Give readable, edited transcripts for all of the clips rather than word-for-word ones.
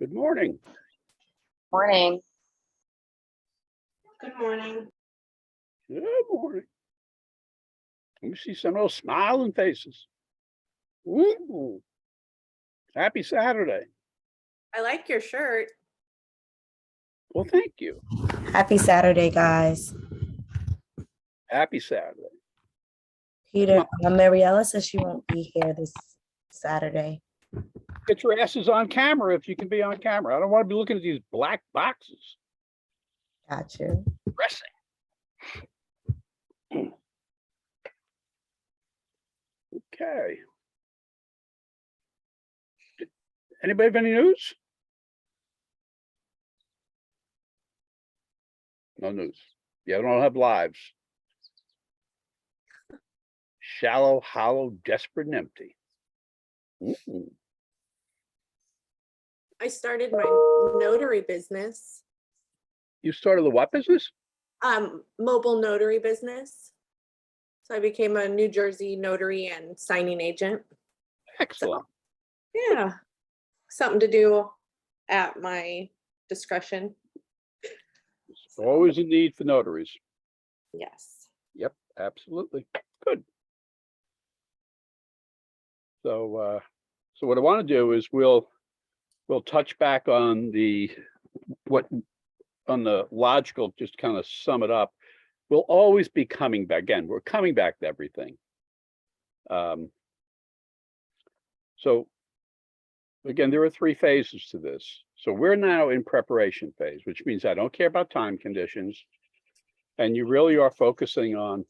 Good morning. Morning. Good morning. Good morning. Let me see some of those smiling faces. Ooh, happy Saturday. I like your shirt. Well, thank you. Happy Saturday, guys. Happy Saturday. Peter, Mariella says she won't be here this Saturday. Get your asses on camera if you can be on camera. I don't want to be looking at these black boxes. Got you. Pressing. Okay. Anybody have any news? No news. Yeah, I don't have lives. Shallow, hollow, desperate, and empty. Ooh. I started my notary business, You started the what business? mobile notary business. So I became a New Jersey notary and signing agent. Excellent. Yeah, something to do at my discretion. Always a need for notaries. Yes. Yep, absolutely. Good. So what I want to do is we'll touch back on the logical, just kind of sum it up. We'll always be coming back again. We're coming back to everything. So again, there are three phases to this. So we're now in preparation phase, which means I don't care about time conditions. And you really are focusing on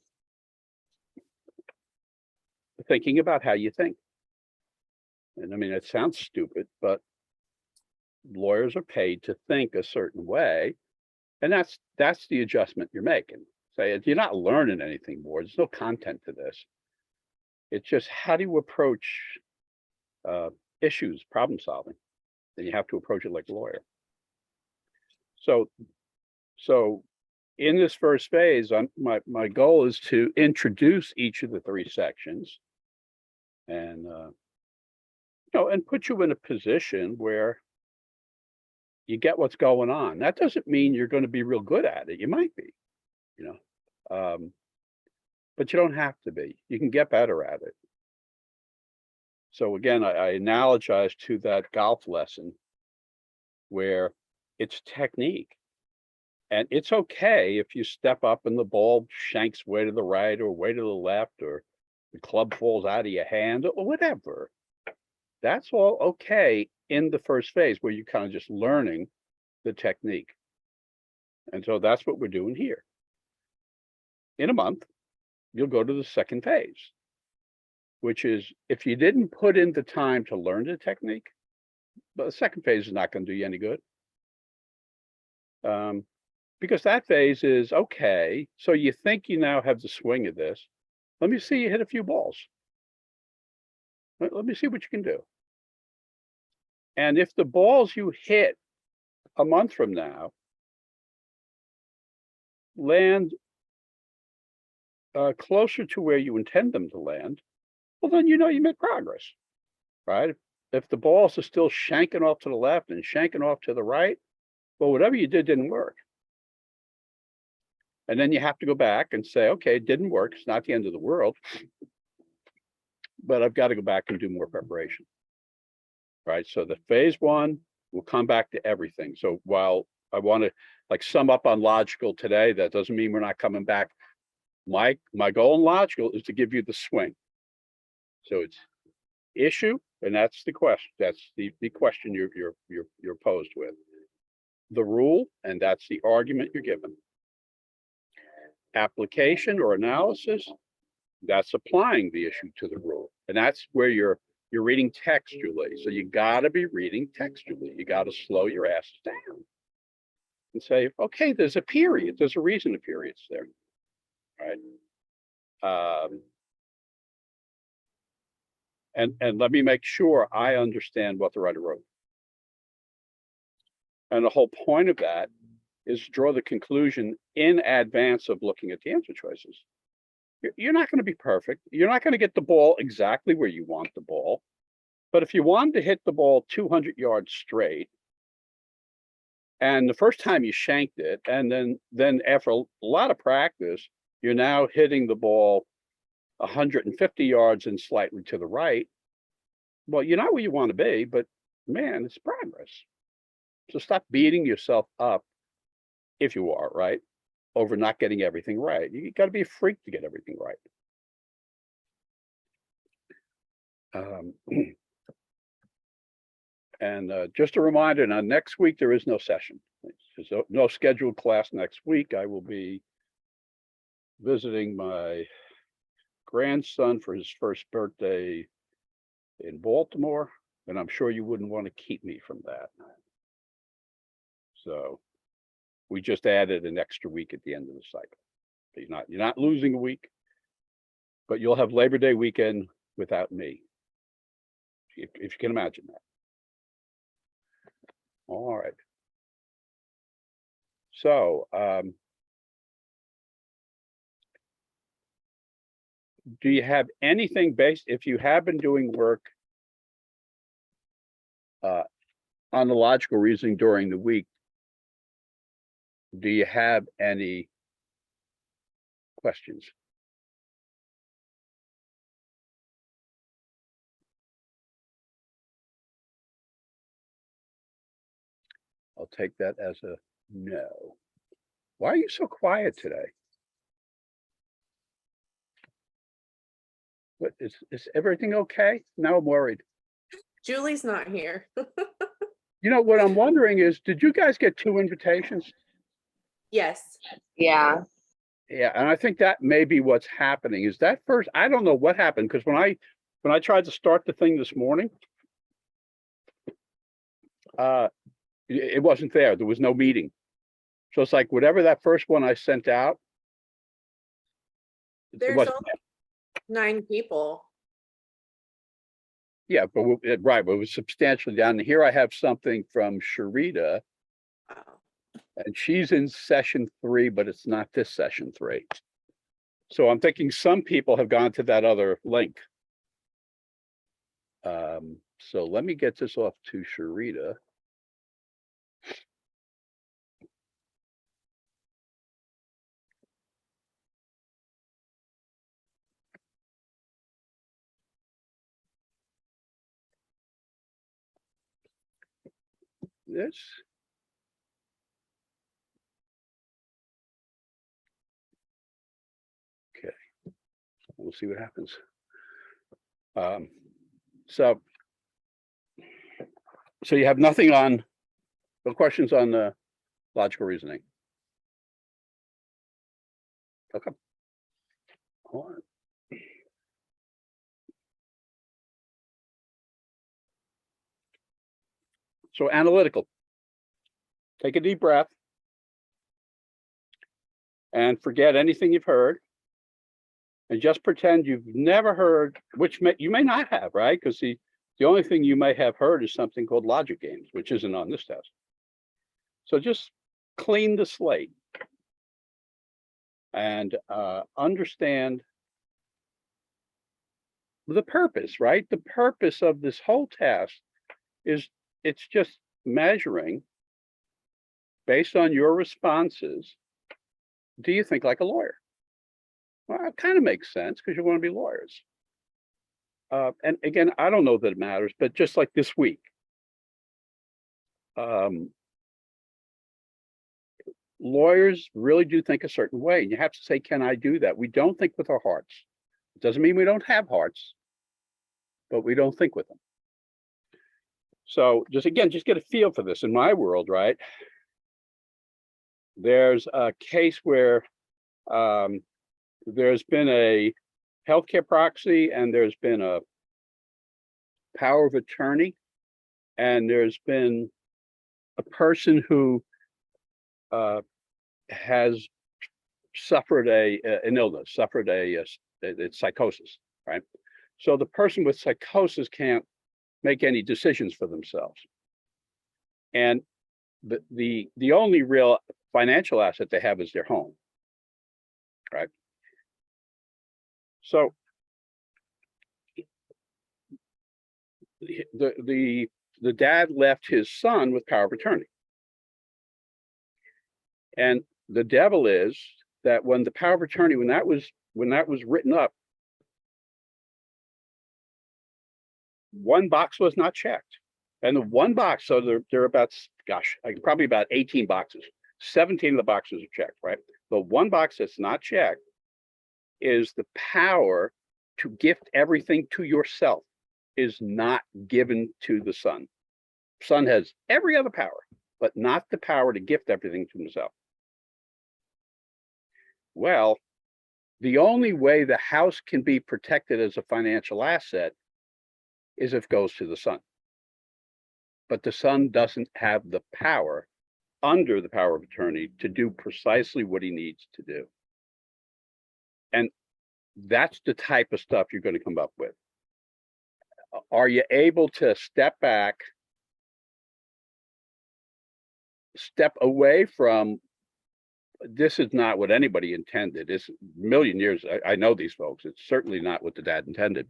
thinking about how you think. And I mean, it sounds stupid, but lawyers are paid to think a certain way. And that's the adjustment you're making. Say, you're not learning anything more. There's no content to this. It's just how do you approach issues, problem solving? Then you have to approach it like a lawyer. So in this first phase, my goal is to introduce each of the three sections and and put you in a position where you get what's going on. That doesn't mean you're going to be real good at it. You might be, but you don't have to be. You can get better at it. So again, I analogize to that golf lesson where it's technique. And it's okay if you step up and the ball shanks way to the right or way to the left, or the club falls out of your hand or whatever. That's all okay in the first phase where you're kind of just learning the technique. And so that's what we're doing here. In a month, you'll go to the second phase, which is if you didn't put in the time to learn the technique, but the second phase is not going to do you any good. Because that phase is, okay, so you think you now have the swing of this. Let me see you hit a few balls. Let me see what you can do. And if the balls you hit a month from now land closer to where you intend them to land, well, then you know you made progress, right? If the balls are still shanking off to the left and shanking off to the right, well, whatever you did didn't work. And then you have to go back and say, okay, it didn't work. It's not the end of the world, but I've got to go back and do more preparation. Right. So the phase one will come back to everything. So while I want to like sum up on logical today, that doesn't mean we're not coming back. My goal in logical is to give you the swing. So it's issue, and that's the question. That's the question you're posed with. The rule, and that's the argument you're given. Application or analysis, that's applying the issue to the rule. And that's where you're reading textually. So you got to be reading textually. You got to slow your asses down and say, okay, there's a period. There's a reason the period's there, right? And let me make sure I understand what the writer wrote. And the whole point of that is to draw the conclusion in advance of looking at the answer choices. You're not going to be perfect. You're not going to get the ball exactly where you want the ball. But if you wanted to hit the ball 200 yards straight, And the first time you shanked it, and then after a lot of practice, you're now hitting the ball 150 yards and slightly to the right. Well, you're not where you want to be, but man, it's progress. So stop beating yourself up, if you are, right, over not getting everything right. You got to be a freak to get everything right. And just a reminder, now next week there is no session. There's no scheduled class next week. I will be visiting my grandson for his first birthday in Baltimore, and I'm sure you wouldn't want to keep me from that. So we just added an extra week at the end of the cycle. You're not losing a week, but you'll have Labor Day weekend without me, if you can imagine that. All right. So do you have anything based, if you have been doing work on the logical reasoning during the week, do you have any questions? I'll take that as a no. Why are you so quiet today? What is everything okay? Now I'm worried. Julie's not here. You know, what I'm wondering is, did you guys get 2 invitations? Yes. Yeah. Yeah, and I think that may be what's happening. Is that first, I don't know what happened, because when I tried to start the thing this morning, it wasn't there. There was no meeting. So it's like whatever that first one I sent out, it There's wasn't only 9 people. Yeah, but right, but it was substantially down. And here I have something from Sharita, Wow. and she's in session 3, but it's not this session 3. So I'm thinking some people have gone to that other link. So let me get this off to Sharita. This. Okay, we'll see what happens. So you have nothing on, no questions on the logical reasoning? Okay. Hold on. So analytical. Take a deep breath and forget anything you've heard, and just pretend you've never heard, which you may not have, right? Because the only thing you may have heard is something called logic games, which isn't on this test. So just clean the slate and understand the purpose, right? The purpose of this whole test is it's just measuring, based on your responses, do you think like a lawyer? Well, it kind of makes sense because you want to be lawyers. And again, I don't know that it matters, but just like this week, lawyers really do think a certain way. And you have to say, can I do that? We don't think with our hearts. It doesn't mean we don't have hearts, but we don't think with them. So just get a feel for this. In my world, right? There's a case where there's been a healthcare proxy and there's been a power of attorney, and there's been a person who has suffered an illness, suffered it's psychosis, right? So the person with psychosis can't make any decisions for themselves. And the only real financial asset they have is their home, right? So the dad left his son with power of attorney. And the devil is that when the power of attorney, when that was written up, one box was not checked. And the one box, so there are about, gosh, like probably about 18 boxes. 17 of the boxes are checked, right? The one box that's not checked is the power to gift everything to yourself is not given to the son. Son has every other power, but not the power to gift everything to himself. Well, the only way the house can be protected as a financial asset is if it goes to the son. But the son doesn't have the power under the power of attorney to do precisely what he needs to do. And that's the type of stuff you're going to come up with. Are you able to step back, step away from, this is not what anybody intended. It's a million years. I know these folks. It's certainly not what the dad intended.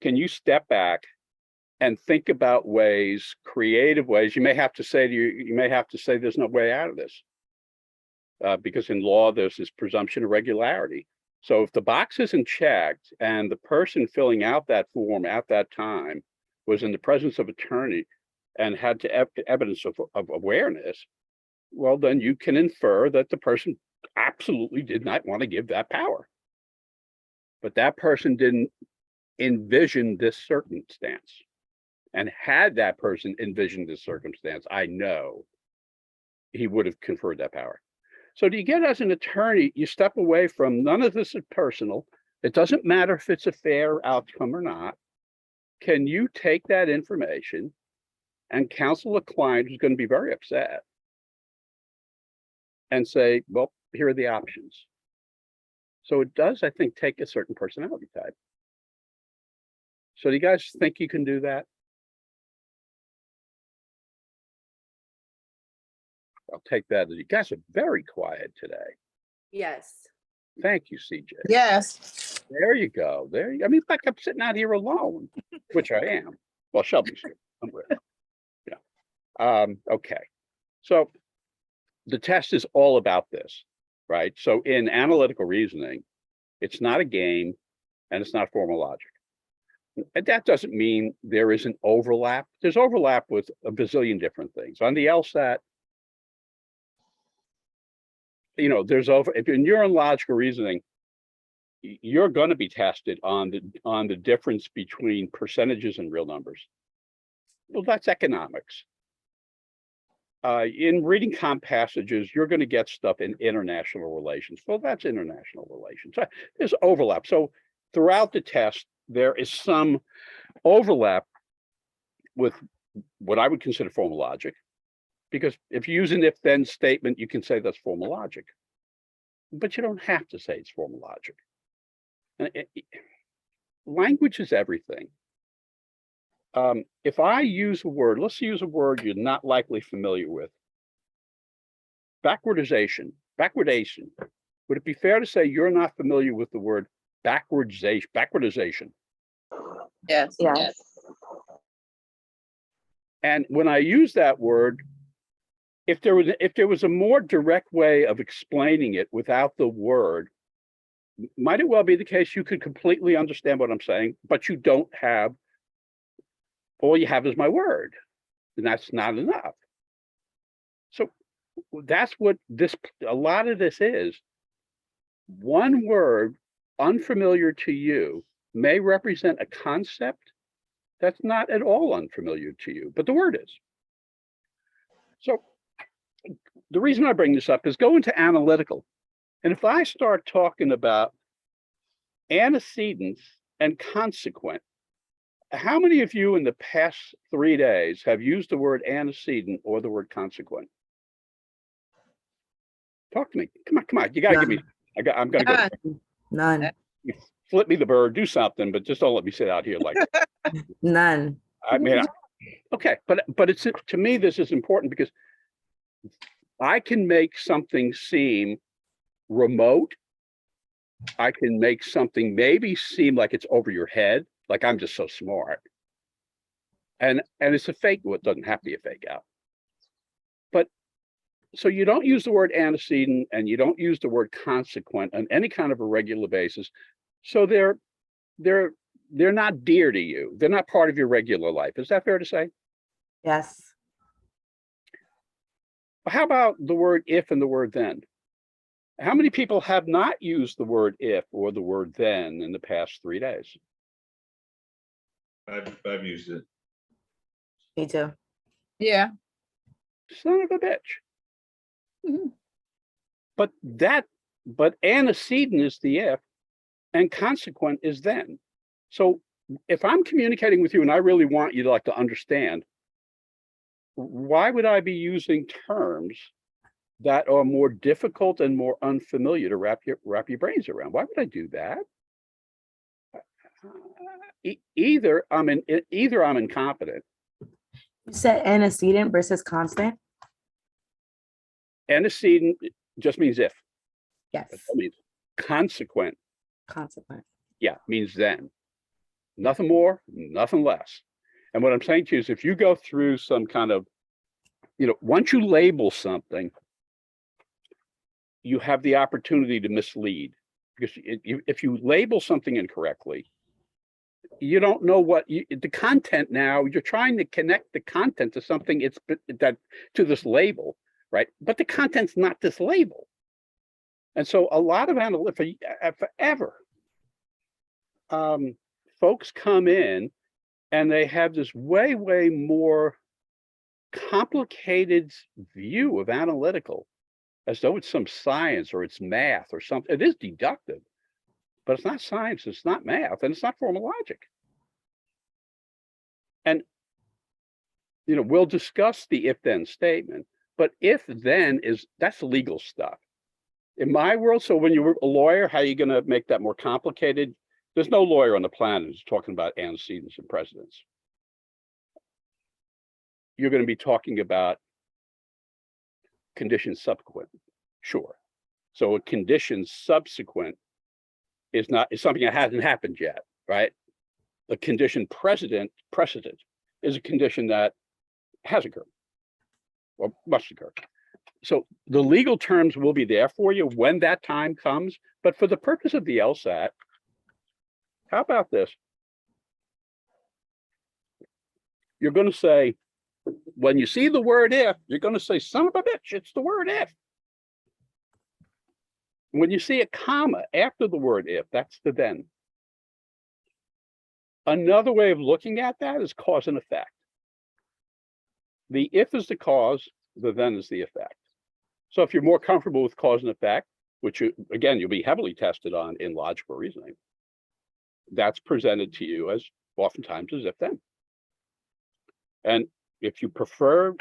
Can you step back and think about ways, creative ways? You may have to say there's no way out of this. Because in law, there's this presumption of regularity. So if the box isn't checked and the person filling out that form at that time was in the presence of attorney and had to evidence of awareness, well, then you can infer that the person absolutely did not want to give that power. But that person didn't envision this circumstance. And had that person envisioned this circumstance, I know he would have conferred that power. So do you get, as an attorney, you step away from, none of this is personal. It doesn't matter if it's a fair outcome or not. Can you take that information and counsel a client who's going to be very upset and say, well, here are the options. So it does, I think, take a certain personality type. So do you guys think you can do that? I'll take that. You guys are very quiet today. Yes. Thank you, CJ. Yes. There you go. I mean, it's like I'm sitting out here alone, which I am. Well, Shelby's here somewhere. Yeah. Okay. So the test is all about this, right? So in analytical reasoning, it's not a game and it's not formal logic. And that doesn't mean there isn't overlap. There's overlap with a bazillion different things. On the LSAT, you know, if you're in logical reasoning, you're going to be tested on the difference between percentages and real numbers. Well, that's economics. In reading comp passages, you're going to get stuff in international relations. Well, that's international relations. There's overlap. So throughout the test, there is some overlap with what I would consider formal logic, because if you use an if-then statement, you can say that's formal logic, but you don't have to say it's formal logic. And language is everything. If I use a word, let's use a word you're not likely familiar with. Backwardization. Would it be fair to say you're not familiar with the word backwardization? Yes. Yes. And when I use that word, if there was a more direct way of explaining it without the word, might it well be the case you could completely understand what I'm saying, but you don't have, all you have is my word, and that's not enough. So that's what a lot of this is. One word unfamiliar to you may represent a concept that's not at all unfamiliar to you, but the word is. So the reason I bring this up is go into analytical. And if I start talking about antecedents and consequent, how many of you in the past 3 days have used the word antecedent or the word consequent? Talk to me. Come on. You gotta give me, I'm gonna go. None, Flip me the bird, do something, but just don't let me sit out here like none. I mean, okay, but it's, to me, this is important because I can make something seem remote. I can make something maybe seem like it's over your head, like I'm just so smart. And it's a fake, well, it doesn't have to be a fake out. But So you don't use the word antecedent and you don't use the word consequent on any kind of a regular basis. So they're not dear to you. They're not part of your regular life. Is that fair to say? Yes. How about the word if and the word then? How many people have not used the word if or the word then in the past 3 days? I've used it. Me too. Yeah. Son of a bitch. Mhm. But antecedent is the if and consequent is then. So if I'm communicating with you and I really want you to like to understand, why would I be using terms that are more difficult and more unfamiliar to wrap your brains around? Why would I do that? Either I'm incompetent. You said antecedent versus constant? Antecedent just means if. Yes. That means consequent, Consequent. yeah, means then. Nothing more, nothing less. And what I'm saying to you is if you go through some kind of, once you label something, you have the opportunity to mislead. Because if you label something incorrectly, you don't know what the content now, you're trying to connect the content to something to this label, right? But the content's not this label. And so a lot of analytics forever, folks come in and they have this way, way more complicated view of analytical as though it's some science or it's math or something. It is deductive, but it's not science, it's not math, and it's not formal logic. And, we'll discuss the if-then statement, but if-then that's legal stuff. In my world, so when you're a lawyer, how are you going to make that more complicated? There's no lawyer on the planet who's talking about antecedents and precedents. You're going to be talking about conditions subsequent, sure. So a condition subsequent is something that hasn't happened yet, right? The condition precedent is a condition that has occurred or must occur. So the legal terms will be there for you when that time comes, but for the purpose of the LSAT, how about this? You're going to say, when you see the word if, you're going to say, son of a bitch, it's the word if. When you see a comma after the word if, that's the then. Another way of looking at that is cause and effect. The if is the cause, the then is the effect. So if you're more comfortable with cause and effect, which again, you'll be heavily tested on in logical reasoning, that's presented to you as oftentimes as if then. And if you prefer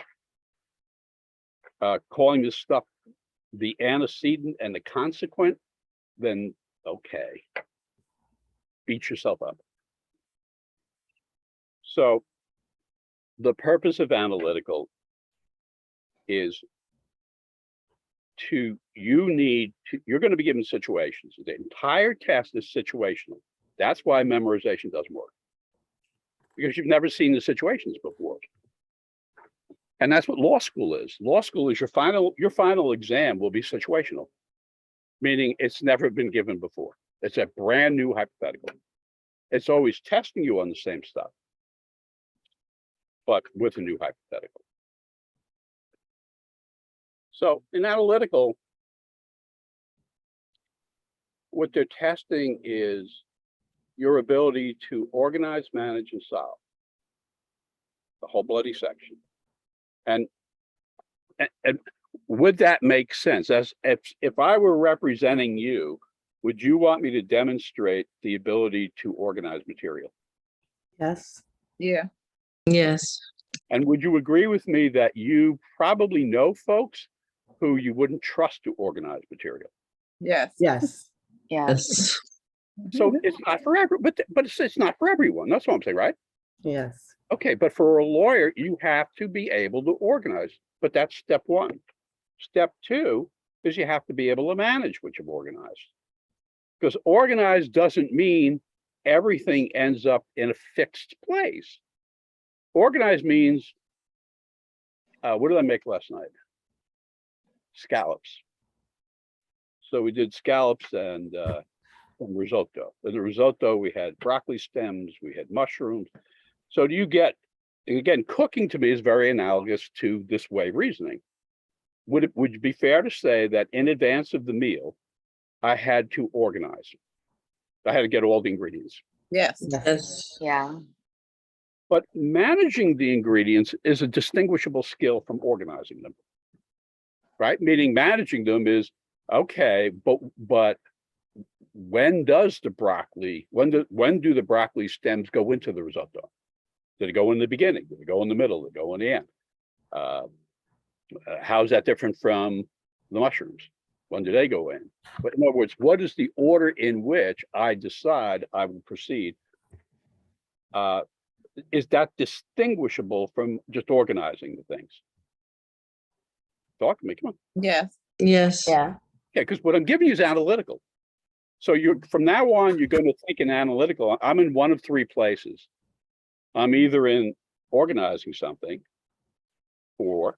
calling this stuff the antecedent and the consequent, then okay, beat yourself up. So the purpose of analytical is you're going to be given situations. The entire test is situational. That's why memorization doesn't work, because you've never seen the situations before. And that's what law school is. Law school is your final exam will be situational, meaning it's never been given before. It's a brand new hypothetical. It's always testing you on the same stuff, but with a new hypothetical. So in analytical, what they're testing is your ability to organize, manage, and solve the whole bloody section. And would that make sense? As if I were representing you, would you want me to demonstrate the ability to organize material? Yes. Yeah. Yes. And would you agree with me that you probably know folks who you wouldn't trust to organize material? Yes. Yes. Yes. So it's not for everyone, but it's not for everyone. That's what I'm saying, right? Yes. Okay, but for a lawyer, you have to be able to organize, but that's step one. Step two is you have to be able to manage what you've organized. Because organized doesn't mean everything ends up in a fixed place. Organized means, what did I make last night? scallops. So we did scallops and risotto. In the risotto, we had broccoli stems, we had mushrooms. So do you get, again, cooking to me is very analogous to this way of reasoning. Would it be fair to say that in advance of the meal, I had to organize? I had to get all the ingredients. Yes. Yes. Yeah. But managing the ingredients is a distinguishable skill from organizing them, right? Meaning managing them is, okay, but when does the broccoli, when do the broccoli stems go into the risotto? Did it go in the beginning? Did it go in the middle? Did it go in the end? How's that different from the mushrooms? When do they go in? But in other words, what is the order in which I decide I will proceed? Is that distinguishable from just organizing the things? Talk to me, come on. Yes. Yes. Yeah. Yeah, because what I'm giving you is analytical. So you're from now on, you're going to think in analytical. I'm in one of three places. I'm either in organizing something, or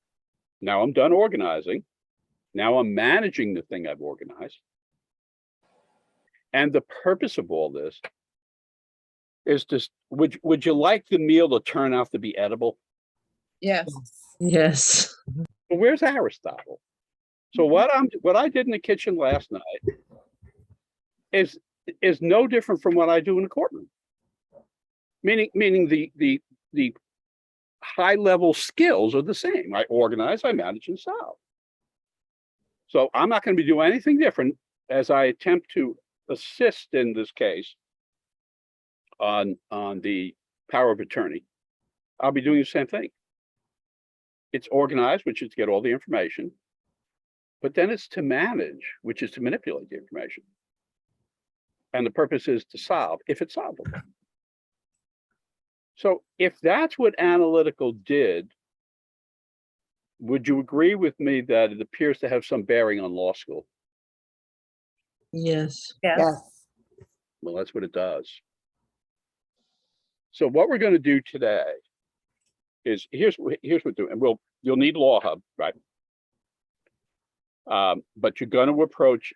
now I'm done organizing. Now I'm managing the thing I've organized. And the purpose of all this is just, would you like the meal to turn out to be edible? Yes. Yes. Well, where's Aristotle? So what I did in the kitchen last night is no different from what I do in the courtroom. Meaning the high level skills are the same. I organize, I manage, and solve. So I'm not going to be doing anything different as I attempt to assist in this case on the power of attorney. I'll be doing the same thing. It's organized, which is to get all the information, but then it's to manage, which is to manipulate the information. And the purpose is to solve, if it's solvable. So if that's what analytical did, would you agree with me that it appears to have some bearing on law school? Yes. Yes. Well, that's what it does. So what we're going to do today is here's what we're doing, and you'll need Law Hub, right? But you're going to approach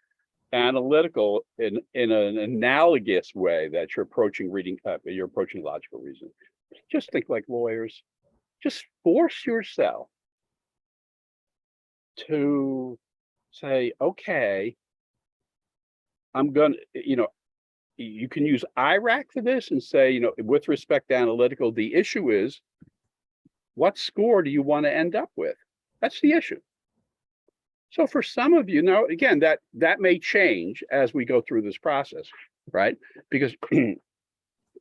analytical in an analogous way that you're approaching you're approaching logical reasoning. Just think like lawyers. Just force yourself to say, okay, I'm gonna, you can use IRAC for this and say, with respect to analytical, the issue is, what score do you want to end up with? That's the issue. So for some of you, now, again, that may change as we go through this process, right? Because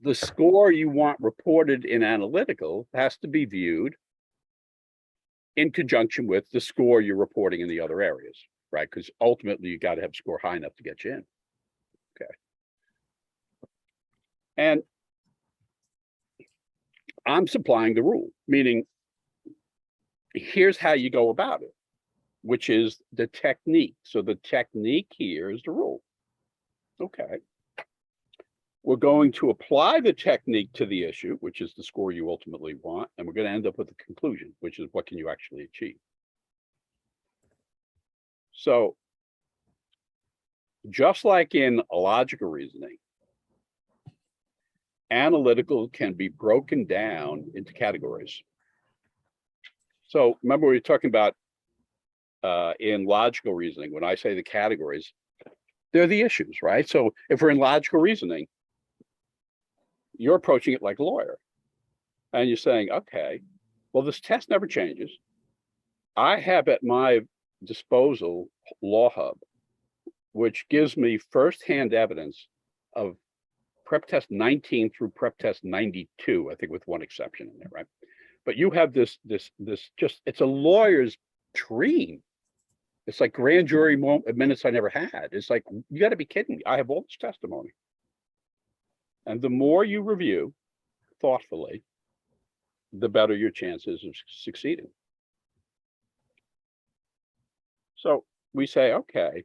the score you want reported in analytical has to be viewed in conjunction with the score you're reporting in the other areas, right? Because ultimately you got to have a score high enough to get you in. Okay. And I'm supplying the rule, meaning here's how you go about it, which is the technique. So the technique here is the rule. Okay. We're going to apply the technique to the issue, which is the score you ultimately want, and we're going to end up with the conclusion, which is what can you actually achieve. So just like in logical reasoning, analytical can be broken down into categories. So remember we were talking about in logical reasoning, when I say the categories, they're the issues, right? So if we're in logical reasoning, you're approaching it like a lawyer. And you're saying, okay, well, this test never changes. I have at my disposal Law Hub, which gives me firsthand evidence of prep test 19 through prep test 92, I think with one exception in there, right? But you have this just, it's a lawyer's dream. It's like grand jury minutes I never had. It's like, you got to be kidding me. I have all this testimony. And the more you review thoughtfully, the better your chances of succeeding. So we say, okay,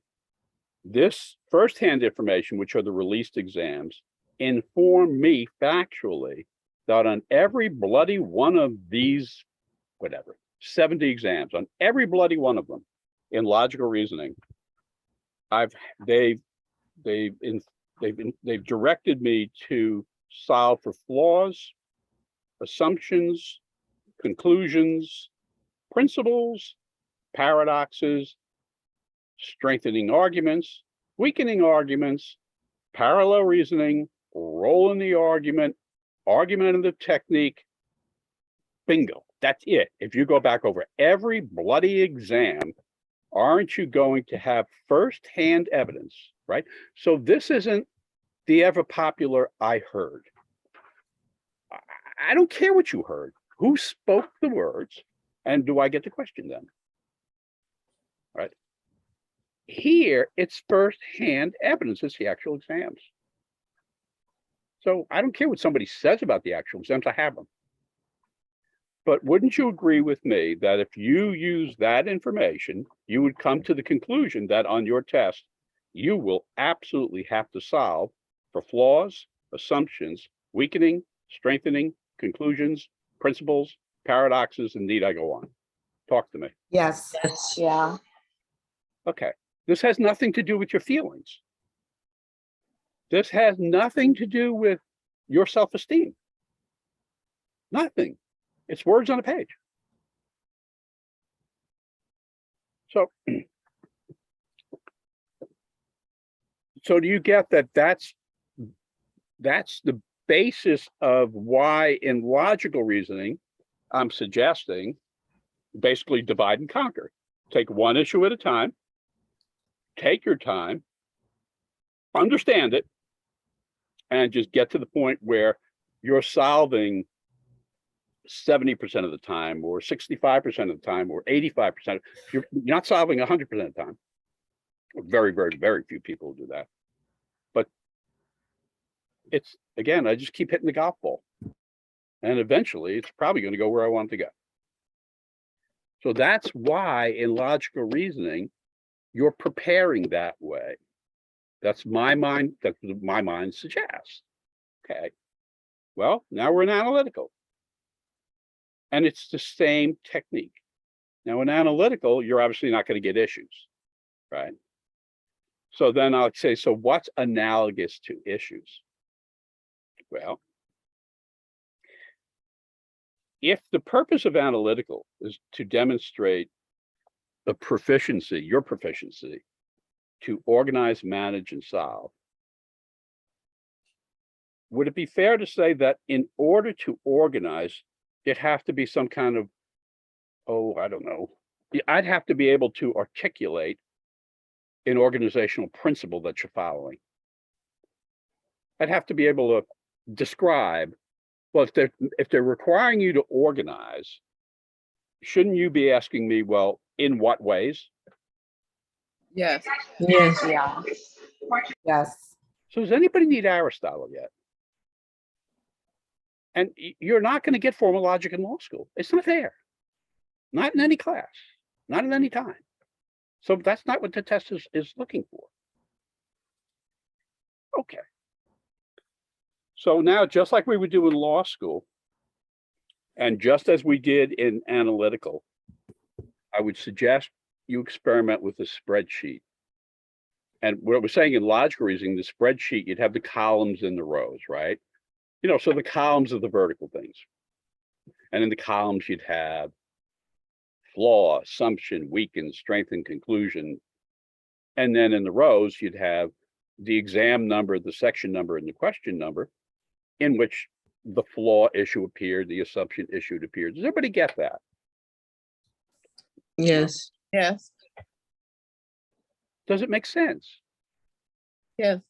this firsthand information, which are the released exams, inform me factually that on every bloody one of these, 70 exams, on every bloody one of them, in logical reasoning, they've directed me to solve for flaws, assumptions, conclusions, principles, paradoxes, strengthening arguments, weakening arguments, parallel reasoning, role in the argument, argumentative technique. Bingo. That's it. If you go back over every bloody exam, aren't you going to have firsthand evidence, right? So this isn't the ever popular "I heard." I don't care what you heard. Who spoke the words, and do I get to question them? Right? Here, it's firsthand evidence. It's the actual exams. So I don't care what somebody says about the actual exams. I have them. But wouldn't you agree with me that if you use that information, you would come to the conclusion that on your test, you will absolutely have to solve for flaws, assumptions, weakening, strengthening, conclusions, principles, paradoxes, and need I go on? Talk to me. Yes. Yes. Yeah. Okay. This has nothing to do with your feelings. This has nothing to do with your self-esteem. Nothing. It's words on a page. So do you get that that's the basis of why in logical reasoning, I'm suggesting basically divide and conquer. Take one issue at a time, take your time, understand it, and just get to the point where you're solving 70% of the time, or 65% of the time, or 85%. You're not solving 100% of the time. Very, very, very few people do that. But it's, again, I just keep hitting the golf ball. And eventually it's probably going to go where I want it to go. So that's why in logical reasoning, you're preparing that way. That's my mind, that's what my mind suggests. Okay. Well, now we're in analytical. And it's the same technique. Now in analytical, you're obviously not going to get issues, right? So then I'll say, so what's analogous to issues? Well, if the purpose of analytical is to demonstrate the proficiency, your proficiency to organize, manage, and solve, would it be fair to say that in order to organize, it'd have to be some kind of, oh, I don't know, I'd have to be able to articulate an organizational principle that you're following. I'd have to be able to describe, well, if they're requiring you to organize, shouldn't you be asking me, well, in what ways? Yes. Yes. Yeah. Yes. So does anybody need Aristotle yet? And you're not going to get formal logic in law school. It's not there. Not in any class, not at any time. So that's not what the test is looking for. Okay. So now, just like we would do in law school, and just as we did in analytical, I would suggest you experiment with a spreadsheet. And what we're saying in logical reasoning, the spreadsheet, you'd have the columns and the rows, right? You know, so the columns are the vertical things. And in the columns, you'd have flaw, assumption, weaken, strengthen, conclusion. And then in the rows, you'd have the exam number, the section number, and the question number, in which the flaw issue appeared, the assumption issue appeared. Does everybody get that? Yes. Yes. Does it make sense? Yes.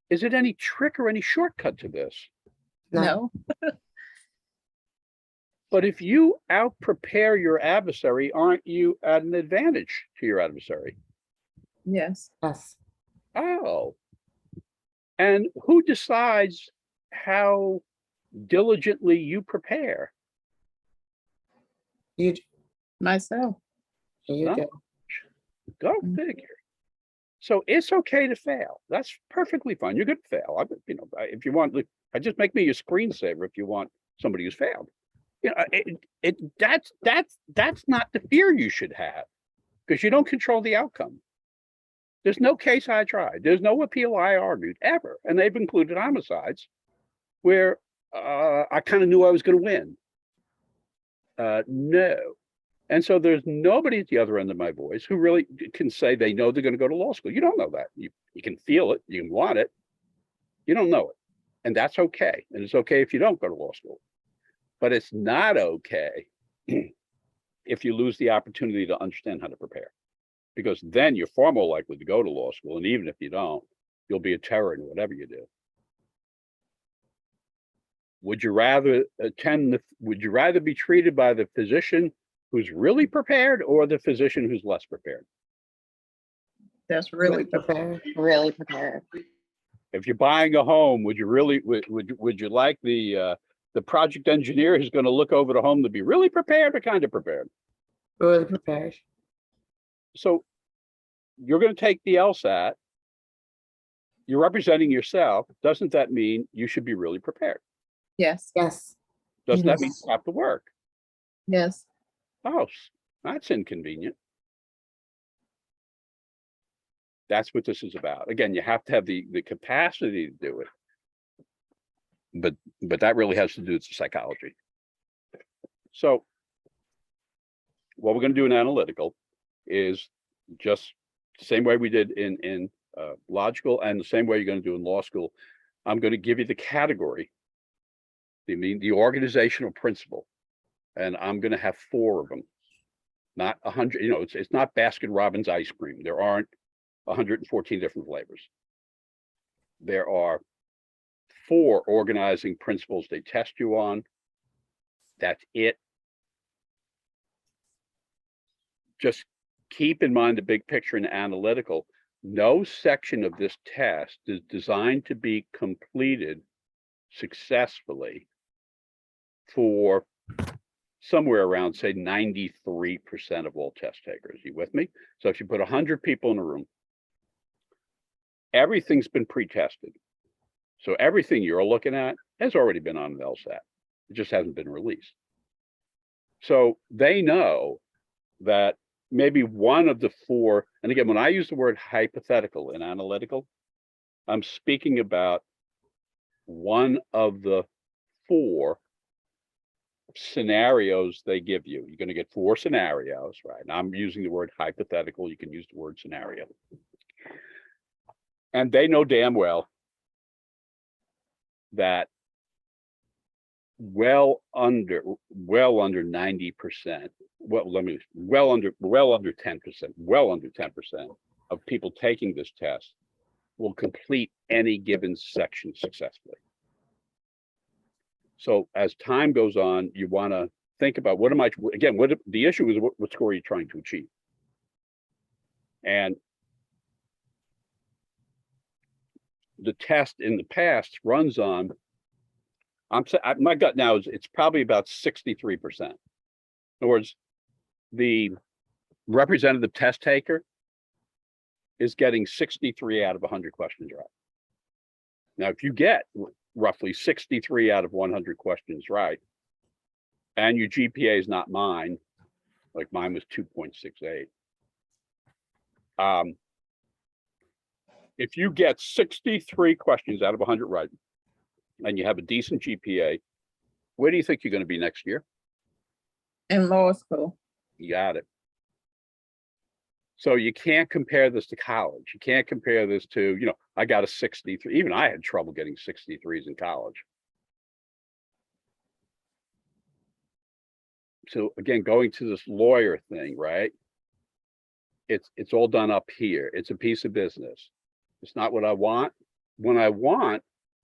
Is it any trick or any shortcut to this? No. But if you out-prepare your adversary, aren't you at an advantage to your adversary? Yes. Yes. Oh. And who decides how diligently you prepare? You Myself. you No. do. Go Mhm. figure. So it's okay to fail. That's perfectly fine. You're good to fail. You know, if you want, I just make me your screensaver if you want somebody who's failed. You know, that's not the fear you should have. because you don't control the outcome. There's no case I tried. There's no appeal I argued ever. And they've included homicides where I kind of knew I was going to win. No. And so there's nobody at the other end of my voice who really can say they know they're going to go to law school. You don't know that. You can feel it. You can want it. You don't know it. And that's okay. And it's okay if you don't go to law school. But it's not okay if you lose the opportunity to understand how to prepare. Because then you're far more likely to go to law school. And even if you don't, you'll be a terror in whatever you do. Would you rather would you rather be treated by the physician who's really prepared or the physician who's less prepared? That's really prepared. Really prepared. If you're buying a home, would you like the project engineer who's going to look over the home to be really prepared or kind of prepared? Really prepared. So you're going to take the LSAT. You're representing yourself. Doesn't that mean you should be really prepared? Yes, Yes. Doesn't that mean Yes. you have to work? yes. Oh, that's inconvenient. That's what this is about. Again, you have to have the capacity to do it. But that really has to do with the psychology. So what we're going to do in analytical is just the same way we did in logical and the same way you're going to do in law school. I'm going to give you the category, the organizational principle, and I'm going to have 4 of them, not 100. You know, it's not Baskin Robbins ice cream. There aren't 114 different flavors. There are 4 organizing principles they test you on. That's it. Just keep in mind the big picture in analytical. No section of this test is designed to be completed successfully for somewhere around, say, 93% of all test takers. You with me? So if you put 100 people in a room, everything's been pre-tested. So everything you're looking at has already been on an LSAT. It just hasn't been released. So they know that maybe one of the 4, and again, when I use the word hypothetical in analytical, I'm speaking about one of the 4 scenarios they give you. You're going to get 4 scenarios, right? And I'm using the word hypothetical. You can use the word scenario. And they know damn well that well under 90%, well under 10% of people taking this test will complete any given section successfully. So as time goes on, you want to think about what the issue is, what score are you trying to achieve? And the test in the past runs on, my gut now is it's probably about 63%. In other words, the representative test taker is getting 63 out of 100 questions right. Now, if you get roughly 63 out of 100 questions right, and your GPA is not mine, like mine was 2.68. If you get 63 questions out of 100 right, and you have a decent GPA, where do you think you're going to be next year? In law school. You got it. So you can't compare this to college. You can't compare this to, I got a 63. Even I had trouble getting 63s in college. So again, going to this lawyer thing, right? It's all done up here. It's a piece of business. It's not what I want. When I want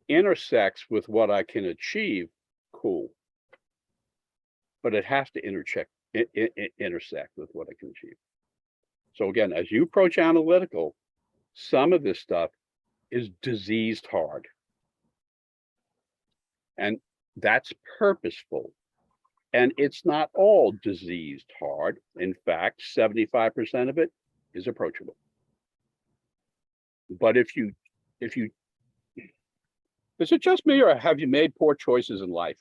intersects with what I can achieve, cool. But it has to intersect with what I can achieve. So again, as you approach analytical, some of this stuff is diseased hard. And that's purposeful. And it's not all diseased hard. In fact, 75% of it is approachable. But if you, is it just me or have you made poor choices in life?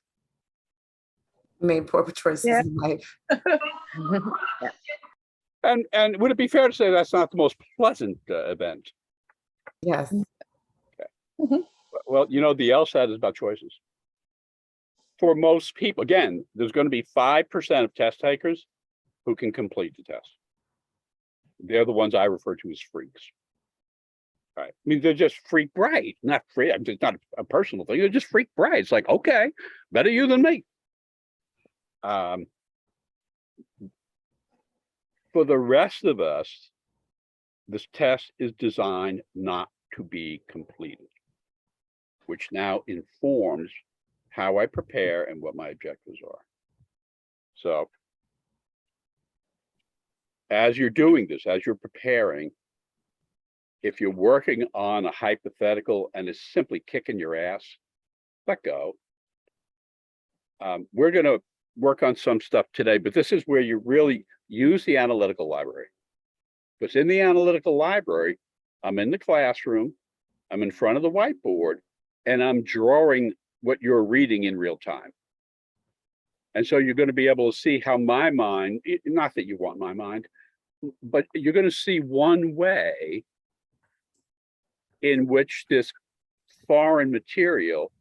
Made poor choices Yeah. in life. And would it be fair to say that's not the most pleasant event? Yes. Well, you know, the LSAT is about choices. For most people, again, there's going to be 5% of test takers who can complete the test. They're the ones I refer to as freaks. Right. I mean, they're just freak bright, not free. It's not a personal thing. They're just freak bright. It's like, okay, better you than me. For the rest of us, this test is designed not to be completed, which now informs how I prepare and what my objectives are. So as you're doing this, as you're preparing, if you're working on a hypothetical and it's simply kicking your ass, let go. We're going to work on some stuff today, but this is where you really use the analytical library. Because in the analytical library, I'm in the classroom, I'm in front of the whiteboard, and I'm drawing what you're reading in real time. And so you're going to be able to see how my mind, not that you want my mind, but you're going to see one way in which this foreign material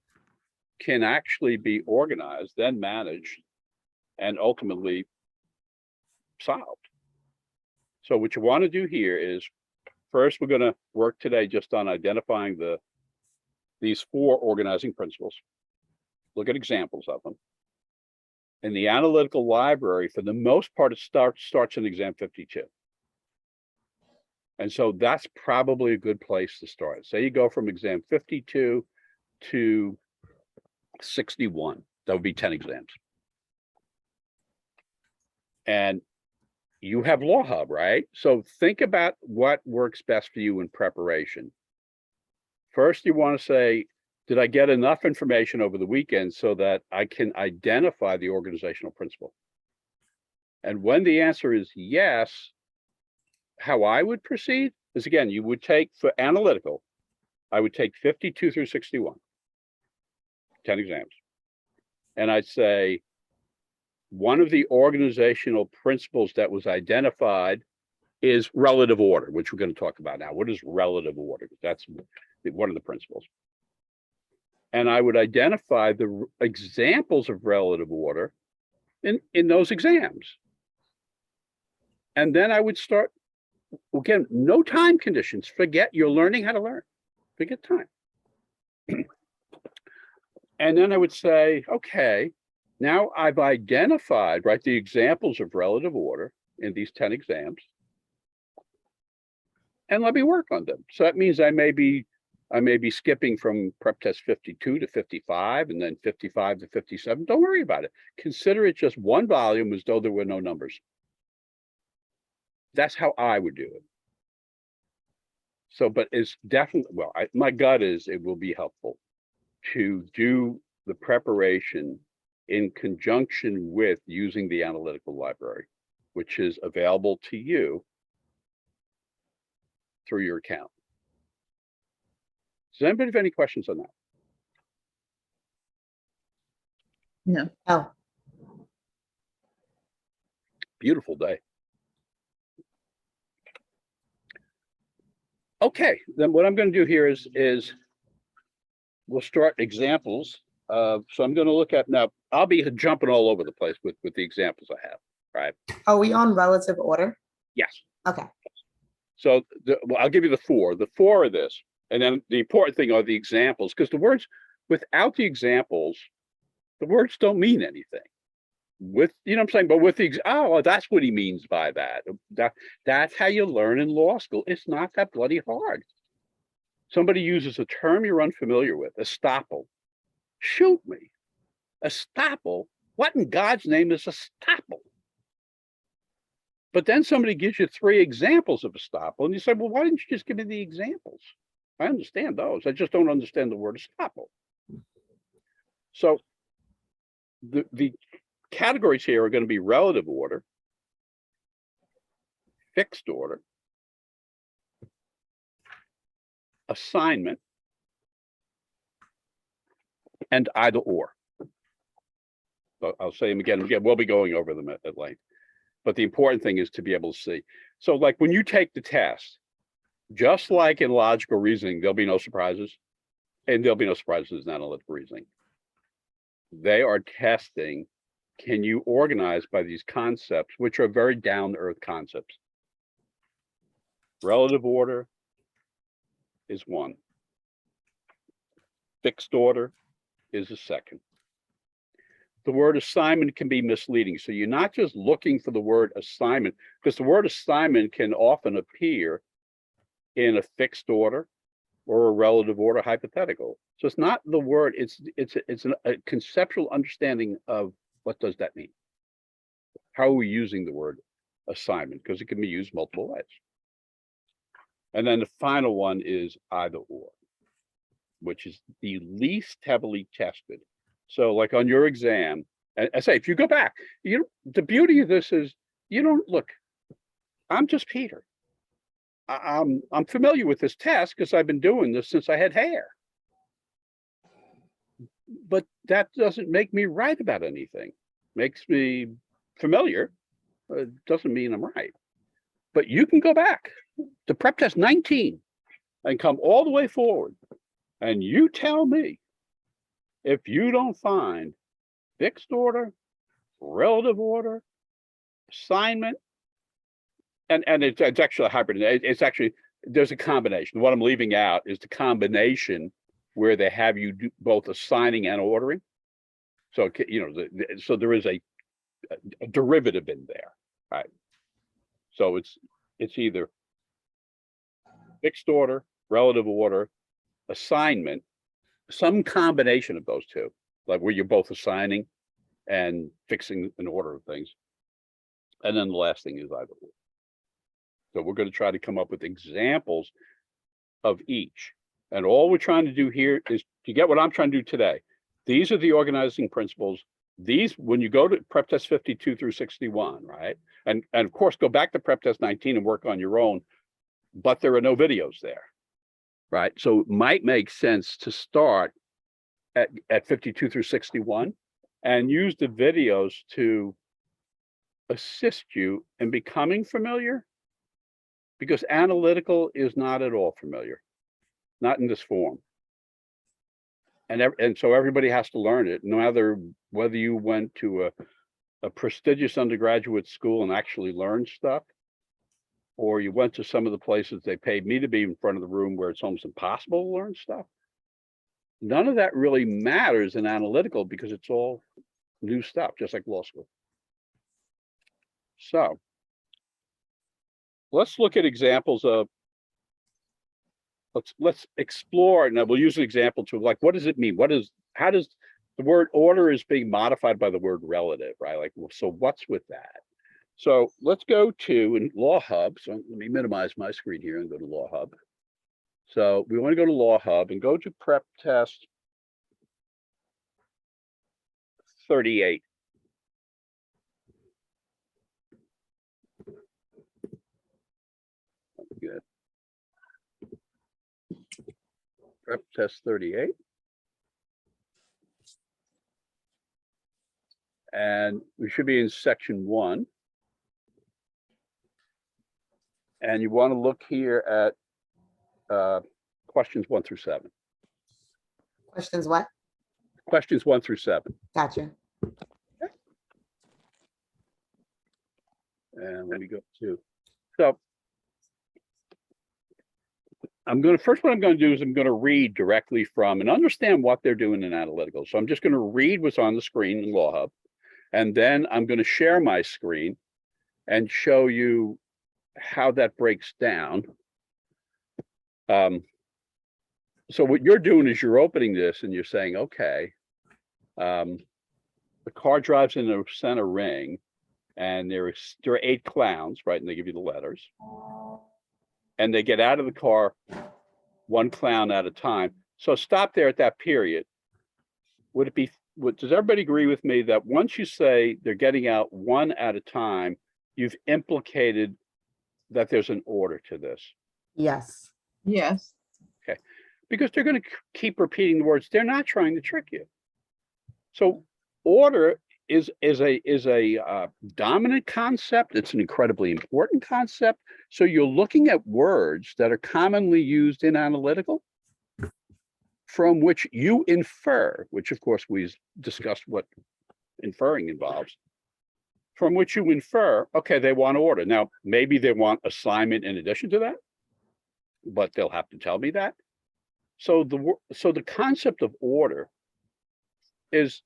can actually be organized, then managed, and ultimately solved. So what you want to do here is, first, we're going to work today just on identifying these 4 organizing principles. Look at examples of them. In the analytical library, for the most part, it starts in exam 52. And so that's probably a good place to start. Say you go from exam 52 to 61. That would be 10 exams. And you have Law Hub, right? So think about what works best for you in preparation. First, you want to say, did I get enough information over the weekend so that I can identify the organizational principle? And when the answer is yes, how I would proceed is, again, you would take, for analytical, I would take 52 through 61, 10 exams. And I'd say, one of the organizational principles that was identified is relative order, which we're going to talk about now. What is relative order? That's one of the principles. And I would identify the examples of relative order in those exams. And then I would start, again, no time conditions. Forget, you're learning how to learn. Forget time. And then I would say, okay, now I've identified, right, the examples of relative order in these 10 exams. And let me work on them. So that means I may be skipping from prep test 52 to 55 and then 55 to 57. Don't worry about it. Consider it just one volume as though there were no numbers. That's how I would do it. So, but it's definitely, well, my gut is it will be helpful to do the preparation in conjunction with using the analytical library, which is available to you through your account. Does anybody have any questions on that? No. Oh, Beautiful day. Okay, then what I'm going to do here is we'll start examples. So I'm going to look at, now I'll be jumping all over the place with the examples I have, right? are we on relative order? Yes. Okay. So well, I'll give you the 4. The 4 are this. And then the important thing are the examples, because the words, without the examples, the words don't mean anything. With, you know what I'm saying? But with the, oh, that's what he means by that. That's how you learn in law school. It's not that bloody hard. Somebody uses a term you're unfamiliar with, estoppel. Shoot me. Estoppel? What in God's name is estoppel? But then somebody gives you 3 examples of estoppel, and you say, well, why didn't you just give me the examples? I understand those. I just don't understand the word estoppel. So the categories here are going to be relative order, fixed order, assignment, and either or. But I'll say them again. We'll be going over them at length. But the important thing is to be able to see. So like when you take the test, just like in logical reasoning, there'll be no surprises. And there'll be no surprises in analytical reasoning. They are testing, can you organize by these concepts, which are very down-to-earth concepts. Relative order is one. Fixed order is a second. The word assignment can be misleading. So you're not just looking for the word assignment, because the word assignment can often appear in a fixed order or a relative order hypothetical. So it's not the word, it's a conceptual understanding of what does that mean? How are we using the word assignment? Because it can be used multiple ways. And then the final one is either or, which is the least heavily tested. So like on your exam, and I say, if you go back, the beauty of this is you don't look, I'm just Peter. I'm familiar with this test because I've been doing this since I had hair. But that doesn't make me right about anything. Makes me familiar. Doesn't mean I'm right. But you can go back to prep test 19 and come all the way forward. And you tell me if you don't find fixed order, relative order, assignment, and it's actually a hybrid. It's actually, there's a combination. What I'm leaving out is the combination where they have you do both assigning and ordering. So, so there is a derivative in there, right? So it's either fixed order, relative order, assignment, some combination of those two, like where you're both assigning and fixing an order of things. And then the last thing is either or. So we're going to try to come up with examples of each. And all we're trying to do here is to get what I'm trying to do today. These are the organizing principles. These, when you go to prep test 52 through 61, right? And of course, go back to prep test 19 and work on your own, but there are no videos there, right? So it might make sense to start at 52 through 61 and use the videos to assist you in becoming familiar, because analytical is not at all familiar, not in this form. And so everybody has to learn it, no matter whether you went to a prestigious undergraduate school and actually learned stuff, or you went to some of the places they paid me to be in front of the room where it's almost impossible to learn stuff. None of that really matters in analytical because it's all new stuff, just like law school. So let's look at examples of, let's explore. Now we'll use an example to like, what does it mean? How does the word order is being modified by the word relative, right? Like, so what's with that? So let's go to in Law Hub. So let me minimize my screen here and go to Law Hub. So we want to go to Law Hub and go to prep test 38. Good. Prep test 38. And we should be in section 1. And you want to look here at questions 1 through 7. Questions what? Questions 1 through 7. Gotcha. And let me go to, so first what I'm going to do is I'm going to read directly from and understand what they're doing in analytical. So I'm just going to read what's on the screen in Law Hub, and then I'm going to share my screen and show you how that breaks down. So what you're doing is you're opening this and you're saying, okay, the car drives in the center ring and there are 8 clowns, right? And they give you the letters. And they get out of the car 1 clown at a time. So stop there at that period. Would it be, does everybody agree with me that once you say they're getting out 1 at a time, you've implicated that there's an order to this? Yes. Yes. Okay, because they're going to keep repeating the words. They're not trying to trick you. So order is a dominant concept. It's an incredibly important concept. So you're looking at words that are commonly used in analytical, from which you infer, which of course we discussed what inferring involves, from which you infer, okay, they want order. Now, maybe they want assignment in addition to that, but they'll have to tell me that. So the concept of order is,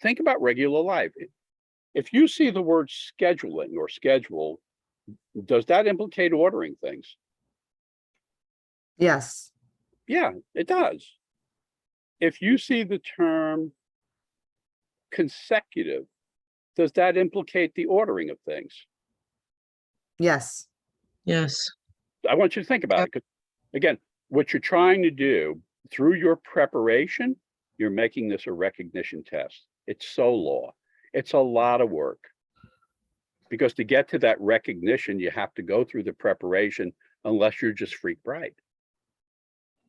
think about regular life. If you see the word scheduling or schedule, does that implicate ordering things? Yes. Yeah, it does. If you see the term consecutive, does that implicate the ordering of things? Yes. Yes. I want you to think about it, because again, what you're trying to do through your preparation, you're making this a recognition test. It's so law. It's a lot of work. Because to get to that recognition, you have to go through the preparation, unless you're just freak bright.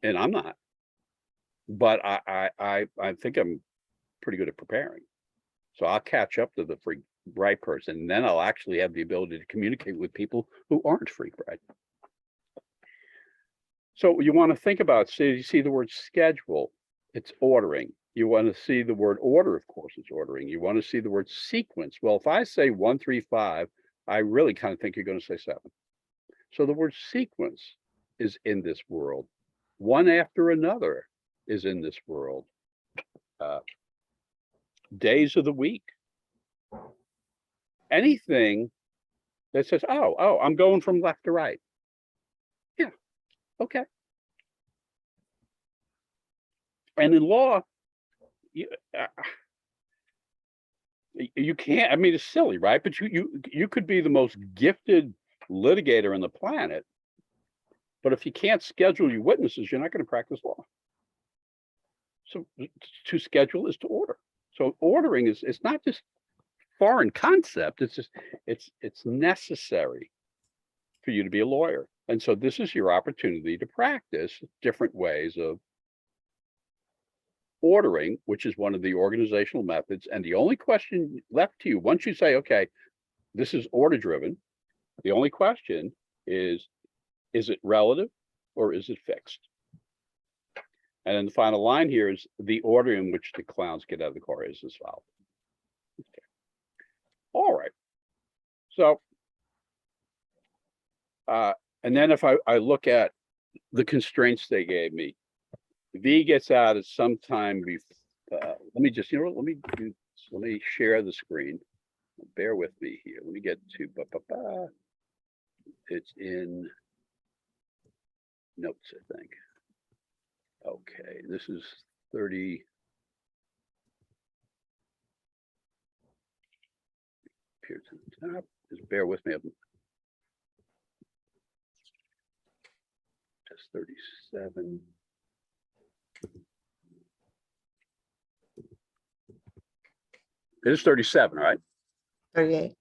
And I'm not. But I think I'm pretty good at preparing. So I'll catch up to the freak bright person, and then I'll actually have the ability to communicate with people who aren't freak bright. So you want to think about, you see the word schedule, it's ordering. You want to see the word order, of course, it's ordering. You want to see the word sequence. Well, if I say 1, 3, 5, I really kind of think you're going to say 7. So the word sequence is in this world. One after another is in this world. Days of the week. Anything that says, oh, I'm going from left to right. Yeah, okay. And in law, you can't, I mean, it's silly, right? But you could be the most gifted litigator on the planet, but if you can't schedule your witnesses, you're not going to practice law. So to schedule is to order. So ordering is, it's not just foreign concept, it's just, it's necessary for you to be a lawyer. And so this is your opportunity to practice different ways of ordering, which is one of the organizational methods. And the only question left to you, once you say, okay, this is order driven, the only question is it relative or is it fixed? And then the final line here is the order in which the clowns get out of the car is as follows. Okay. All right. So, and then if I look at the constraints they gave me, V gets out at some time before, let me just, let me share the screen. Bear with me here. Let me get to, it's in notes, I think. Okay, this is 30. Appears at the top. Just bear with me. Just 37. It is 37, right? 38.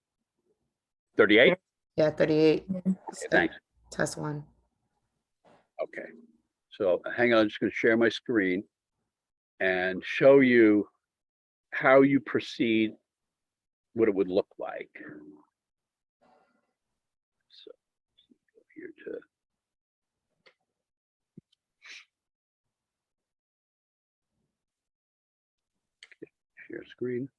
38? Yeah, 38. Okay, thanks. Test 1. Okay, so hang on, I'm just going to share my screen and show you how you proceed, what it would look like. So go here to share screen.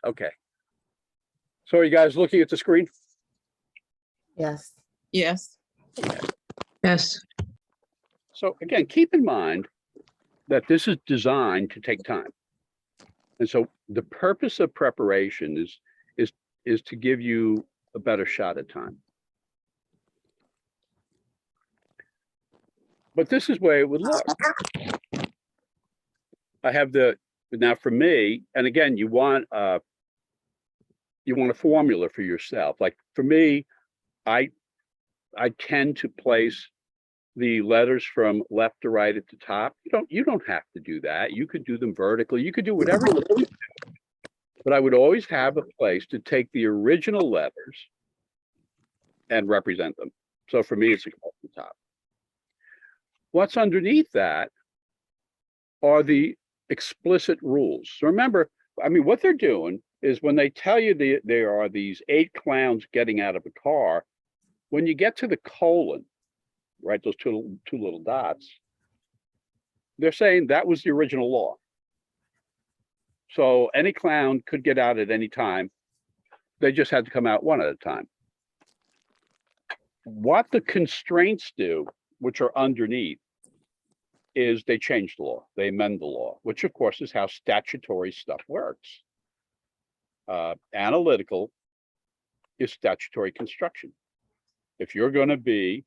Okay. So are you guys looking at the screen? Yes. Yes. Yes. So again, keep in mind that this is designed to take time. And so the purpose of preparation is to give you a better shot at time. But this is where it would look. I have now for me, and again, you want a formula for yourself. Like for me, I tend to place the letters from left to right at the top. You don't have to do that. You could do them vertically. You could do whatever you want to do. But I would always have a place to take the original letters and represent them. So for me, it's across the top. What's underneath that are the explicit rules. So remember, I mean, what they're doing is when they tell you there are these 8 clowns getting out of a car, when you get to the colon, right, those two little dots, they're saying that was the original law. So any clown could get out at any time. They just had to come out one at a time. What the constraints do, which are underneath, is they change the law, they amend the law, which of course is how statutory stuff works. Analytical is statutory construction. If you're going to be,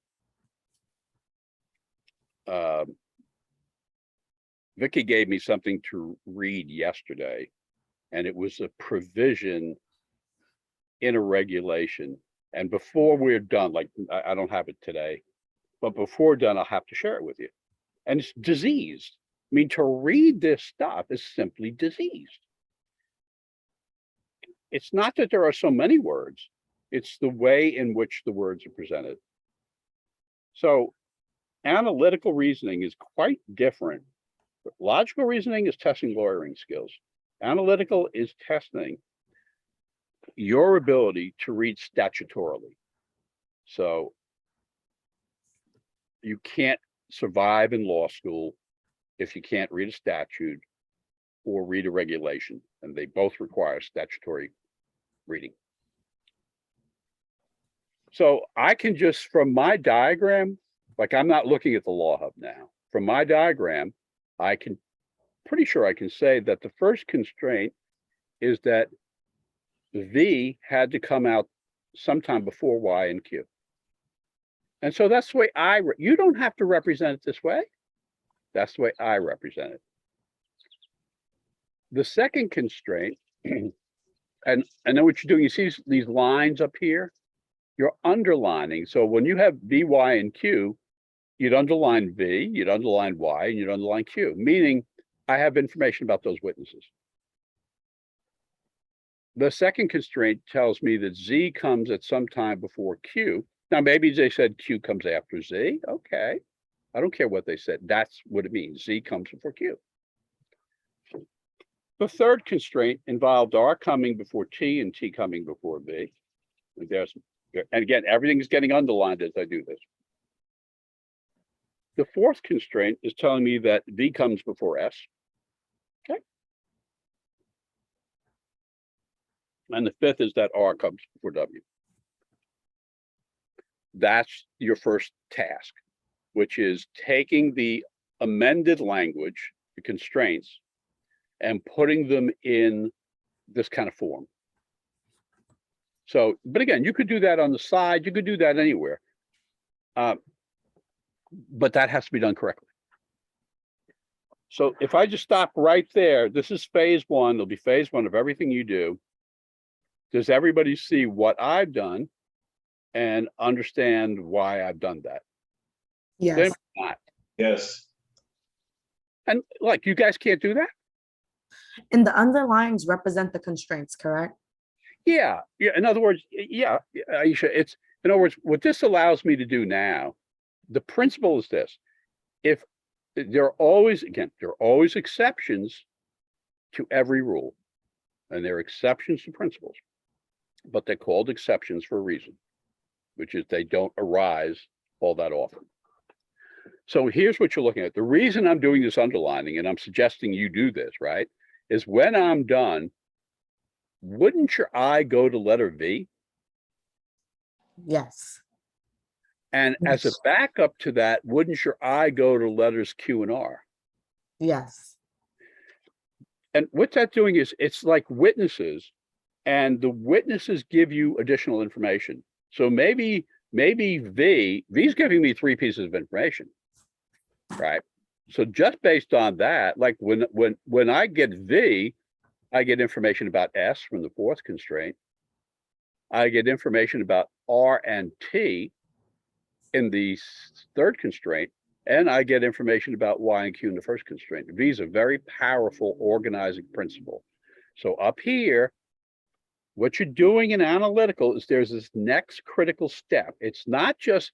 Vicky gave me something to read yesterday, and it was a provision in a regulation. And before we're done, like I don't have it today, but before we're done, I'll have to share it with you. And it's diseased. I mean, to read this stuff is simply diseased. It's not that there are so many words, it's the way in which the words are presented. So analytical reasoning is quite different. Logical reasoning is testing lawyering skills. Analytical is testing your ability to read statutorily. So you can't survive in law school if you can't read a statute or read a regulation, and they both require statutory reading. So I can just, from my diagram, like I'm not looking at the Law Hub now, from my diagram, I can, pretty sure I can say that the first constraint is that V had to come out sometime before Y and Q. And so that's the way you don't have to represent it this way. That's the way I represent it. The second constraint, and then what you're doing, you see these lines up here, you're underlining. So when you have V, Y, and Q, you'd underline V, you'd underline Y, and you'd underline Q, meaning I have information about those witnesses. The second constraint tells me that Z comes at some time before Q. Now, maybe they said Q comes after Z. Okay. I don't care what they said. That's what it means. Z comes before Q. The third constraint involved R coming before T and T coming before V. And again, everything is getting underlined as I do this. The fourth constraint is telling me that V comes before S. Okay. And the fifth is that R comes before W. That's your first task, which is taking the amended language, the constraints, and putting them in this kind of form. So, but again, you could do that on the side, you could do that anywhere. But that has to be done correctly. So if I just stop right there, this is phase one, there'll be phase one of everything you do. Does everybody see what I've done and understand why I've done that? Yes. Not. Yes. And like, you guys can't do that? And the underlines represent the constraints, correct? Yeah. In other words, yeah, Aisha, it's, in other words, what this allows me to do now, the principle is this. If there are always, again, there are always exceptions to every rule, and there are exceptions to principles, but they're called exceptions for a reason, which is they don't arise all that often. So here's what you're looking at. The reason I'm doing this underlining, and I'm suggesting you do this, right, is when I'm done, wouldn't your eye go to letter V? Yes. And as a Yes. backup to that, wouldn't your eye go to letters Q and R? Yes. And what that's doing is it's like witnesses, and the witnesses give you additional information. So maybe V's giving me 3 pieces of information, right? So just based on that, like when I get V, I get information about S from the fourth constraint. I get information about R and T in the third constraint, and I get information about Y and Q in the first constraint. V is a very powerful organizing principle. So up here, what you're doing in analytical is there's this next critical step. It's not just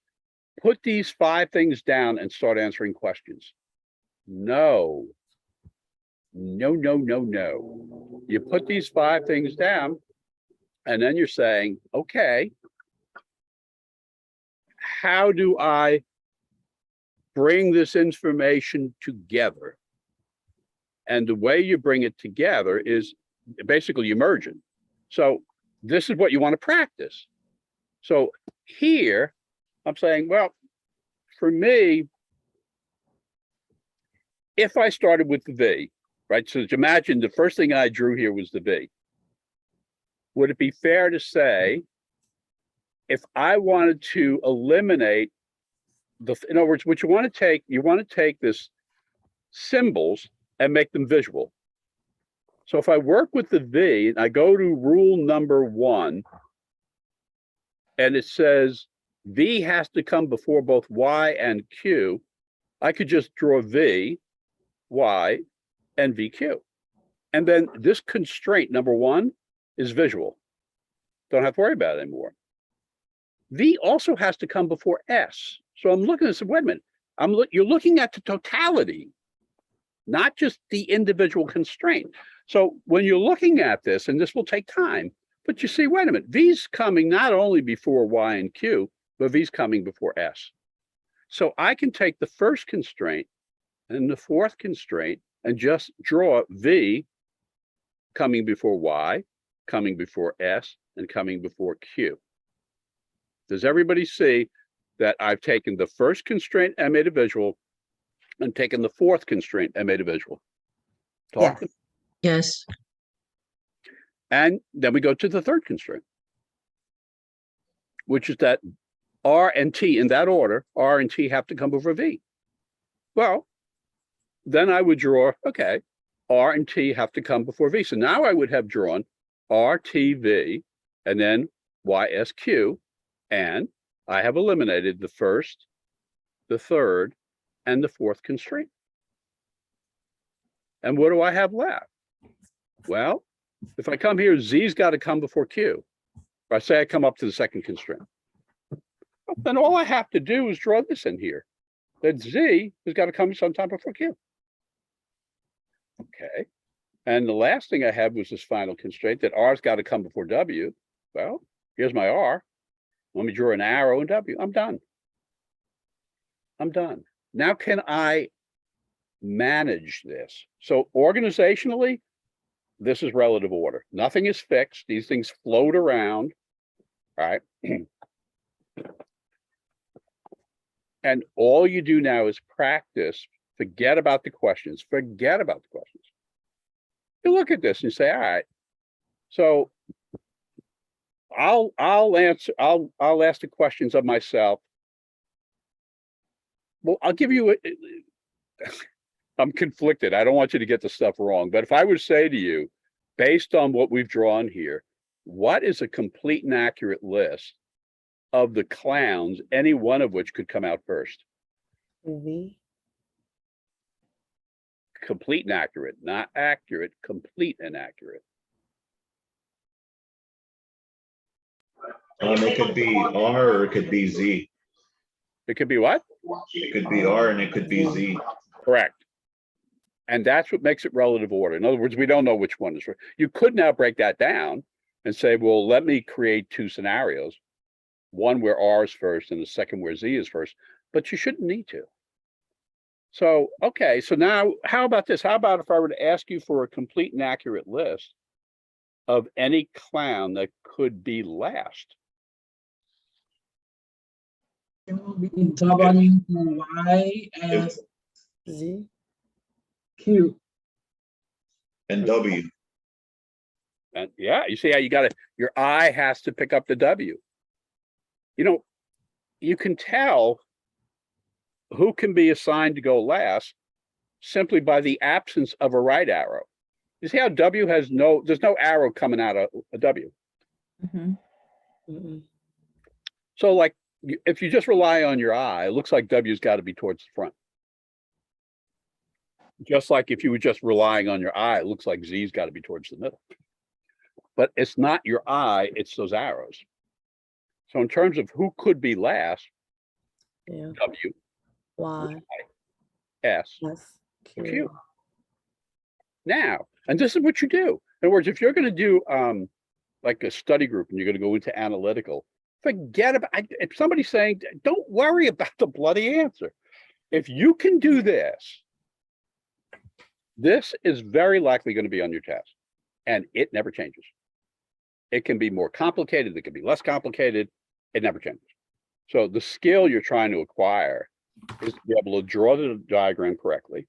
put these 5 things down and start answering questions. No. No, no, no, no. You put these 5 things down and then you're saying, okay, how do I bring this information together? And the way you bring it together is basically you merge it. So this is what you want to practice. So here I'm saying, well, for me, if I started with the V, right? So imagine the first thing I drew here was the V. Would it be fair to say, if I wanted to eliminate in other words, what you want to take this symbols and make them visual. So if I work with the V and I go to rule number 1, and it says V has to come before both Y and Q, I could just draw V, Y, and VQ. And then this constraint, number 1, is visual. Don't have to worry about it anymore. V also has to come before S. So I'm looking at this, wait a minute, you're looking at the totality, not just the individual constraint. So when you're looking at this, and this will take time, but you see, wait a minute, V's coming not only before Y and Q, but V's coming before S. So I can take the first constraint and the fourth constraint and just draw V coming before Y, coming before S, and coming before Q. Does everybody see that I've taken the first constraint and made a visual and taken the fourth constraint and made a visual? Talk. Yes. Yes. And then we go to the third constraint, which is that R and T, in that order, R and T have to come before V. Well, then I would draw, okay, R and T have to come before V. So now I would have drawn R, T, V, and then Y, S, Q, and I have eliminated the first, the third, and the fourth constraint. And what do I have left? Well, if I come here, Z's got to come before Q. Or I say I come up to the second constraint. Then all I have to do is draw this in here. That Z has got to come sometime before Q. Okay. And the last thing I had was this final constraint that R's got to come before W. Well, here's my R. Let me draw an arrow in W. I'm done. I'm done. Now can I manage this? So organizationally, this is relative order. Nothing is fixed. These things float around. All right. And all you do now is practice. Forget about the questions. Forget about the questions. You look at this and you say, all right, so I'll ask the questions of myself. Well, I'll give you I'm conflicted. I don't want you to get the stuff wrong, but if I would say to you, based on what we've drawn here, what is a complete and accurate list of the clowns, any one of which could come out first? V. Complete and accurate, not accurate, complete and accurate. It could be R or it could be Z. It could be what? It could be R and it could be Z. Correct. And that's what makes it relative order. In other words, we don't know which one is right. You could now break that down and say, well, let me create 2 scenarios, one where R is first and the second where Z is first, but you shouldn't need to. So, okay, so now how about this? How about if I were to ask you for a complete and accurate list of any clown that could be last? It will be W, Y, S, Z. Q. And W. And yeah, you see how your eye has to pick up the W. You know, you can tell who can be assigned to go last simply by the absence of a right arrow. You see how W has there's no arrow coming out of a W. So like, if you just rely on your eye, it looks like W's got to be towards the front. Just like if you were just relying on your eye, it looks like Z's got to be towards the middle. But it's not your eye, it's those arrows. So in terms of who could be last, Yeah. W, Y, S, S, Q. Q. Now, and this is what you do. In other words, if you're going to do like a study group and you're going to go into analytical, forget about if somebody's saying, don't worry about the bloody answer. If you can do this, this is very likely going to be on your test, and it never changes. It can be more complicated, it can be less complicated, it never changes. So the skill you're trying to acquire is to be able to draw the diagram correctly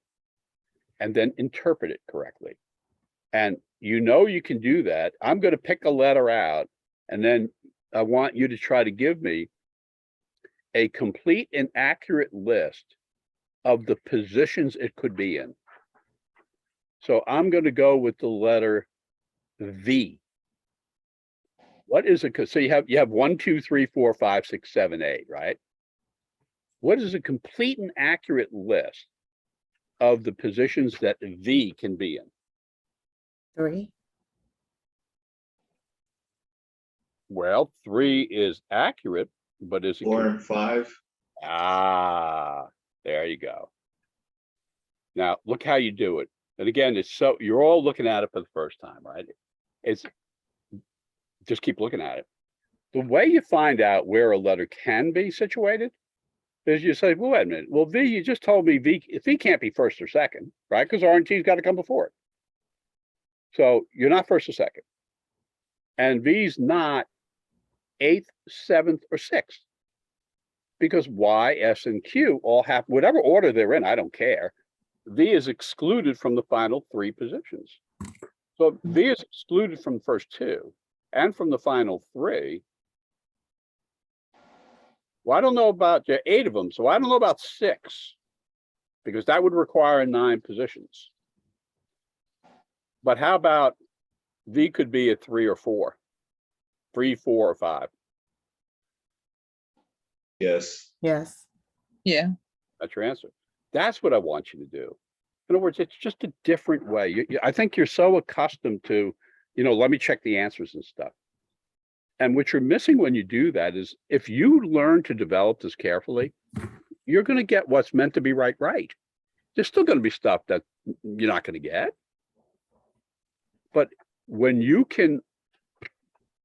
and then interpret it correctly. And you know you can do that. I'm going to pick a letter out, and then I want you to try to give me a complete and accurate list of the positions it could be in. So I'm going to go with the letter V. What is it? So you have 1, 2, 3, 4, 5, 6, 7, 8, right? What is a complete and accurate list of the positions that V can be in? 3. Well, 3 is accurate, but is it? 4 and 5. Ah, there you go. Now look how you do it. And again, you're all looking at it for the first time, right? It's just keep looking at it. The way you find out where a letter can be situated is you say, well, wait a minute. Well, V, you just told me V can't be first or second, right? Because R and T's got to come before it. So you're not first or second. And V's not 8th, 7th, or 6th. Because Y, S, and Q all have, whatever order they're in, I don't care. V is excluded from the final 3 positions. So V is excluded from the first 2 and from the final 3. Well, I don't know about 8 of them, so I don't know about 6, because that would require 9 positions. But how about V could be a 3 or 4, 3, 4, or 5? Yes. Yes. Yeah. That's your answer. That's what I want you to do. In other words, it's just a different way. I think you're so accustomed to, let me check the answers and stuff. And what you're missing when you do that is if you learn to develop this carefully, you're going to get what's meant to be right. There's still going to be stuff that you're not going to get. But when you can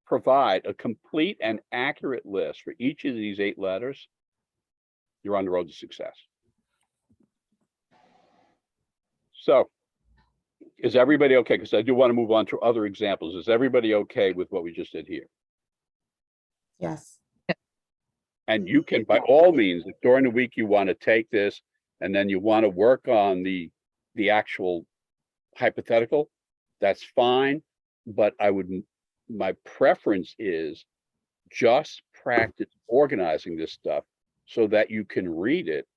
provide a complete and accurate list for each of these 8 letters, you're on the road to success. So is everybody okay? Because I do want to move on to other examples. Is everybody okay with what we just did here? Yes. And you can, by all means, if during the week you want to take this and then you want to work on the actual hypothetical, that's fine. But my preference is just practice organizing this stuff so that you can read it.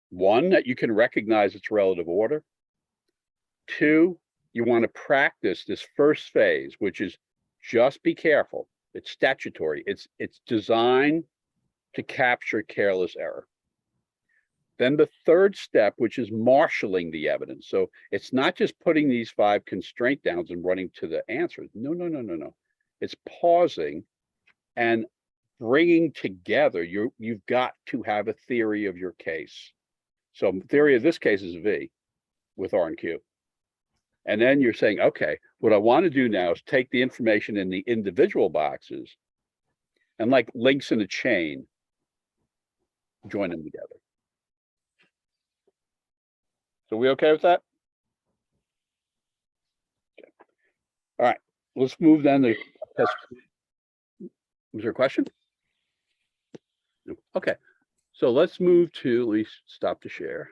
1, that you can recognize its relative order. 2, you want to practice this first phase, which is just be careful. It's statutory. It's designed to capture careless error. Then the third step, which is marshaling the evidence. So it's not just putting these 5 constraint downs and running to the answers. No. It's pausing and bringing together. You've got to have a theory of your case. So theory of this case is V with R and Q. And then you're saying, okay, what I want to do now is take the information in the individual boxes and like links in a chain, join them together. So we okay with that? Okay. All right, let's move then to test. Was there a question? No. Okay, so let's move to, at least stop the share.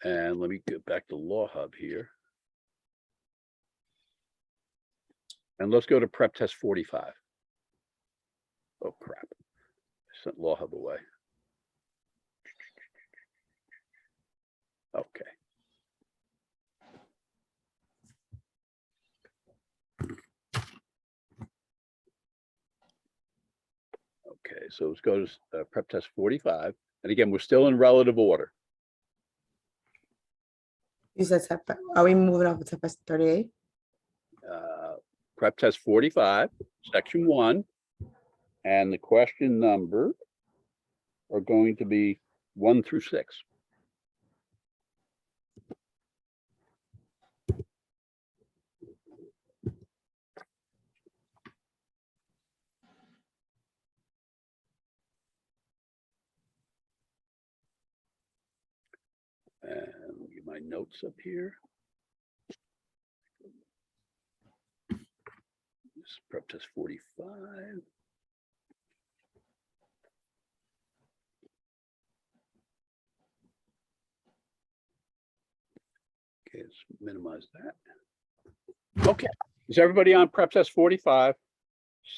And let me get back to Law Hub here. And let's go to prep test 45. Oh, crap. I sent Law Hub away. Okay. Okay, so let's go to prep test 45. And again, we're still in relative order. You said, are we moving on to test 38? Prep test 45, section 1. And the question number are going to be 1 through 6. And let me get my notes up here. This is prep test 45. Okay, let's minimize that. Okay, is everybody on prep test 45,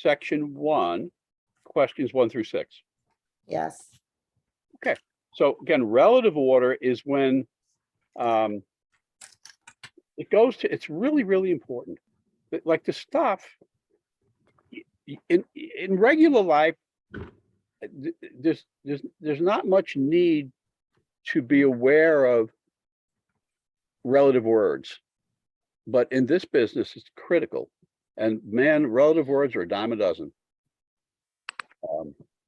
section 1, questions 1 through 6? Yes. So again, relative order is when it goes to, it's really, really important. Like the stuff in regular life, there's not much need to be aware of relative words, but in this business, it's critical. And man, relative words are a dime a dozen.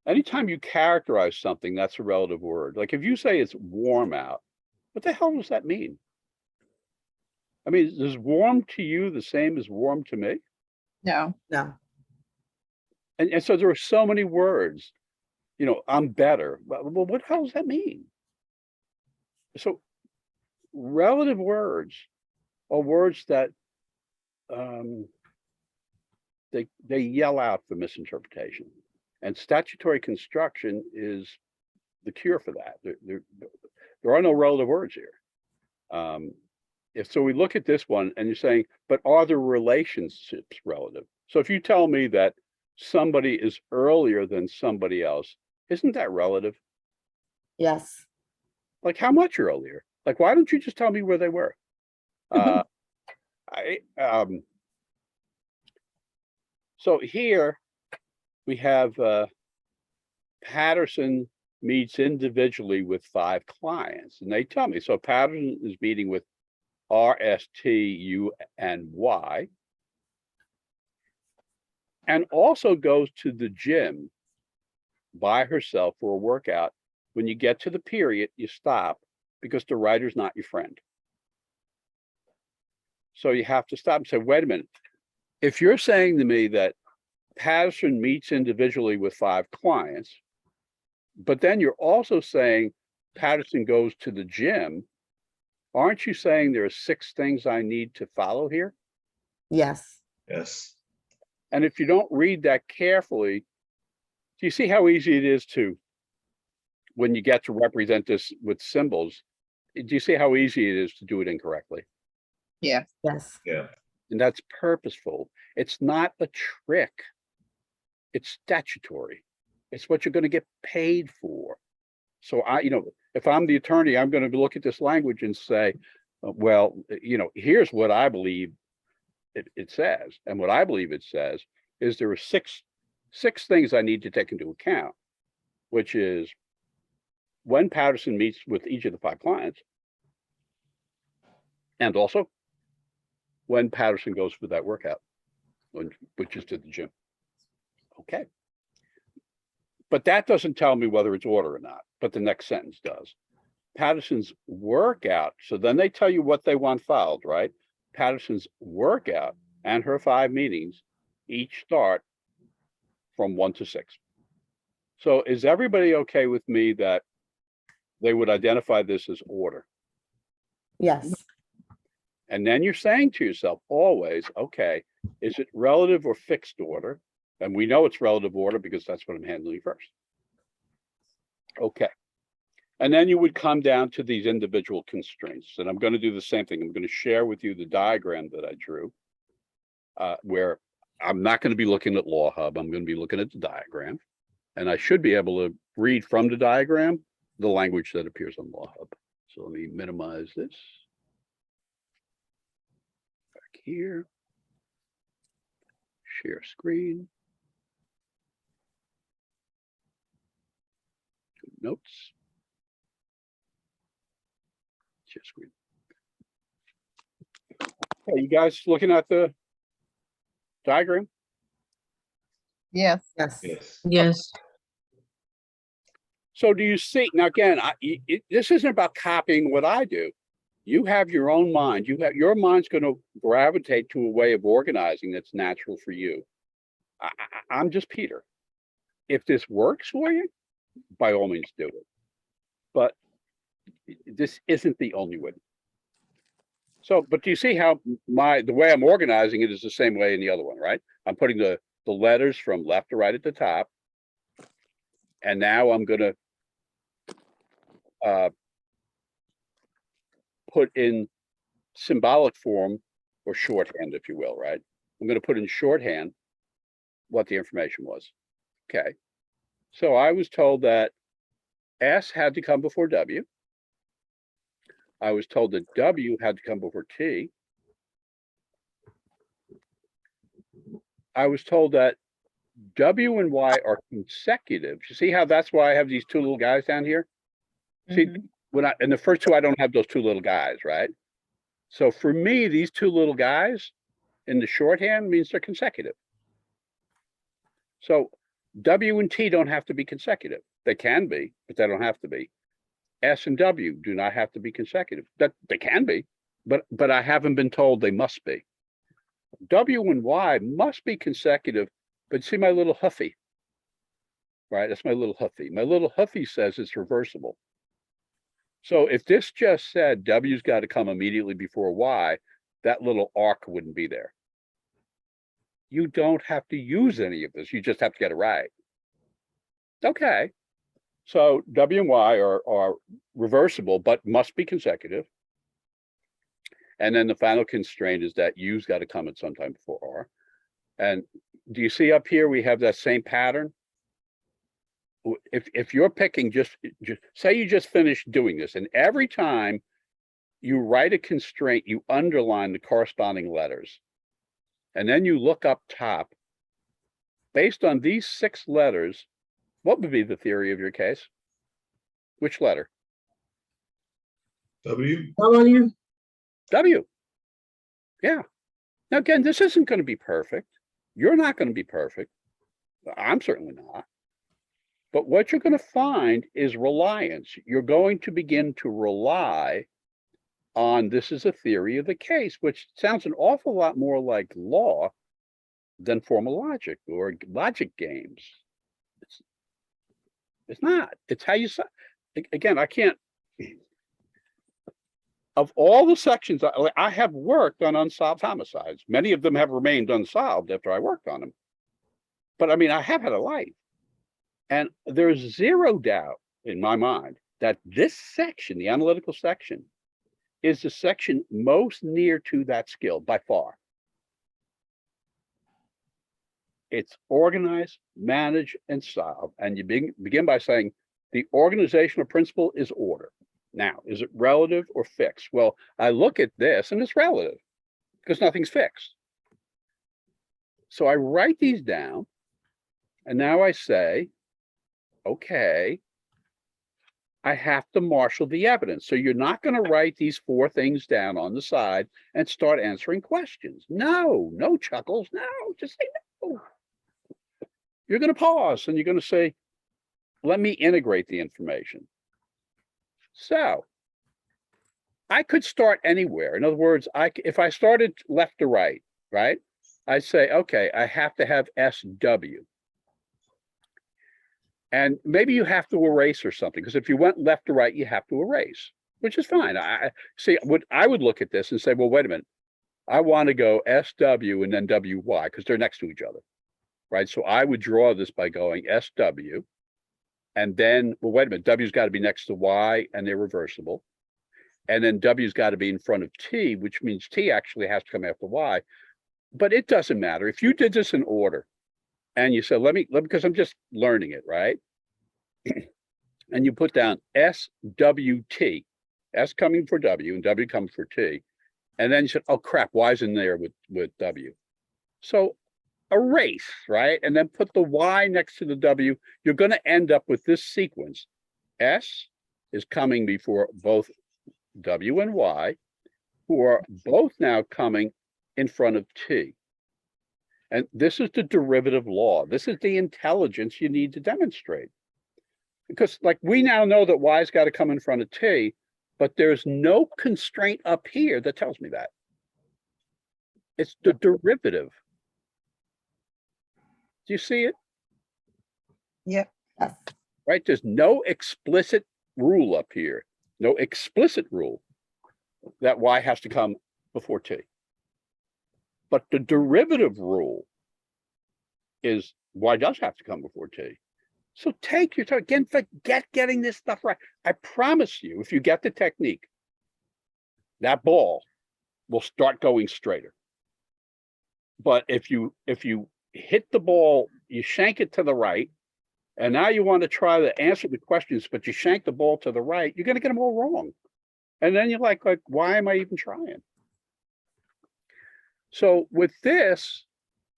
Anytime you characterize something, that's a relative word. Like if you say it's warm out, what the hell does that mean? I mean, is warm to you the same as warm to me? No. No. And so there are so many words, you know, I'm better. Well, what the hell does that mean? So relative words are words that they yell out for misinterpretation. And statutory construction is the cure for that. There are no relative words here. If so, we look at this one and you're saying, but are the relationships relative? So if you tell me that somebody is earlier than somebody else, isn't that relative? Yes. Like how much earlier? Like, why don't you just tell me where they were? So here we have Patterson meets individually with 5 clients, and they tell me, so Patterson is meeting with R, S, T, U, and Y, and also goes to the gym by herself for a workout. When you get to the period, you stop because the writer's not your friend. So you have to stop and say, wait a minute. If you're saying to me that Patterson meets individually with 5 clients, but then you're also saying Patterson goes to the gym, aren't you saying there are 6 things I need to follow here? Yes. Yes. And if you don't read that carefully, do you see how easy it is to, when you get to represent this with symbols, do you see how easy it is to do it incorrectly? Yeah. Yes. Yeah. And that's purposeful. It's not a trick. It's statutory. It's what you're going to get paid for. So if I'm the attorney, I'm going to look at this language and say, well, here's what I believe it says. And what I believe it says is there are six things I need to take into account, which is when Patterson meets with each of the 5 clients, and also when Patterson goes for that workout, which is to the gym. Okay. But that doesn't tell me whether it's order or not, but the next sentence does. Patterson's workout, so then they tell you what they want filed, right? Patterson's workout and her 5 meetings each start from 1 to 6. So is everybody okay with me that they would identify this as order? Yes. And then you're saying to yourself always, okay, is it relative or fixed order? And we know it's relative order because that's what I'm handling first. Okay. And then you would come down to these individual constraints. And I'm going to do the same thing. I'm going to share with you the diagram that I drew, where I'm not going to be looking at Law Hub. I'm going to be looking at the diagram. And I should be able to read from the diagram the language that appears on Law Hub. So let me minimize this. Back here. Share screen. Notes. Share screen. Okay, you guys looking at the diagram? Yes. Yes. Yes. yes, So do you see, now again, this isn't about copying what I do. You have your own mind. Your mind's going to gravitate to a way of organizing that's natural for you. I'm just Peter. If this works for you, by all means do it. But this isn't the only way. So, but do you see how the way I'm organizing it is the same way in the other one, right? I'm putting the letters from left to right at the top. And now I'm gonna put in symbolic form or shorthand, if you will, right? I'm gonna put in shorthand what the information was. Okay. So I was told that S had to come before W. I was told that W had to come before T. I was told that W and Y are consecutive. You see how that's why I have these two little guys down here? See, when in the first two, I don't have those two little guys, right? So for me, these two little guys in the shorthand means they're consecutive. So W and T don't have to be consecutive. They can be, but they don't have to be. S and W do not have to be consecutive. That they can be, but I haven't been told they must be. W and Y must be consecutive, but see my little huffy, right? That's my little huffy. My little huffy says it's reversible. So if this just said W's got to come immediately before Y, that little arc wouldn't be there. You don't have to use any of this. You just have to get it right. Okay. So W and Y are reversible, but must be consecutive. And then the final constraint is that U's got to come at some time before R. And do you see up here, we have that same pattern? If you're picking just say you just finished doing this, and every time you write a constraint, you underline the corresponding letters. And then you look up top, based on these 6 letters, what would be the theory of your case? Which letter? W. W, W. Yeah. Now, again, this isn't going to be perfect. You're not going to be perfect. I'm certainly not. But what you're going to find is reliance. You're going to begin to rely on this is a theory of the case, which sounds an awful lot more like law than formal logic or logic games. It's not. It's how you say. Again, I can't. Of all the sections, I have worked on unsolved homicides. Many of them have remained unsolved after I worked on them. But I mean, I have had a life. And there's zero doubt in my mind that this section, the analytical section, is the section most near to that skill by far. It's organize, manage, and solve. And you begin by saying the organizational principle is order. Now, is it relative or fixed? Well, I look at this and it's relative because nothing's fixed. So I write these down and now I say, okay, I have to marshal the evidence. So you're not going to write these 4 things down on the side and start answering questions. No, no chuckles. No, just say no. You're going to pause and you're going to say, let me integrate the information. So I could start anywhere. In other words, if I started left to right, right? I'd say, okay, I have to have SW. And maybe you have to erase or something, because if you went left to right, you have to erase, which is fine. I see what I would look at this and say, well, wait a minute. I want to go SW and then WY because they're next to each other, right? So I would draw this by going SW and then, well, wait a minute, W's got to be next to Y and they're reversible. And then W's got to be in front of T, which means T actually has to come after Y. But it doesn't matter. If you did this in order and you said, let me, because I'm just learning it, right? And you put down SWT, S coming for W and W comes for T. And then you said, oh crap, Y's in there with W. So erase, right? And then put the Y next to the W. You're going to end up with this sequence. S is coming before both W and Y, who are both now coming in front of T. And this is the derivative law. This is the intelligence you need to demonstrate. Because like we now know that Y's got to come in front of T, but there's no constraint up here that tells me that. It's the derivative. Do you see it? Yes. Right? There's no explicit rule up here, no explicit rule that Y has to come before T. But the derivative rule is Y does have to come before T. So take your time. Again, forget getting this stuff right. I promise you, if you get the technique, that ball will start going straighter. But if you hit the ball, you shank it to the right, and now you want to try to answer the questions, but you shank the ball to the right, you're going to get them all wrong. And then you're like, why am I even trying? So with this,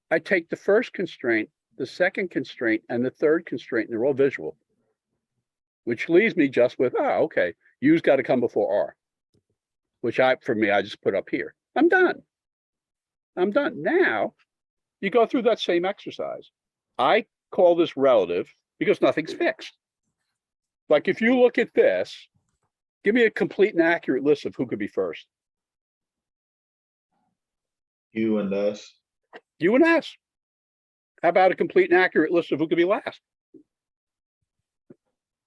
I take the first constraint, the second constraint, and the third constraint, and they're all visual, which leaves me just with, okay, U's got to come before R, which for me, I just put up here. I'm done. I'm done. Now, you go through that same exercise. I call this relative because nothing's fixed. Like if you look at this, give me a complete and accurate list of who could be first. U and S. U and S. How about a complete and accurate list of who could be last?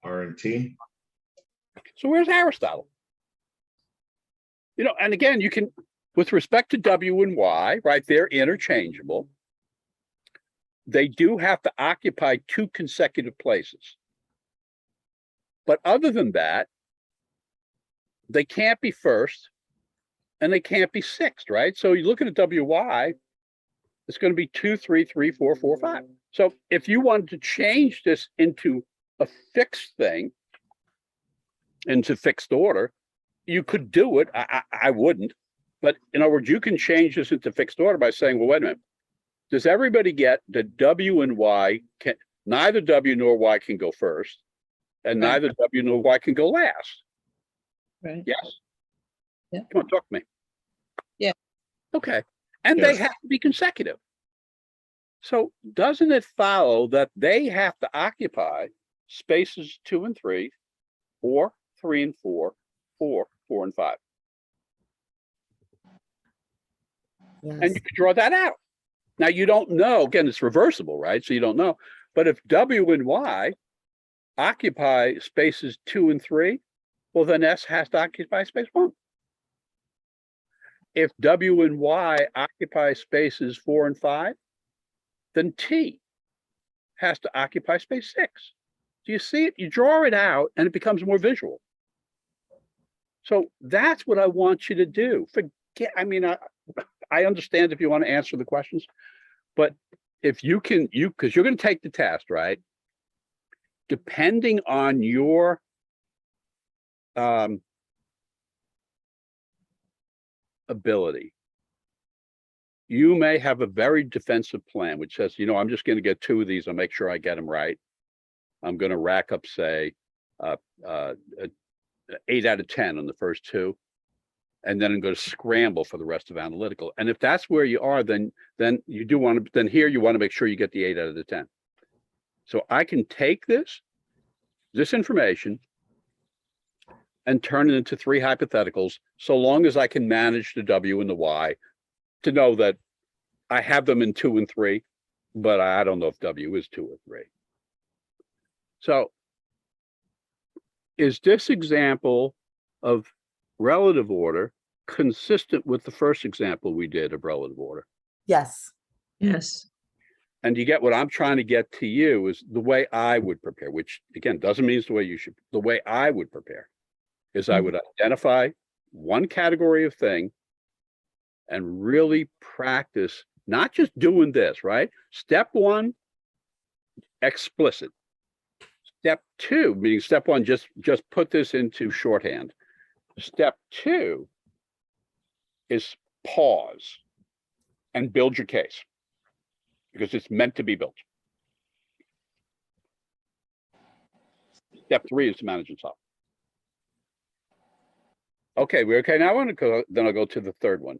R and T. So where's Aristotle? You know, and again, you can, with respect to W and Y, right, they're interchangeable. They do have to occupy 2 consecutive places. But other than that, they can't be first and they can't be sixth, right? So you look at a WY, it's going to be 2, 3, 3, 4, 4, 5. So if you wanted to change this into a fixed thing, into fixed order, you could do it. I wouldn't. But in other words, you can change this into fixed order by saying, well, wait a minute. Does everybody get that W and Y can, neither W nor Y can go first, and Right. neither W nor Y can go last? Right. Yes. Yeah. Come on, talk to me. Yeah. Okay. And they Yes. have to be consecutive. So doesn't it follow that they have to occupy spaces 2 and 3, 4, 3 and 4, 4, 4 and 5? Yes. And you can draw that out. Now you don't know, again, it's reversible, right? So you don't know. But if W and Y occupy spaces 2 and 3, well, then S has to occupy space 1. If W and Y occupy spaces 4 and 5, then T has to occupy space 6. Do you see it? You draw it out and it becomes more visual. So that's what I want you to do. Forget, I mean, I understand if you want to answer the questions, but if you can, because you're going to take the test, right? Depending on your ability, you may have a very defensive plan, which says, you know, I'm just going to get 2 of these. I'll make sure I get them right. I'm going to rack up, say, 8 out of 10 on the first 2. And then I'm going to scramble for the rest of analytical. And if that's where you are, then you do want to, then here you want to make sure you get the 8 out of the 10. So I can take this information and turn it into 3 hypotheticals, so long as I can manage the W and the Y to know that I have them in 2 and 3, but I don't know if W is 2 or 3. So is this example of relative order consistent with the first example we did of relative order? Yes. Yes. And you get what I'm trying to get to you is the way I would prepare, which again, doesn't mean it's the way you should. The way I would prepare is I would identify one category of thing and really practice, not just doing this, right? Step 1, explicit. Step 2, meaning step 1, just put this into shorthand. Step 2 is pause and build your case because it's meant to be built. Step 3 is to manage and solve. Okay, we're okay now. Then I'll go to the third one.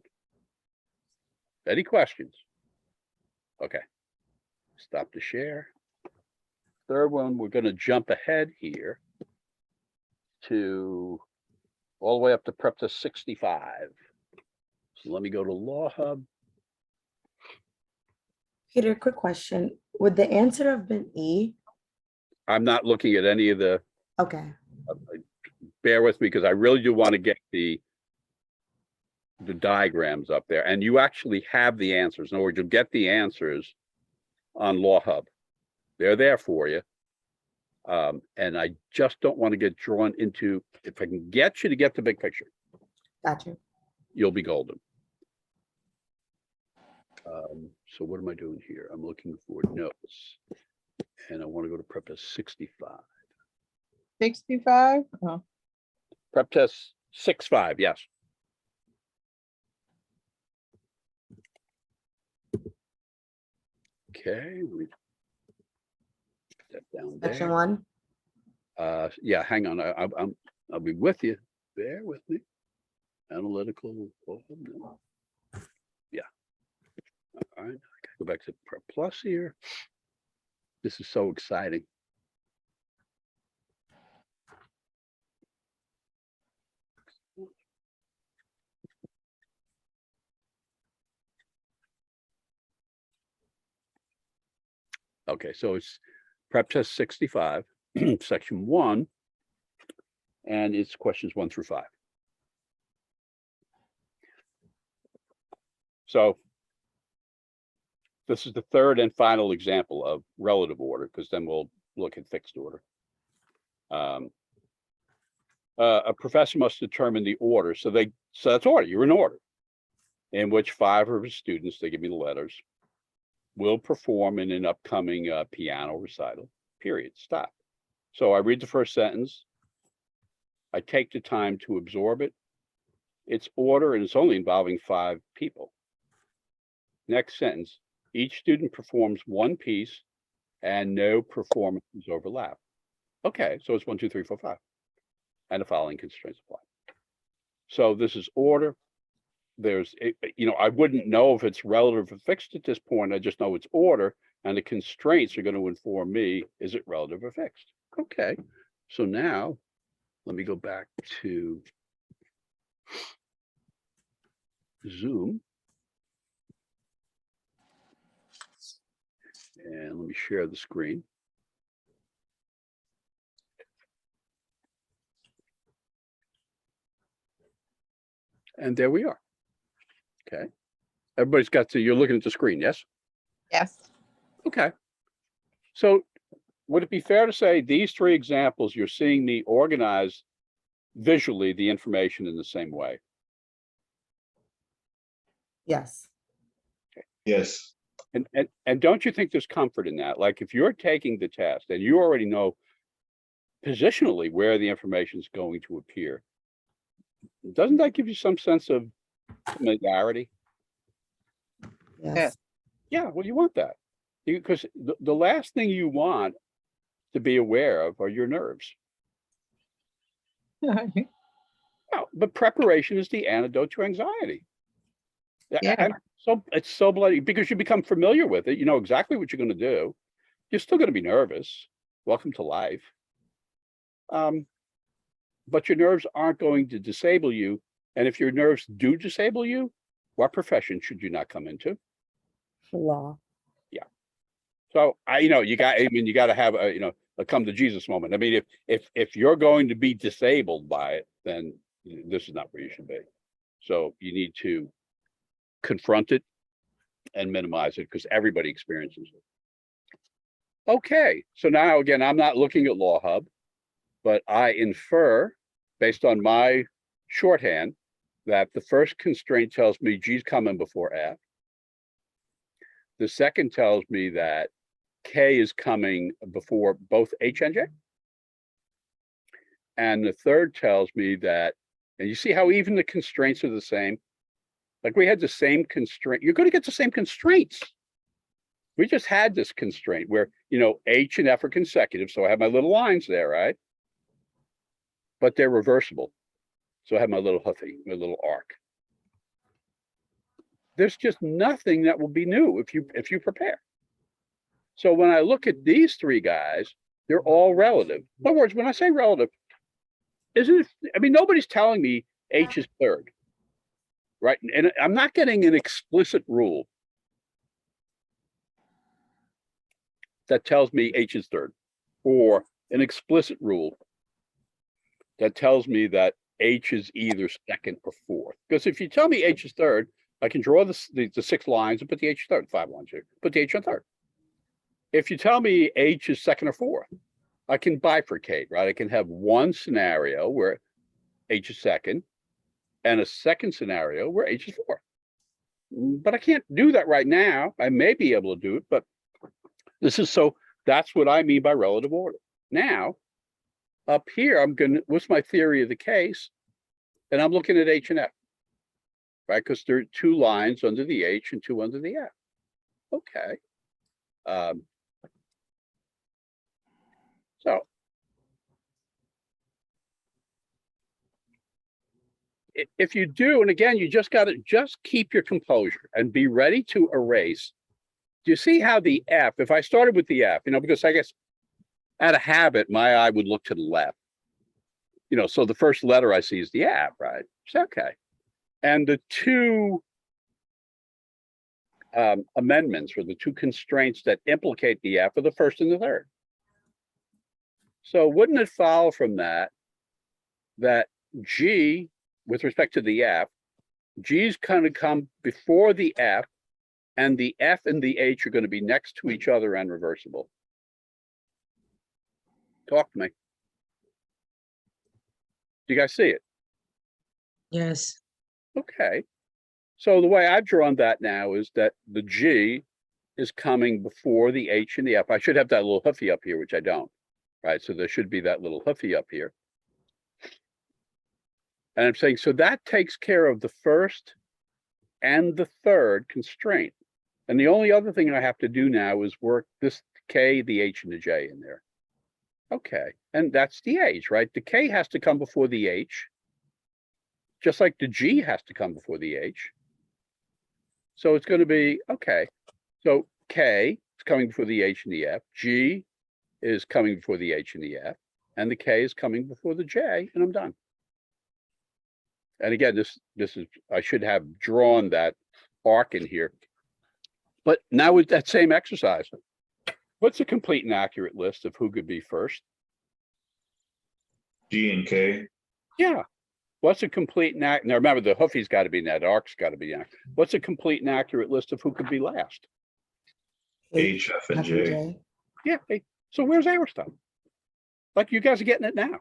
Any questions? Okay. Stop the share. Third one, we're gonna jump ahead here to all the way up to prep to 65. So let me go to Law Hub. Peter, quick question. Would the answer have been E? I'm not looking at any of the, Okay, bear with me because I really do want to get the diagrams up there, and you actually have the answers. In other words, you'll get the answers on Law Hub. They're there for you. And I just don't want to get drawn into, if I can get you to get the big picture, got you. you'll be golden. So what am I doing here? I'm looking for notes, and I want to go to prep test 65. 65? Oh, Prep test 65, yes. Okay, we put that down Section there. 1. Yeah, hang on. I'll be with you. Bear with me. Analytical. Oh, no. Yeah. All right. I gotta go back to Prep Plus here. This is so exciting. Okay, so it's Prep Test 65, Section 1, and it's questions 1 through 5. So this is the third and final example of relative order, because then we'll look at fixed order. A professor must determine the order. So that's order. You're in order, in which 5 of his students, they give me the letters, will perform in an upcoming piano recital, period, stop. So I read the first sentence. I take the time to absorb it. It's order, and it's only involving 5 people. Next sentence, each student performs one piece and no performances overlap. Okay, so it's 1, 2, 3, 4, 5. And the following constraints apply. So this is order. There's, I wouldn't know if it's relative or fixed at this point. I just know it's order, and the constraints are going to inform me, is it relative or fixed? Okay, so now let me go back to Zoom. And let me share the screen. And there we are. Okay. Everybody's got to, you're looking at the screen, yes? yes. Okay. So would it be fair to say these 3 examples, you're seeing me organize visually the information in the same way? Yes. Yes. And don't you think there's comfort in that? Like if you're taking the test and you already know positionally where the information is going to appear, doesn't that give you some sense of familiarity? Yes. Yeah, well, you want that. Because the last thing you want to be aware of are your nerves. No, but preparation is the antidote to anxiety. Yeah. So it's so bloody, because you become familiar with it. You know exactly what you're going to do. You're still going to be nervous. Welcome to life. But your nerves aren't going to disable you. And if your nerves do disable you, what profession should you not come into? Law. So you got to have a come to Jesus moment. I mean, if you're going to be disabled by it, then this is not where you should be. So you need to confront it and minimize it, because everybody experiences it. Okay, so now again, I'm not looking at Law Hub, but I infer based on my shorthand that the first constraint tells me G's coming before F. The second tells me that K is coming before both H and J. And the third tells me that, and you see how even the constraints are the same? Like we had the same constraint. You're going to get the same constraints. We just had this constraint where, H and F are consecutive. So I have my little lines there, right? But they're reversible. So I have my little huffy, my little arc. there's just nothing that will be new if you prepare. So when I look at these three guys, they're all relative. In other words, when I say relative, isn't it, I mean, nobody's telling me H is third, right? And I'm not getting an explicit rule that tells me H is third, or an explicit rule that tells me that H is either second or fourth. Because if you tell me H is third, I can draw the 6 lines and put the H third, 5 lines here, put the H on third. If you tell me H is second or fourth, I can bifurcate, right? I can have one scenario where H is second and a second scenario where H is fourth. But I can't do that right now. I may be able to do it, but this is so that's what I mean by relative order. Now, up here, what's my theory of the case? And I'm looking at H and F, right? Because there are 2 lines under the H and 2 under the F. Okay. So if you do, and again, you just got to keep your composure and be ready to erase. Do you see how the F, if I started with the F, because I guess out of habit, my eye would look to the left. So the first letter I see is the F, right? It's okay. And the 2 amendments or the 2 constraints that implicate the F are the first and the third. So wouldn't it follow from that G, with respect to the F, G's going to come before the F, and the F and the H are going to be next to each other and reversible? Talk to me. Do you guys see it? Yes. Okay. So the way I've drawn that now is that the G is coming before the H and the F. I should have that little hoofy up here, which I don't, right? So there should be that little hoofy up here. And I'm saying, so that takes care of the first and the third constraint. And the only other thing I have to do now is work this K, the H, and the J in there. Okay, and that's the H, right? The K has to come before the H, just like the G has to come before the H. So it's going to be, okay, so K is coming before the H and the F, G is coming before the H and the F, and the K is coming before the J, and I'm done. And again, this is, I should have drawn that arc in here. But now with that same exercise, what's a complete and accurate list of who could be first? G and K. Yeah. What's a complete and accurate? Now remember, the hoofy's got to be in that, arc's got to be in. What's a complete and accurate list of who could be last? H, F, and J. Yeah. Hey, so where's our stuff? Like you guys are getting it now.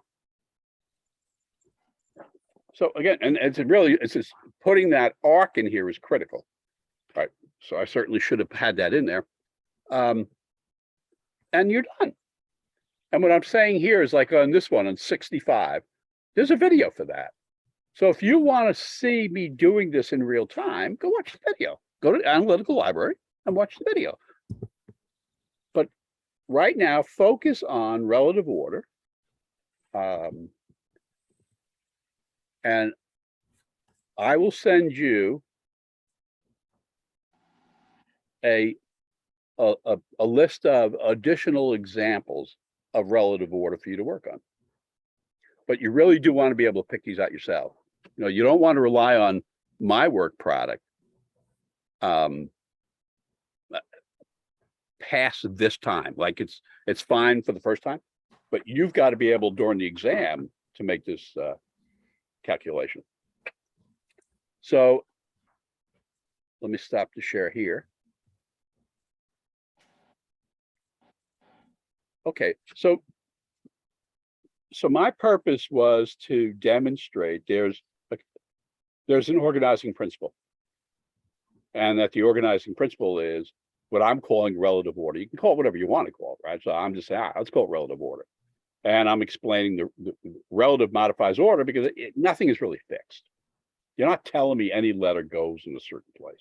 So again, and it's just putting that arc in here is critical. Right. So I certainly should have had that in there. And you're done. And what I'm saying here is like on this one, on 65, there's a video for that. So if you want to see me doing this in real time, go watch the video. Go to the Analytical Library and watch the video. But right now, focus on relative order. And I will send you a list of additional examples of relative order for you to work on. But you really do want to be able to pick these out yourself. You don't want to rely on my work product past this time. Like it's fine for the first time, but you've got to be able during the exam to make this calculation. So let me stop the share here. Okay, so my purpose was to demonstrate there's an organizing principle, and that the organizing principle is what I'm calling relative order. You can call it whatever you want to call it, right? So I'm just saying, let's call it relative order. And I'm explaining the relative modifies order because nothing is really fixed. You're not telling me any letter goes in a certain place.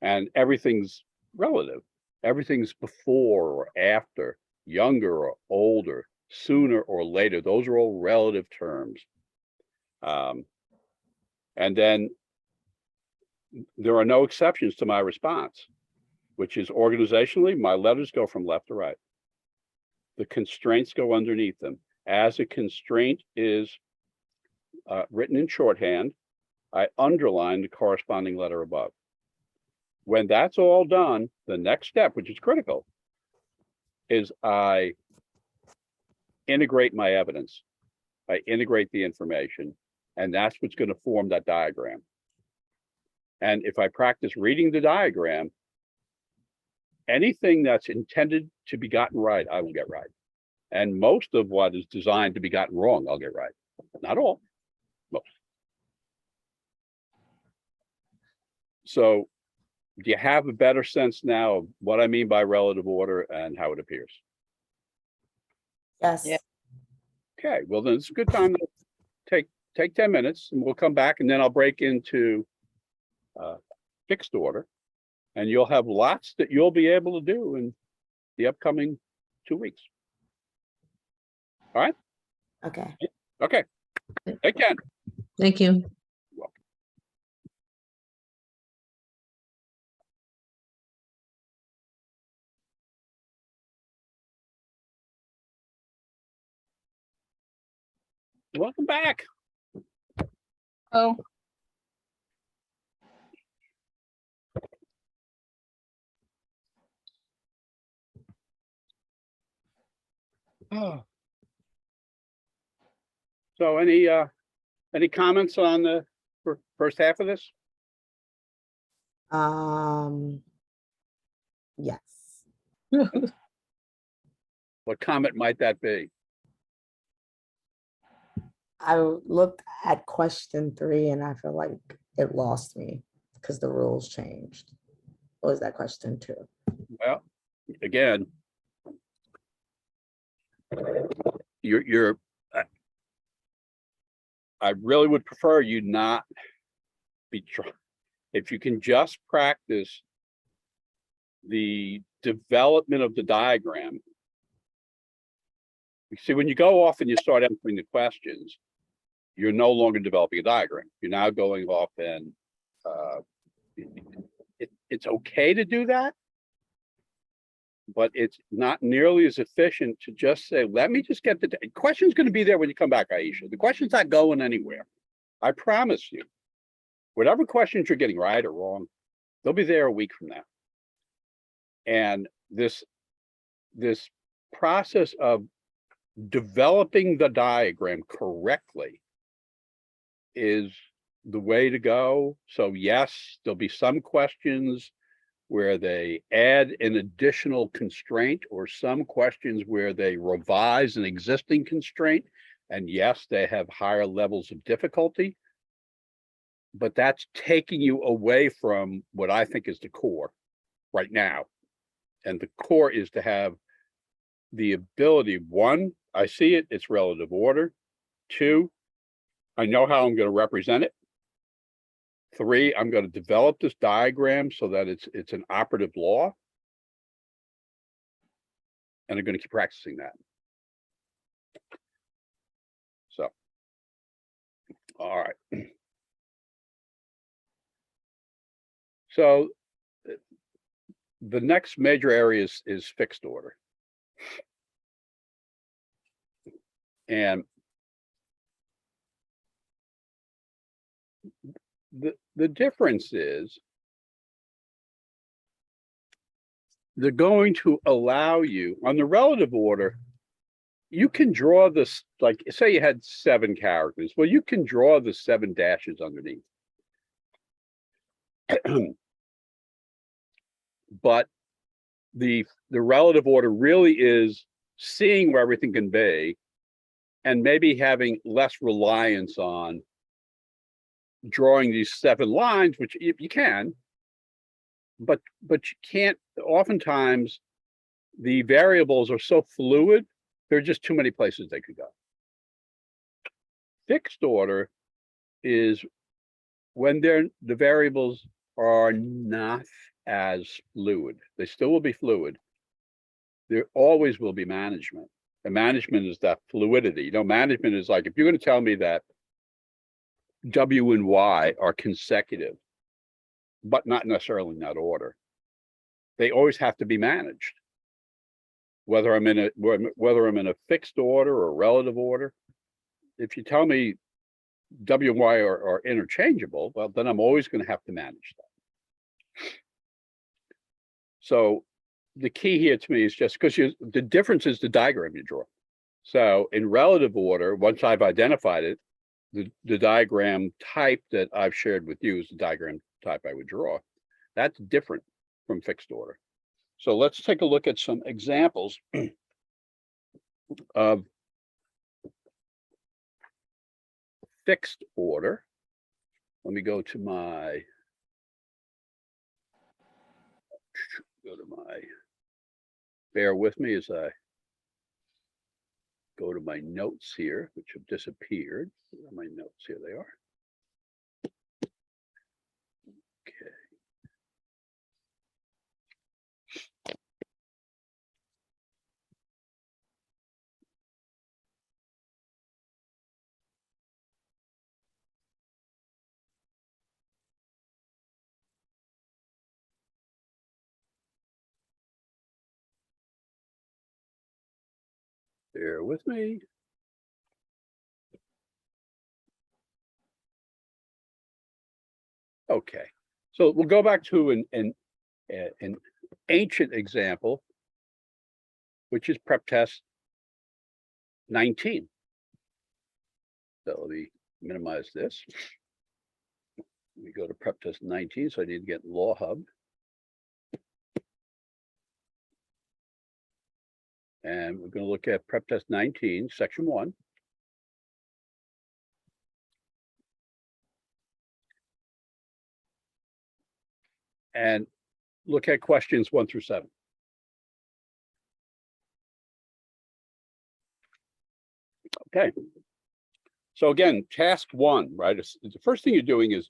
And everything's relative. Everything's before or after, younger or older, sooner or later. Those are all relative terms. And then there are no exceptions to my response, which is organizationally, my letters go from left to right. The constraints go underneath them. As a constraint is written in shorthand, I underline the corresponding letter above. When that's all done, the next step, which is critical, is I integrate my evidence. I integrate the information, and that's what's going to form that diagram. And if I practice reading the diagram, anything that's intended to be gotten right, I will get right. And most of what is designed to be gotten wrong, I'll get right. Not all, most. So do you have a better sense now of what I mean by relative order and how it appears? Yes. Yeah. Okay, well, then it's a good time to take 10 minutes and we'll come back and then I'll break into fixed order. And you'll have lots that you'll be able to do in the upcoming 2 weeks. All right? Okay. Okay. Take care. Thank you. Welcome back. Oh, Oh. So any comments on the first half of this? Yes. What comment might that be? I looked at question 3 and I feel like it lost me because the rules changed. What was that question 2? Well, again, you're I really would prefer you not be trying. If you can just practice the development of the diagram. You see, when you go off and you start answering the questions, you're no longer developing a diagram. You're now going off and it's okay to do that, but it's not nearly as efficient to just say, let me just get the question's going to be there when you come back, Aisha. The question's not going anywhere. I promise you. Whatever questions you're getting right or wrong, they'll be there a week from now. And this process of developing the diagram correctly is the way to go. So yes, there'll be some questions where they add an additional constraint or some questions where they revise an existing constraint. And yes, they have higher levels of difficulty, but that's taking you away from what I think is the core right now. And the core is to have the ability, 1, I see it, it's relative order. 2, I know how I'm going to represent it. 3, I'm going to develop this diagram so that it's an operative law. And I'm going to keep practicing that. So, all right. So the next major area is fixed order. And the difference is they're going to allow you on the relative order, you can draw this, like say you had 7 characters. Well, you can draw the 7 dashes underneath. But the relative order really is seeing where everything can be and maybe having less reliance on drawing these 7 lines, which you can, but you can't. Oftentimes the variables are so fluid, there are just too many places they could go. Fixed order is when the variables are not as fluid. They still will be fluid. There always will be management. And management is that fluidity. You know, management is like, if you're going to tell me that W and Y are consecutive, but not necessarily in that order. They always have to be managed. Whether I'm in a fixed order or relative order. If you tell me W and Y are interchangeable, well, then I'm always going to have to manage that. So the key here to me is just because the difference is the diagram you draw. So in relative order, once I've identified it, the diagram type that I've shared with you is the diagram type I would draw. That's different from fixed order. So let's take a look at some examples of fixed order. Let me go to my bear with me as I go to my notes here, which have disappeared. Where are my notes? Here they are. Okay. Bear with me. Okay, so we'll go back to an ancient example, which is prep test 19. So let me minimize this. We go to prep test 19, so I need to get Law Hub. And we're going to look at prep test 19, section 1. And look at questions 1 through 7. Okay. So again, task 1, right? The first thing you're doing is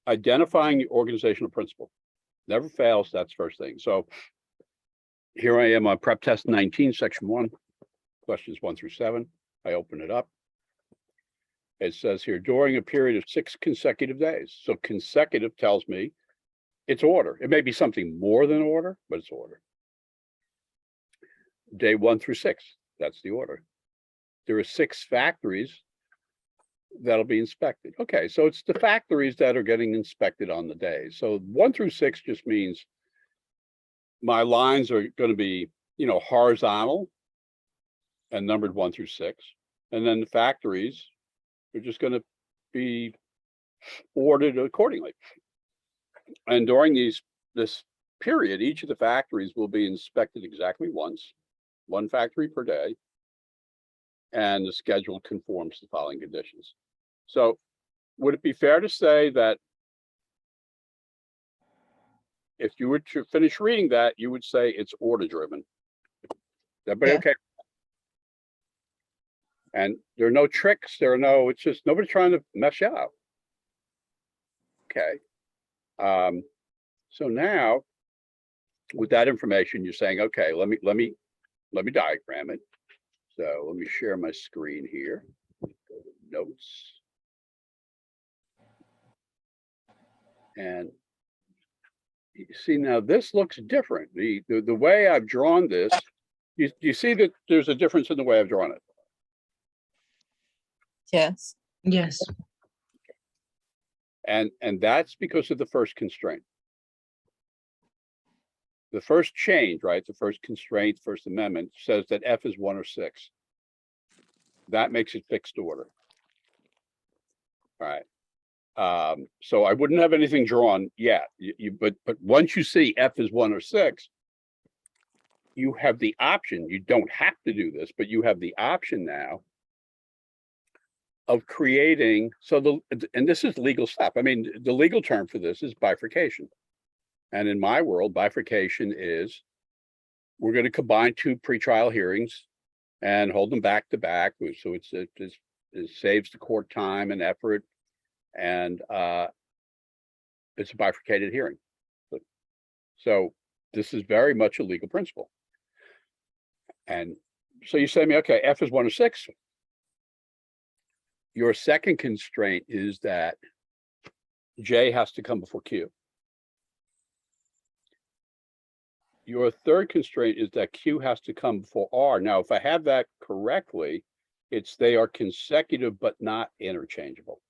identifying the organizational principle. Never fails, that's first thing. So here I am on prep test 19, section 1, questions 1 through 7. I open it up. It says here, during a period of 6 consecutive days. So consecutive tells me it's order. It may be something more than order, but it's order. Day 1 through 6, that's the order. There are 6 factories that'll be inspected. Okay, so it's the factories that are getting inspected on the day. So 1 through 6 just means my lines are going to be, horizontal and numbered 1 through 6. And then the factories are just going to be ordered accordingly. And during this period, each of the factories will be inspected exactly once, 1 factory per day. And the schedule conforms to the following conditions. So would it be fair to say that if you were to finish reading that, you would say it's order driven? Everybody Yeah. okay? And there are no tricks, it's just nobody's trying to mess you up. Okay. So now with that information, you're saying, okay, let me diagram it. So let me share my screen here. Go to notes. And you see now this looks different. The way I've drawn this, you see that there's a difference in the way I've drawn it. Yes. Yes. And that's because of the first constraint. The first change, right? The first constraint, first amendment says that F is 1 or 6. That makes it fixed order. All right. So I wouldn't have anything drawn yet. But once you see F is 1 or 6, you have the option. You don't have to do this, but you have the option now of creating. And this is legal stuff. I mean, the legal term for this is bifurcation. And in my world, bifurcation is we're going to combine 2 pretrial hearings and hold them back to back. So it saves the court time and effort. And it's a bifurcated hearing. So this is very much a legal principle. And so you say to me, okay, F is 1 or 6. Your second constraint is that J has to come before Q. Your third constraint is that Q has to come before R. Now, if I have that correctly, it's they are consecutive but not interchangeable.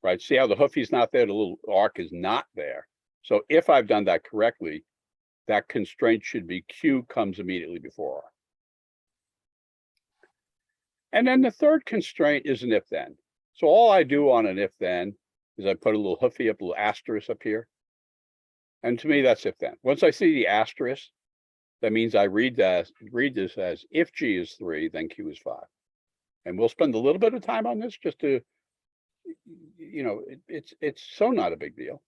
Right? See how the hoofy's not there, the little arc is not there. So if I've done that correctly, that constraint should be Q comes immediately before R. And then the third constraint is an if then. So all I do on an if then is I put a little hoofy up, a little asterisk up here. And to me, that's if then. Once I see the asterisk, that means I read this as if G is 3, then Q is 5. And we'll spend a little bit of time on this just to, you know, it's so not a big deal.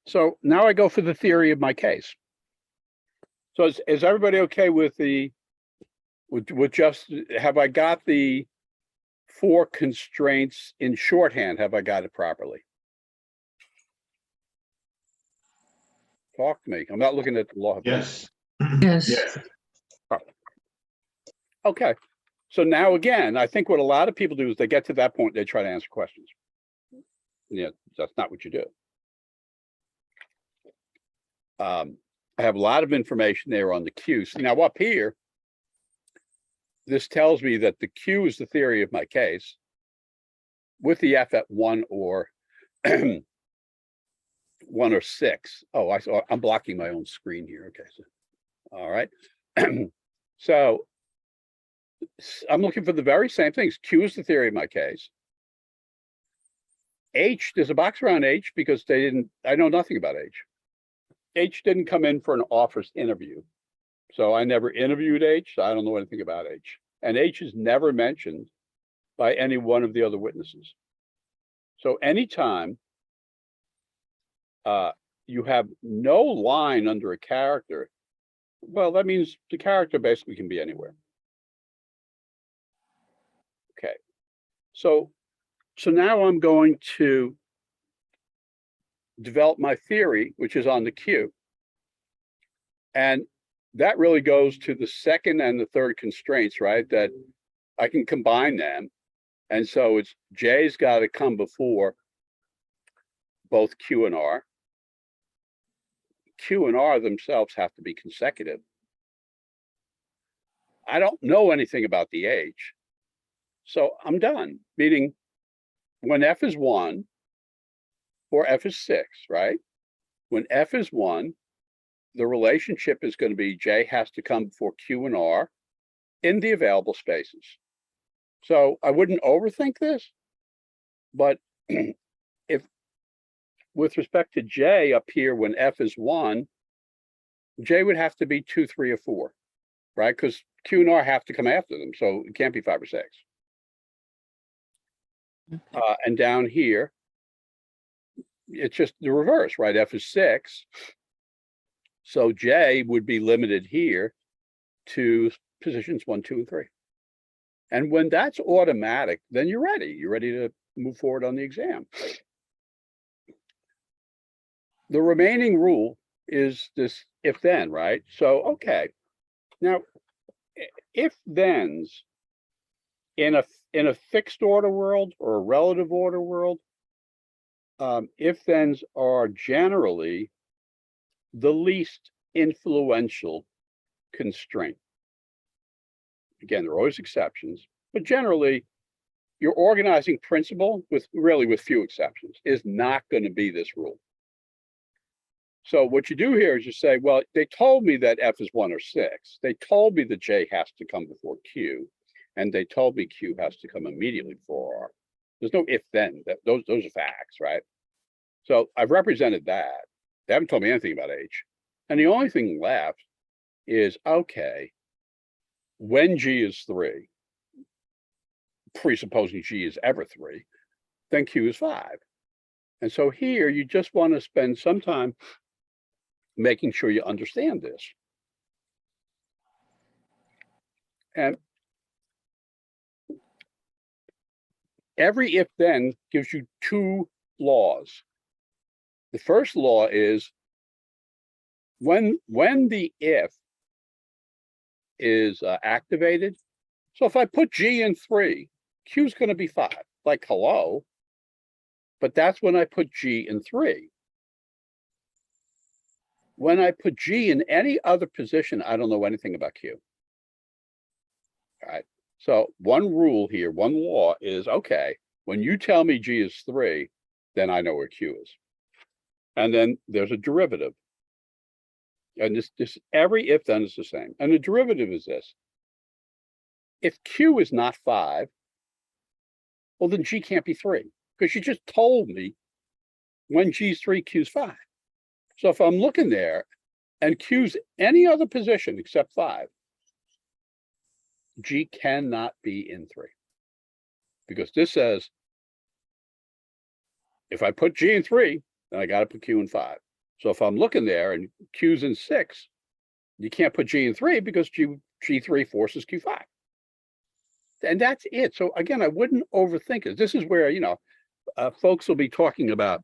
So now I go for the theory of my case. So is everybody okay with with just, have I got the 4 constraints in shorthand? Have I got it properly? Talk to me. I'm not looking at the law. Yes. Yes. Yes. Okay. So now again, I think what a lot of people do is they get to that point, they try to answer questions. Yeah, that's not what you do. I have a lot of information there on the Q. So now up here, this tells me that the Q is the theory of my case with the F at 1 or 1 or 6. Oh, I'm blocking my own screen here. Okay, so all right. So I'm looking for the very same things. Q is the theory of my case. H, there's a box around H because I know nothing about H. H didn't come in for an office interview. So I never interviewed H, so I don't know anything about H. And H is never mentioned by any one of the other witnesses. So anytime you have no line under a character, well, that means the character basically can be anywhere. Okay, so now I'm going to develop my theory, which is on the Q. And that really goes to the second and the third constraints, right? That I can combine them. And so it's J's got to come before both Q and R. Q and R themselves have to be consecutive. I don't know anything about the H. So I'm done, meaning when F is 1 or F is 6, right? When F is 1, the relationship is going to be J has to come before Q and R in the available spaces. So I wouldn't overthink this, but if with respect to J up here, when F is 1, J would have to be 2, 3, or 4, right? Because Q and R have to come after them. So it can't be 5 or 6. And down here, it's just the reverse, right? F is 6. So J would be limited here to positions 1, 2, and 3. And when that's automatic, then you're ready. You're ready to move forward on the exam. The remaining rule is this if then, right? So, okay. Now, if thens in a fixed order world or a relative order world, if thens are generally the least influential constraint. Again, there are always exceptions, but generally your organizing principle, with few exceptions, is not going to be this rule. So what you do here is you say, well, they told me that F is 1 or 6. They told me that J has to come before Q, and they told me Q has to come immediately before R. There's no if then. Those are facts, right? So I've represented that. They haven't told me anything about H. And the only thing left is, okay, when G is 3, presupposing G is ever 3, then Q is 5. And so here you just want to spend some time making sure you understand this. And every if then gives you 2 laws. The first law is when the if is activated. So if I put G in 3, Q is going to be 5. Like, hello, But that's when I put G in 3. When I put G in any other position, I don't know anything about Q. All right. So one rule here, one law is, okay, when you tell me G is 3, then I know where Q is. And then there's a derivative. And this every if then is the same. And the derivative is this. If Q is not 5, well, then G can't be 3, because you just told me when G's 3, Q's 5. So if I'm looking there and Q's any other position except 5, G cannot be in 3. Because this says, if I put G in 3, then I got to put Q in 5. So if I'm looking there and Q's in 6, you can't put G in 3 because G3 forces Q5. And that's it. So again, I wouldn't overthink it. This is where, folks will be talking about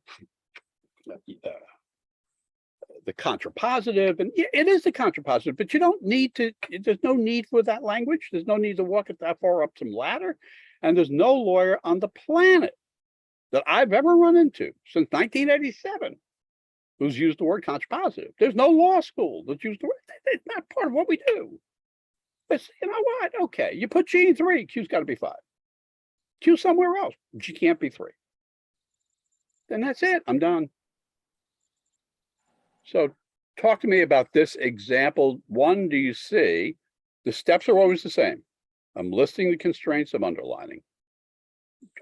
the contrapositive, and it is the contrapositive, but you don't need to, there's no need for that language. There's no need to walk it that far up some ladder. And there's no lawyer on the planet that I've ever run into since 1987 who's used the word contrapositive. There's no law school that's used the word. It's not part of what we do. But you know what? Okay, you put G in 3, Q's got to be 5. Q somewhere else, G can't be 3. Then that's it, I'm done. So talk to me about this example. 1, do you see? The steps are always the same. I'm listing the constraints I'm underlining.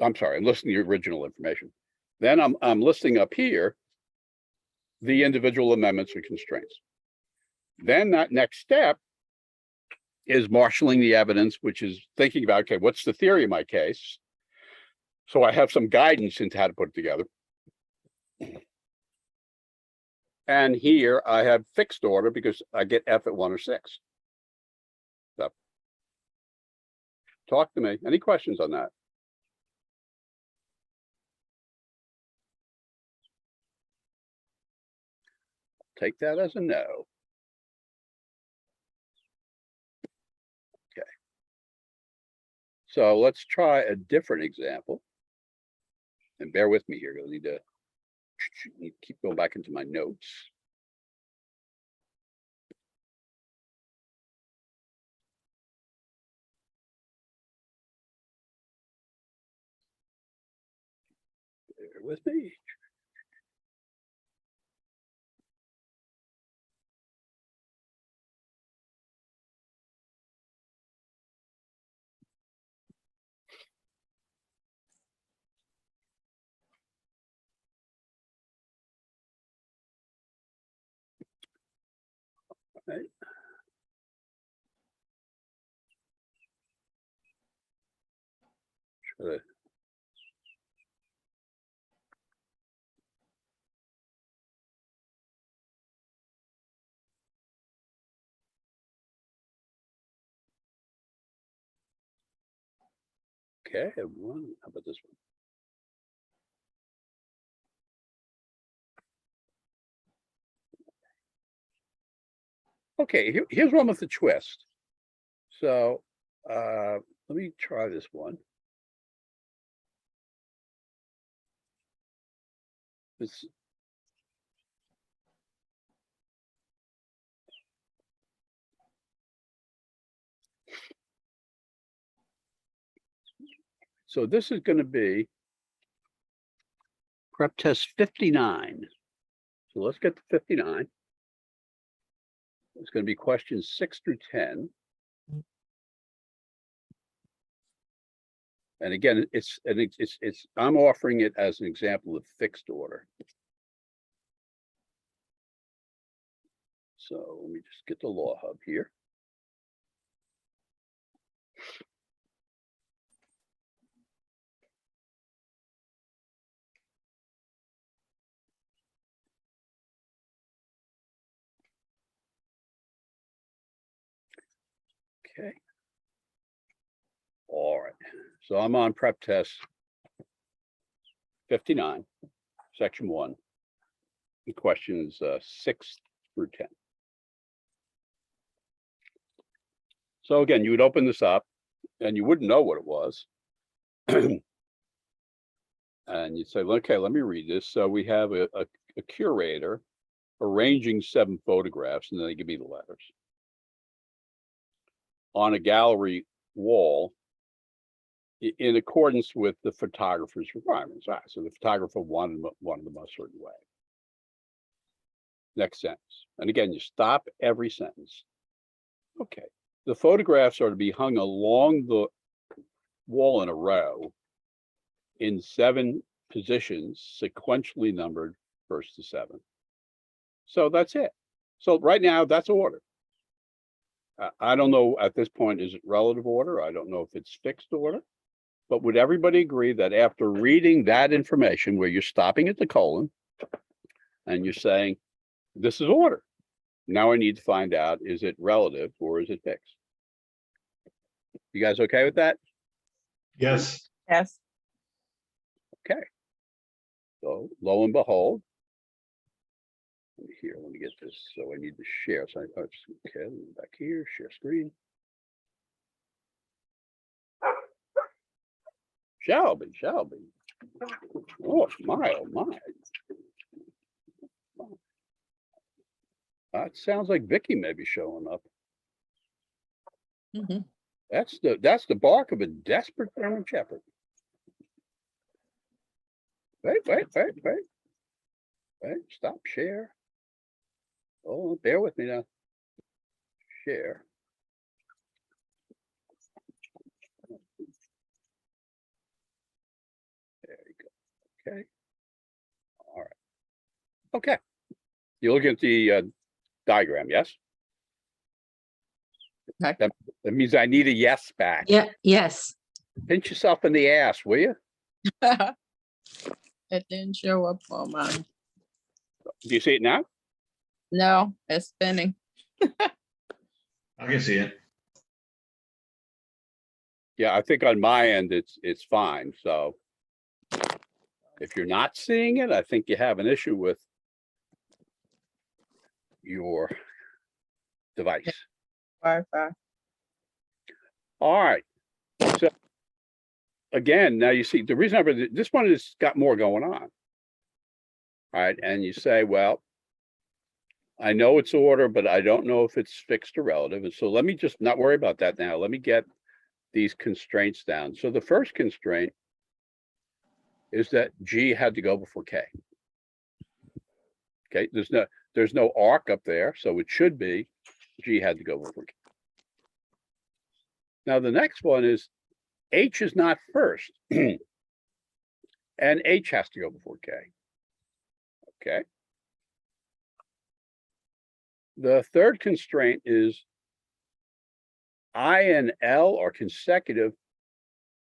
I'm sorry, I'm listing the original information. Then I'm listing up here the individual amendments and constraints. Then that next step is marshaling the evidence, which is thinking about, okay, what's the theory of my case? So I have some guidance into how to put it together. And here I have fixed order because I get F at 1 or 6. So talk to me. Any questions on that? Take that as a no. Okay. So let's try a different example. And bear with me here. You'll need to keep going back into my notes. Bear with me. Right. Try to Okay, one. How about this one? Okay, here's one with the twist. So let me try this one. This. So this is going to be prep test 59. So let's get to 59. It's going to be questions 6 through 10. And again, I'm offering it as an example of fixed order. So let me just get the law hub here. Okay. All right. So I'm on prep test 59, section 1. The questions 6 through 10. So again, you would open this up and you wouldn't know what it was. And you say, okay, let me read this. So we have a curator arranging 7 photographs, and then they give me the letters. On a gallery wall in accordance with the photographer's requirements. So the photographer wanted them a certain way. Next sentence. And again, you stop every sentence. Okay. The photographs are to be hung along the wall in a row in 7 positions, sequentially numbered 1st to 7th. So that's it. So right now, that's order. I don't know at this point, is it relative order? I don't know if it's fixed order. But would everybody agree that after reading that information where you're stopping at the colon and you're saying, this is order. Now I need to find out, is it relative or is it fixed? You guys okay with that? Yes. Yes. Okay. So lo and behold, let me get this. So I need to share. So okay, back here, share screen. Shelby. Oh my. That sounds like Vicky may be showing up. Mhm. That's the bark of a desperate German shepherd. Wait. Stop share. Oh, bear with me now. Share. There you go. Okay. All right. Okay. You're looking at the diagram, yes? Okay. That means I need a yes back. Yeah, yes. Pinch yourself in the ass, will you? It didn't show up on mine. Do you see it now? No, it's spinning. I can see it. Yeah, I think on my end, it's fine. So if you're not seeing it, I think you have an issue with your device. Wi-Fi. All right. So again, now you see the reason this one has got more going on. All right. And you say, well, I know it's order, but I don't know if it's fixed or relative. And so let me just not worry about that now. Let me get these constraints down. So the first constraint is that G had to go before K. Okay, there's no arc up there, so it should be G had to go before K. Now the next one is H is not first, and H has to go before K. Okay. The third constraint is I and L are consecutive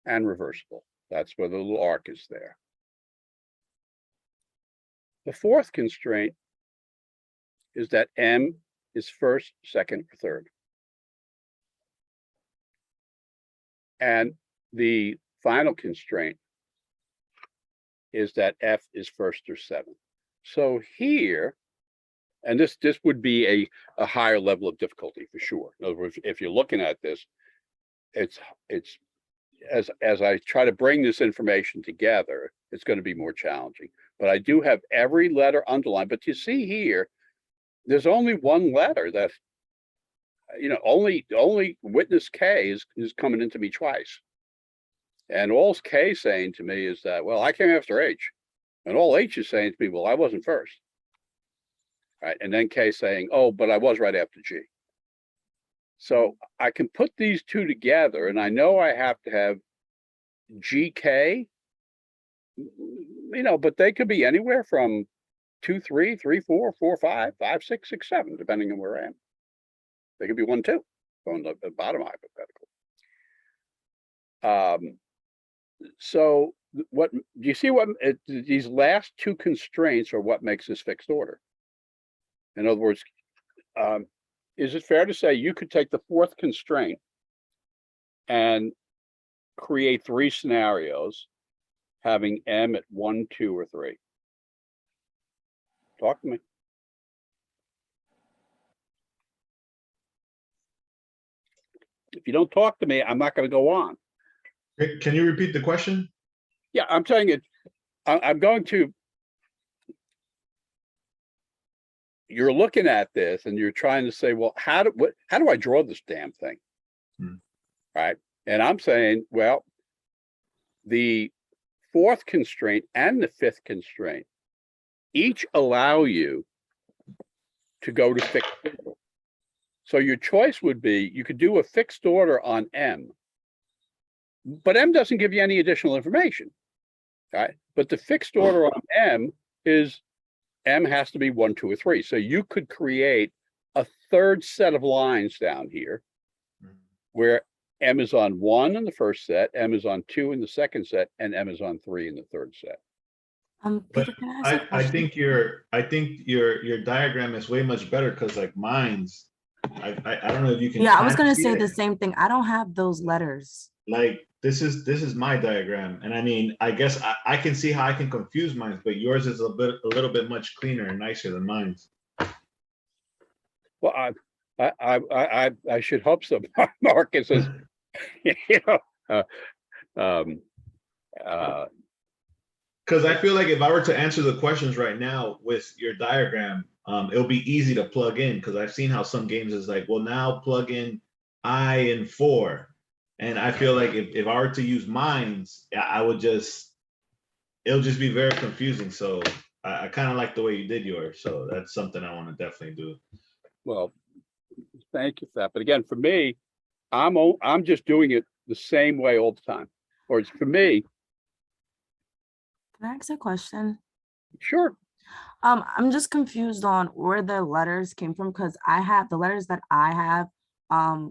and reversible. That's where the little arc is there. The fourth constraint is that M is first, second, or third. And the final constraint is that F is first or seventh. So here, and this would be a higher level of difficulty for sure. In other words, if you're looking at this, it's as I try to bring this information together, it's going to be more challenging. But I do have every letter underlined. But you see here, there's only one letter that, only witness K is coming into me twice. And all K saying to me is that, well, I came after H. And all H is saying to me, well, I wasn't first. Right. And then K saying, oh, but I was right after G. So I can put these two together, and I know I have to have GK, but they could be anywhere from 2, 3, 3, 4, 4, 5, 5, 6, 6, 7, depending on where I am. They could be 1, 2 on the bottom hypothetical. So what do you see? What these last two constraints are what makes this fixed order. In other words, is it fair to say you could take the fourth constraint and create 3 scenarios having M at 1, 2, or 3? Talk to me. If you don't talk to me, I'm not going to go on. Can you repeat the question? Yeah, I'm saying it. I'm going to. You're looking at this and you're trying to say, well, how do I draw this damn thing? Hmm. Right. And I'm saying, well, the fourth constraint and the fifth constraint each allow you to go to fixed order. So your choice would be, you could do a fixed order on M, but M doesn't give you any additional information, right? But the fixed order on M is M has to be 1, 2, or 3. So you could create a third set of lines down here where M is on 1 in the first set, M is on 2 in the second set, and M is on 3 in the third set. But Peter, can I ask a I question? think your diagram is way much better because like mine's, I don't know if you can. Yeah, I was kind gonna of see say it. the same thing. I don't have those letters. Like this is my diagram, and I mean, I guess I can see how I can confuse mine, but yours is a little bit much cleaner and nicer than mine's. Well, I should hope so. Marcus is, you know, Because I feel like if I were to answer the questions right now with your diagram, it'll be easy to plug in because I've seen how some games is like, well, now plug in I and 4. And I feel like if I were to use mines, I would just, it'll just be very confusing. So I kind of like the way you did yours. So that's something I want to definitely do. well, thank you for that. But again, for me, I'm just doing it the same way all the time. Or it's for me, Can I ask a question? sure. I'm just confused on where the letters came from because I have the letters that I have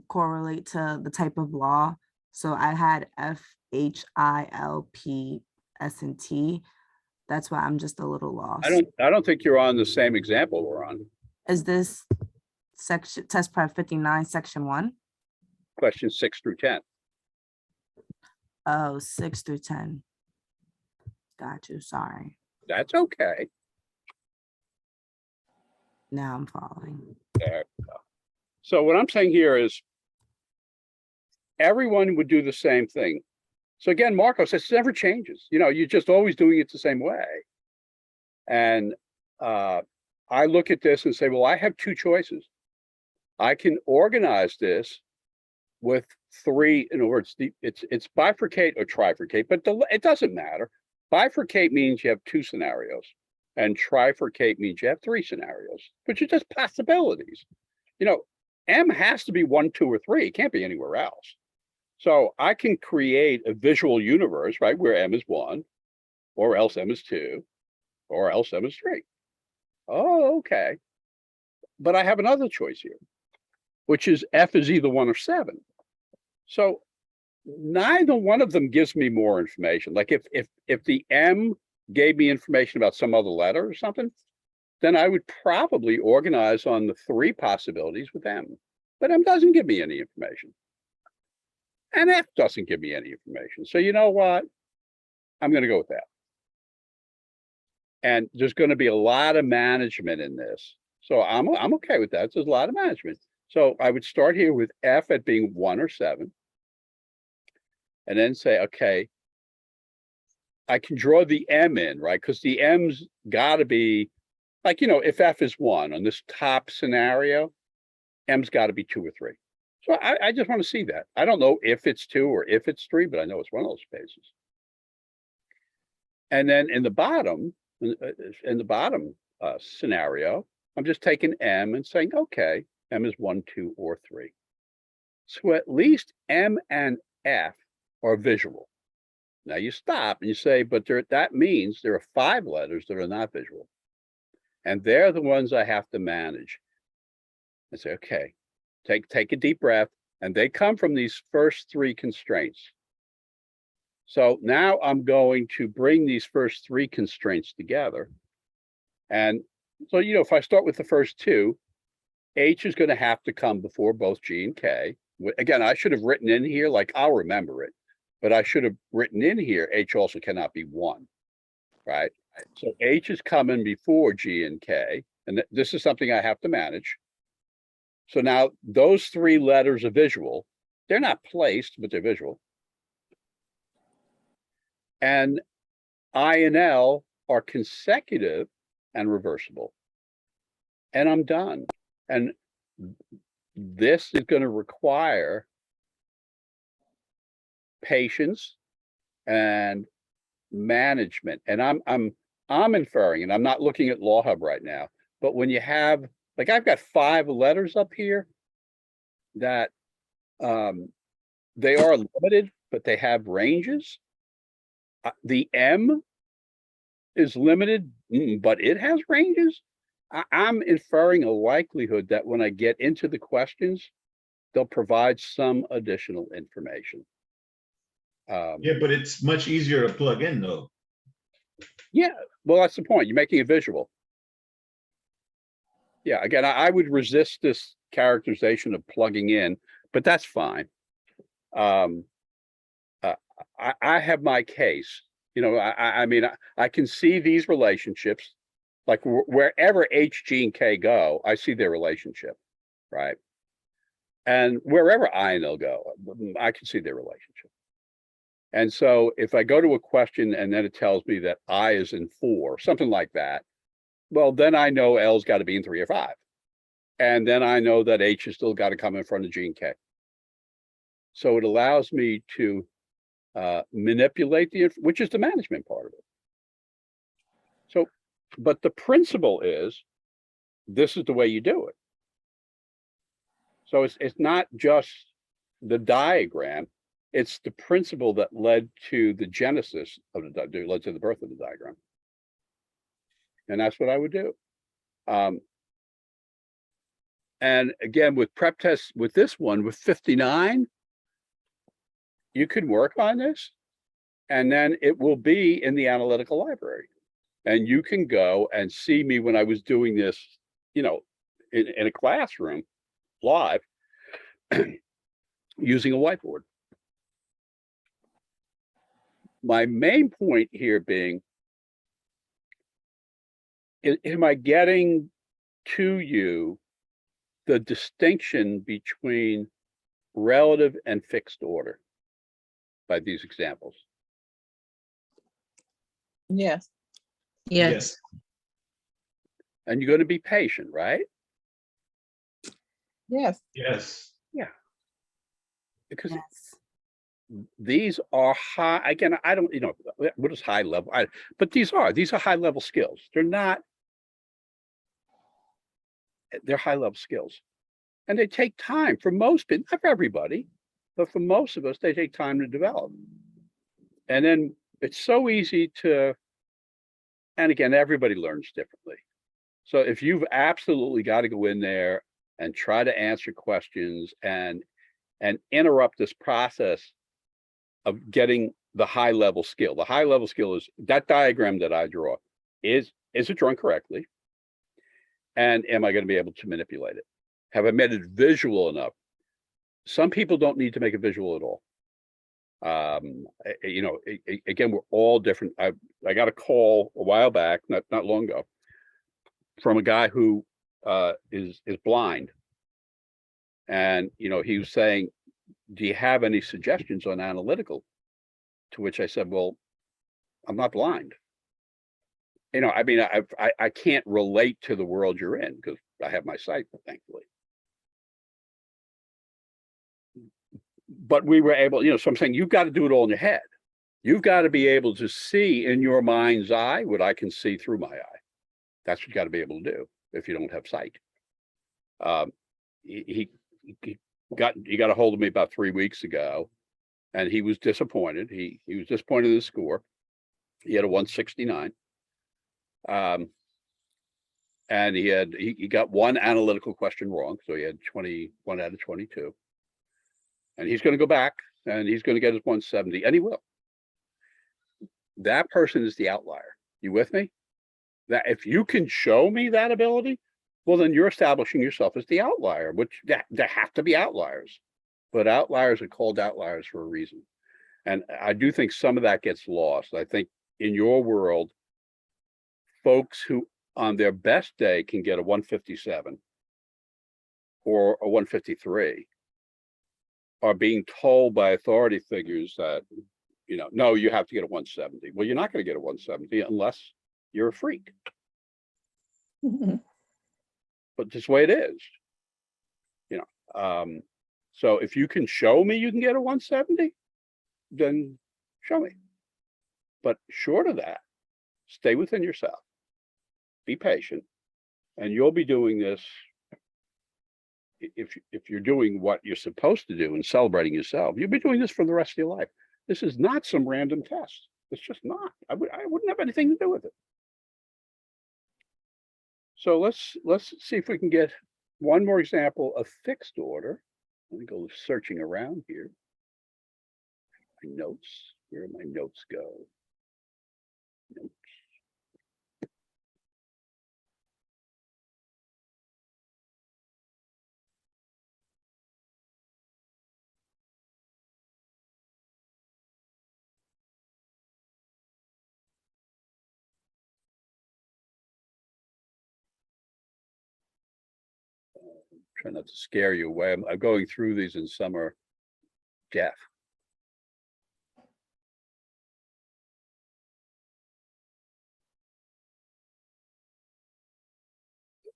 correlate to the type of law. So I had F, H, I, L, P, S, and T. That's why I'm just a little lost. I don't think you're on the same example we're on. Is this section test prep 59, section 1? Question 6 through 10. Oh, 6 through 10. Got you. Sorry. That's okay. Now I'm following. There we go. So what I'm saying here is everyone would do the same thing. So again, Marcos, this never changes. You know, you're just always doing it the same way. And I look at this and say, well, I have two choices. I can organize this with 3, in other words, it's bifurcate or trifurcate, but it doesn't matter. Bifurcate means you have 2 scenarios, and trifurcate means you have 3 scenarios, which are just possibilities. You know, M has to be 1, 2, or 3. It can't be anywhere else. So I can create a visual universe, right, where M is 1, or else M is 2, or else M is 3. Oh, okay. But I have another choice here, which is F is either 1 or 7. So neither one of them gives me more information. Like if the M gave me information about some other letter or something, then I would probably organize on the 3 possibilities with M. But M doesn't give me any information. And F doesn't give me any information. So you know what? I'm going to go with that. And there's going to be a lot of management in this. So I'm okay with that. There's a lot of management. So I would start here with F at being 1 or 7. And then say, okay, I can draw the M in, right? Because the M's got to be, like, you know, if F is 1 on this top scenario, M's got to be 2 or 3. So I just want to see that. I don't know if it's 2 or if it's 3, but I know it's one of those spaces. And then in the bottom scenario, I'm just taking M and saying, okay, M is 1, 2, or 3. So at least M and F are visual. Now you stop and you say, but that means there are 5 letters that are not visual. And they're the ones I have to manage. I say, okay, take a deep breath. And they come from these first 3 constraints. So now I'm going to bring these first 3 constraints together. And so, you know, if I start with the first 2, H is going to have to come before both G and K. Again, I should have written in here, like, I'll remember it, but I should have written in here, H also cannot be 1, right? So H is coming before G and K, and this is something I have to manage. So now those 3 letters are visual. They're not placed, but they're visual. And I and L are consecutive and reversible. And I'm done. And this is going to require patience and management. And I'm inferring, and I'm not looking at Law Hub right now, but when you have, like, I've got 5 letters up here that they are limited, but they have ranges. The M is limited, but it has ranges. I'm inferring a likelihood that when I get into the questions, they'll provide some additional information. Yeah, but it's much easier to plug in though. Yeah, well, that's the point. You're making it visual. Yeah, again, I would resist this characterization of plugging in, but that's fine. I have my case. You know, I mean, I can see these relationships, like wherever H, G, and K go, I see their relationship, right? And wherever I and L go, I can see their relationship. And so if I go to a question and then it tells me that I is in 4, something like that, well, then I know L's got to be in 3 or 5. And then I know that H has still got to come in front of G and K. So it allows me to manipulate which is the management part of it. So, but the principle is, this is the way you do it. So it's not just the diagram, it's the principle that led to the genesis of led to the birth of the diagram. And that's what I would do. And again, with prep tests, with this one, with 59, you can work on this, and then it will be in the analytical library. And you can go and see me when I was doing this, you know, in a classroom live using a whiteboard. My main point here being, am I getting to you the distinction between relative and fixed order by these examples? Yes. Yes. And you're going to be patient, right? Yes. Yes. Yeah. Because Yes. these are high, again, I don't, you know, what is high level? But these are high level skills. They're high level skills. And they take time for most people, not for everybody, but for most of us, they take time to develop. And then it's so easy to, and again, everybody learns differently. So if you've absolutely got to go in there and try to answer questions and interrupt this process of getting the high level skill. The high level skill is that diagram that I draw. Is it drawn correctly? And am I going to be able to manipulate it? Have I made it visual enough? Some people don't need to make it visual at all. You know, again, we're all different. I got a call a while back, not long ago, from a guy who is blind. And, you know, he was saying, do you have any suggestions on analytical? To which I said, well, I'm not blind. You know, I mean, I can't relate to the world you're in because I have my sight, thankfully. But we were able, you know, so I'm saying you've got to do it all in your head. You've got to be able to see in your mind's eye what I can see through my eye. That's what you got to be able to do if you don't have sight. He got a hold of me about 3 weeks ago, and he was disappointed. He was disappointed in his score. He had a 169. And he got one analytical question wrong, so he had 21 out of 22. And he's going to go back and he's going to get his 170, and he will. That person is the outlier. You with me? That if you can show me that ability, well, then you're establishing yourself as the outlier, which there have to be outliers, but outliers are called outliers for a reason. And I do think some of that gets lost. I think in your world, folks who on their best day can get a 157 or a 153 are being told by authority figures that no, you have to get a 170. Well, you're not going to get a 170 unless you're a freak, but this way it is. So if you can show me you can get a 170, then show me. But short of that, stay within yourself, be patient, and you'll be doing this. If you're doing what you're supposed to do and celebrating yourself, you'll be doing this for the rest of your life. This is not some random test. It's just not. I wouldn't have anything to do with it. So let's see if we can get one more example of fixed order. Let me go searching around here. My notes, where do my notes go? Notes. Try not to scare you away. I'm going through these and some are deaf.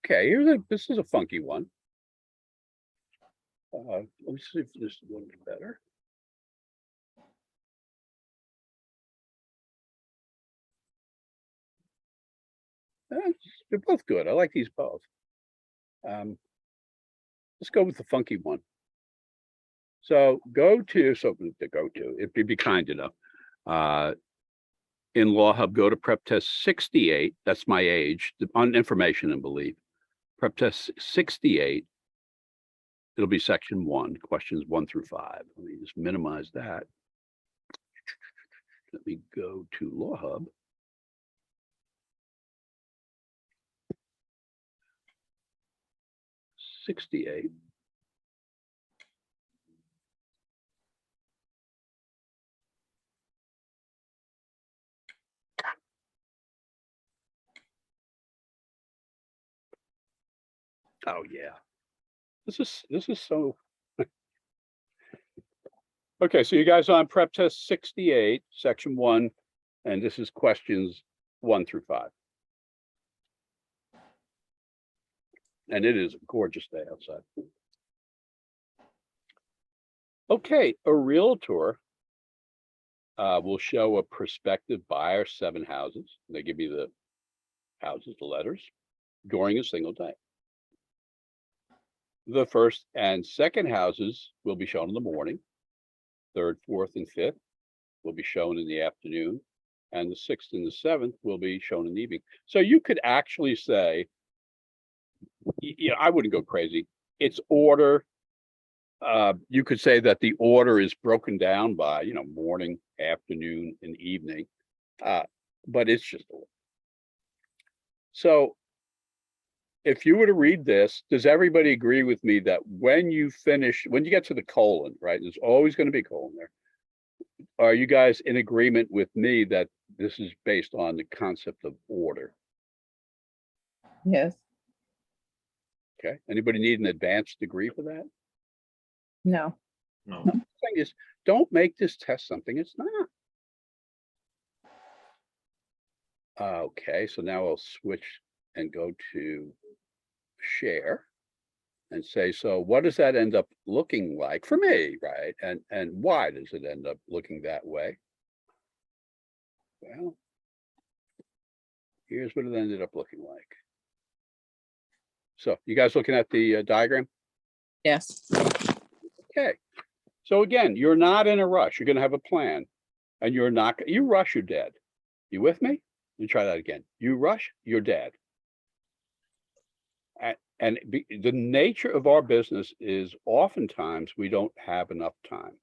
Okay, this is a funky one. Let me see if this one's better. They're both good. I like these both. Let's go with the funky one. So if you'd be kind enough, in Law Hub, go to prep test 68. That's my age on information and belief. Prep test 68. It'll be section 1, questions 1 through 5. Let me just minimize that. Let me go to Law Hub. '68. Oh yeah. This is so okay. So you guys are on prep test 68, section 1, and this is questions 1 through 5. And it is a gorgeous day outside. Okay, a realtor will show a prospective buyer 7 houses. They give you the houses, the letters, during a single day. The first and second houses will be shown in the morning. Third, fourth, and fifth will be shown in the afternoon. And the sixth and the seventh will be shown in the evening. So you could actually say, I wouldn't go crazy. It's order. You could say that the order is broken down by, morning, afternoon, and evening. But it's just order. So if you were to read this, does everybody agree with me that when you get to the colon, right, there's always going to be a colon there. Are you guys in agreement with me that this is based on the concept of order? Yes. Okay. Anybody need an advanced degree for that? No. No. The thing is, don't make this test something it's not. Okay, so now I'll switch and go to share and say, so what does that end up looking like for me, right? And why does it end up looking that way? Well, here's what it ended up looking like. So you guys looking at the diagram? Yes. Okay. So again, you're not in a rush. You're going to have a plan, and you rush, you're dead. You with me? You try that again. You rush, you're dead. The nature of our business is oftentimes we don't have enough time.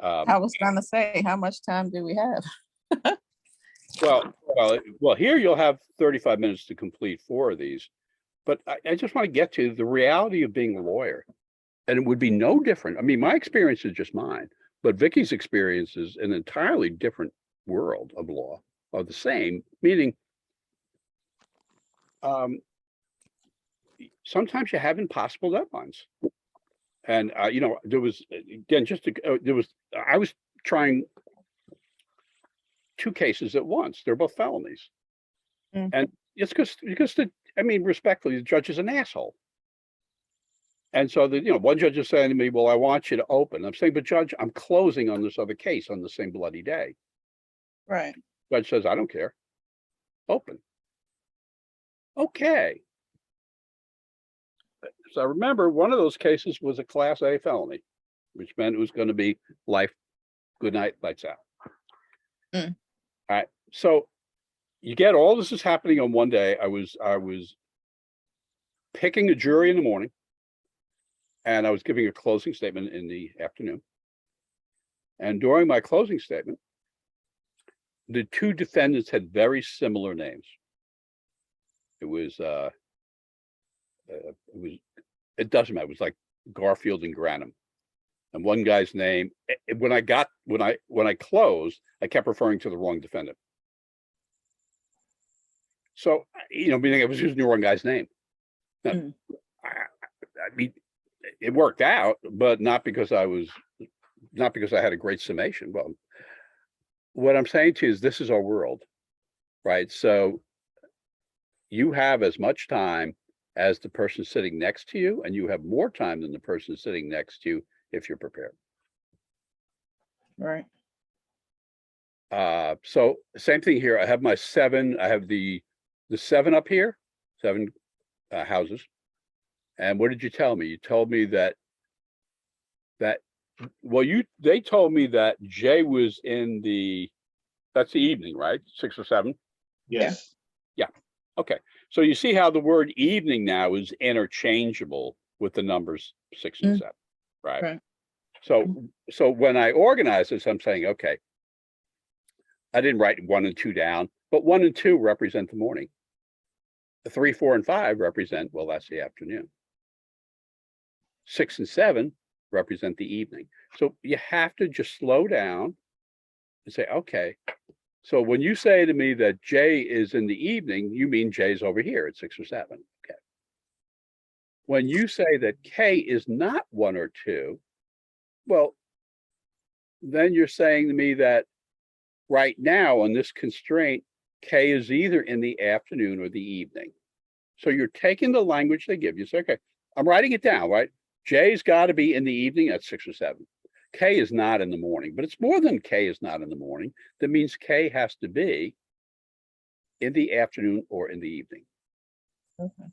I was gonna say, how much time do we have? Well, here you'll have 35 minutes to complete 4 of these, but I just want to get to the reality of being a lawyer, and it would be no different. I mean, my experience is just mine, but Vicky's experience is an entirely different world of law, or the same, meaning sometimes you have impossible deadlines. And, you know, there was, again, I was trying 2 cases at once. They're both felonies. Mm. And it's because I mean, respectfully, the judge is an asshole. And so one judge is saying to me, well, I want you to open. I'm saying, but judge, I'm closing on this other case on the same bloody day. Right. Judge says, I don't care. Open. Okay. So I remember one of those cases was a Class A felony, which meant it was going to be life, good night, lights out. Mm. All right. So you get all this is happening on one day. I was picking a jury in the morning, and I was giving a closing statement in the afternoon. And during my closing statement, the 2 defendants had very similar names. It doesn't matter. It was like Garfield and Granum. And one guy's name, when I closed, I kept referring to the wrong defendant. So, meaning I was using the wrong guy's name. Now, Mm. I mean, it worked out, but not because I had a great summation. Well, what I'm saying to you is this is our world, right? So you have as much time as the person sitting next to you, and you have more time than the person sitting next to you if you're prepared. Right. So same thing here. I have my 7. I have the 7 up here, 7 houses. And what did you tell me? You told me that well, they told me that Jay was that's the evening, right? 6 or 7. Yes. Okay. So you see how the word evening now is interchangeable with the numbers 6 and 7, right? Right. So when I organize this, I'm saying, okay, I didn't write 1 and 2 down, but 1 and 2 represent the morning. The 3, 4, and 5 represent, well, that's the afternoon. 6 and 7 represent the evening. So you have to just slow down and say, okay. So when you say to me that Jay is in the evening, you mean Jay's over here at 6 or 7. Okay. When you say that K is not 1 or 2, well, then you're saying to me that right now on this constraint, K is either in the afternoon or the evening. So you're taking the language they give you. Say, okay, I'm writing it down, right? J's got to be in the evening at 6 or 7. K is not in the morning, but it's more than K is not in the morning. That means K has to be in the afternoon or in the evening. Okay.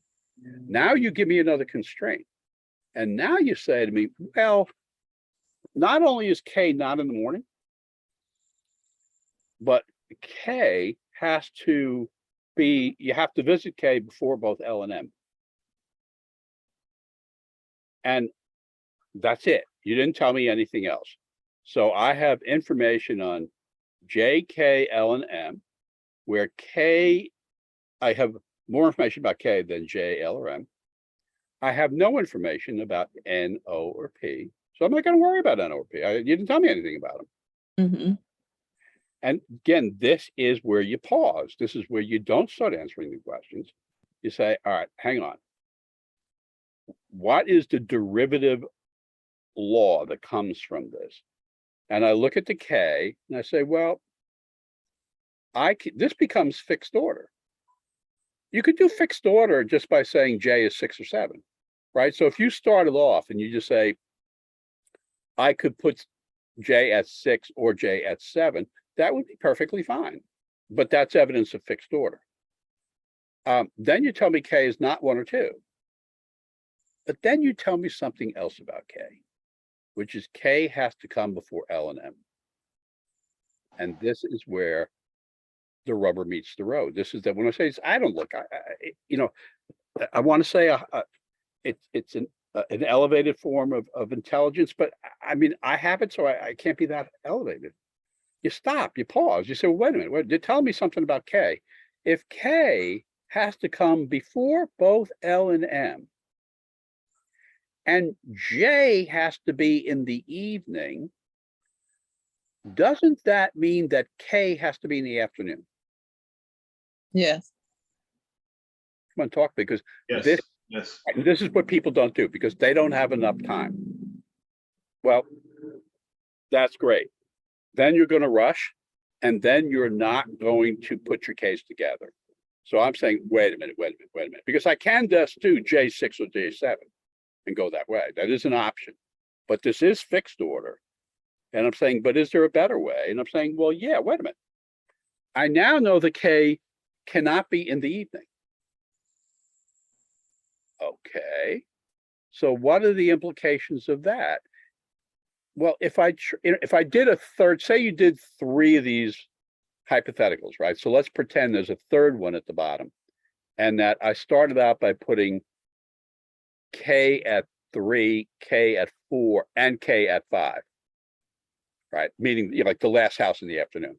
Now you give me another constraint. And now you say to me, well, not only is K not in the morning, but K has to be, you have to visit K before both L and M. And that's it. You didn't tell me anything else. So I have information on J, K, L, and M, where K, I have more information about K than J, L, or M. I have no information about N, O, or P. So I'm not going to worry about N, O, or P. You didn't tell me anything about them. Mm-hmm. And again, this is where you pause. This is where you don't start answering the questions. You say, all right, hang on. What is the derivative law that comes from this? And I look at the K and I say, well, this becomes fixed order. You could do fixed order just by saying J is 6 or 7, right? So if you started off and you just say, I could put J at 6 or J at 7, that would be perfectly fine. But that's evidence of fixed order. Then you tell me K is not 1 or 2. But then you tell me something else about K, which is K has to come before L and M. And this is where the rubber meets the road. This is that when I say, I don't look, I want to say it's an elevated form of intelligence, but I mean, I have it, so I can't be that elevated. You stop, you pause, you say, well, wait a minute, you're telling me something about K. If K has to come before both L and M, and J has to be in the evening, doesn't that mean that K has to be in the afternoon? Yes. Come on, talk, because Yes. this Yes. is what people don't do because they don't have enough time. Well, that's great. Then you're gonna rush, and then you're not going to put your case together. So I'm saying, wait a minute, because I can just do J6 or J7 and go that way. That is an option. But this is fixed order. And I'm saying, but is there a better way? And I'm saying, well, yeah, wait a minute. I now know the K cannot be in the evening. Okay. So what are the implications of that? Well, if I did a third, say you did 3 of these hypotheticals, right? So let's pretend there's a third one at the bottom, and that I started out by putting K at 3, K at 4, and K at 5, right? Meaning, you know, like the last house in the afternoon.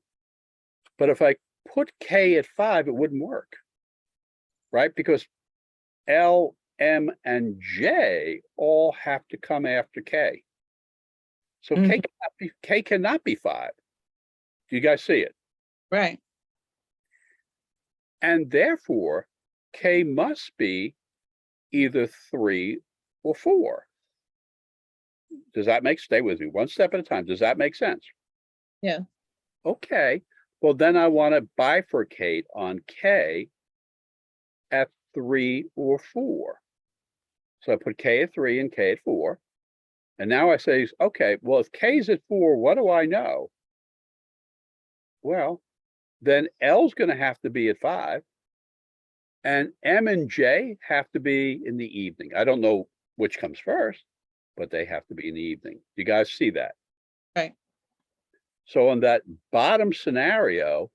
But if I put K at 5, it wouldn't work, right? Because L, M, and J all have to come after K. So K cannot be 5. Do you guys see it? Right. And therefore, K must be either 3 or 4. Does that stay with me one step at a time? Does that make sense? Yeah. Okay. Well, then I want to bifurcate on K at 3 or 4. So I put K at 3 and K at 4. And now I say, okay, well, if K's at 4, what do I know? Well, then L's going to have to be at 5. And M and J have to be in the evening. I don't know which comes first, but they have to be in the evening. You guys see that? Right. So in that bottom scenario,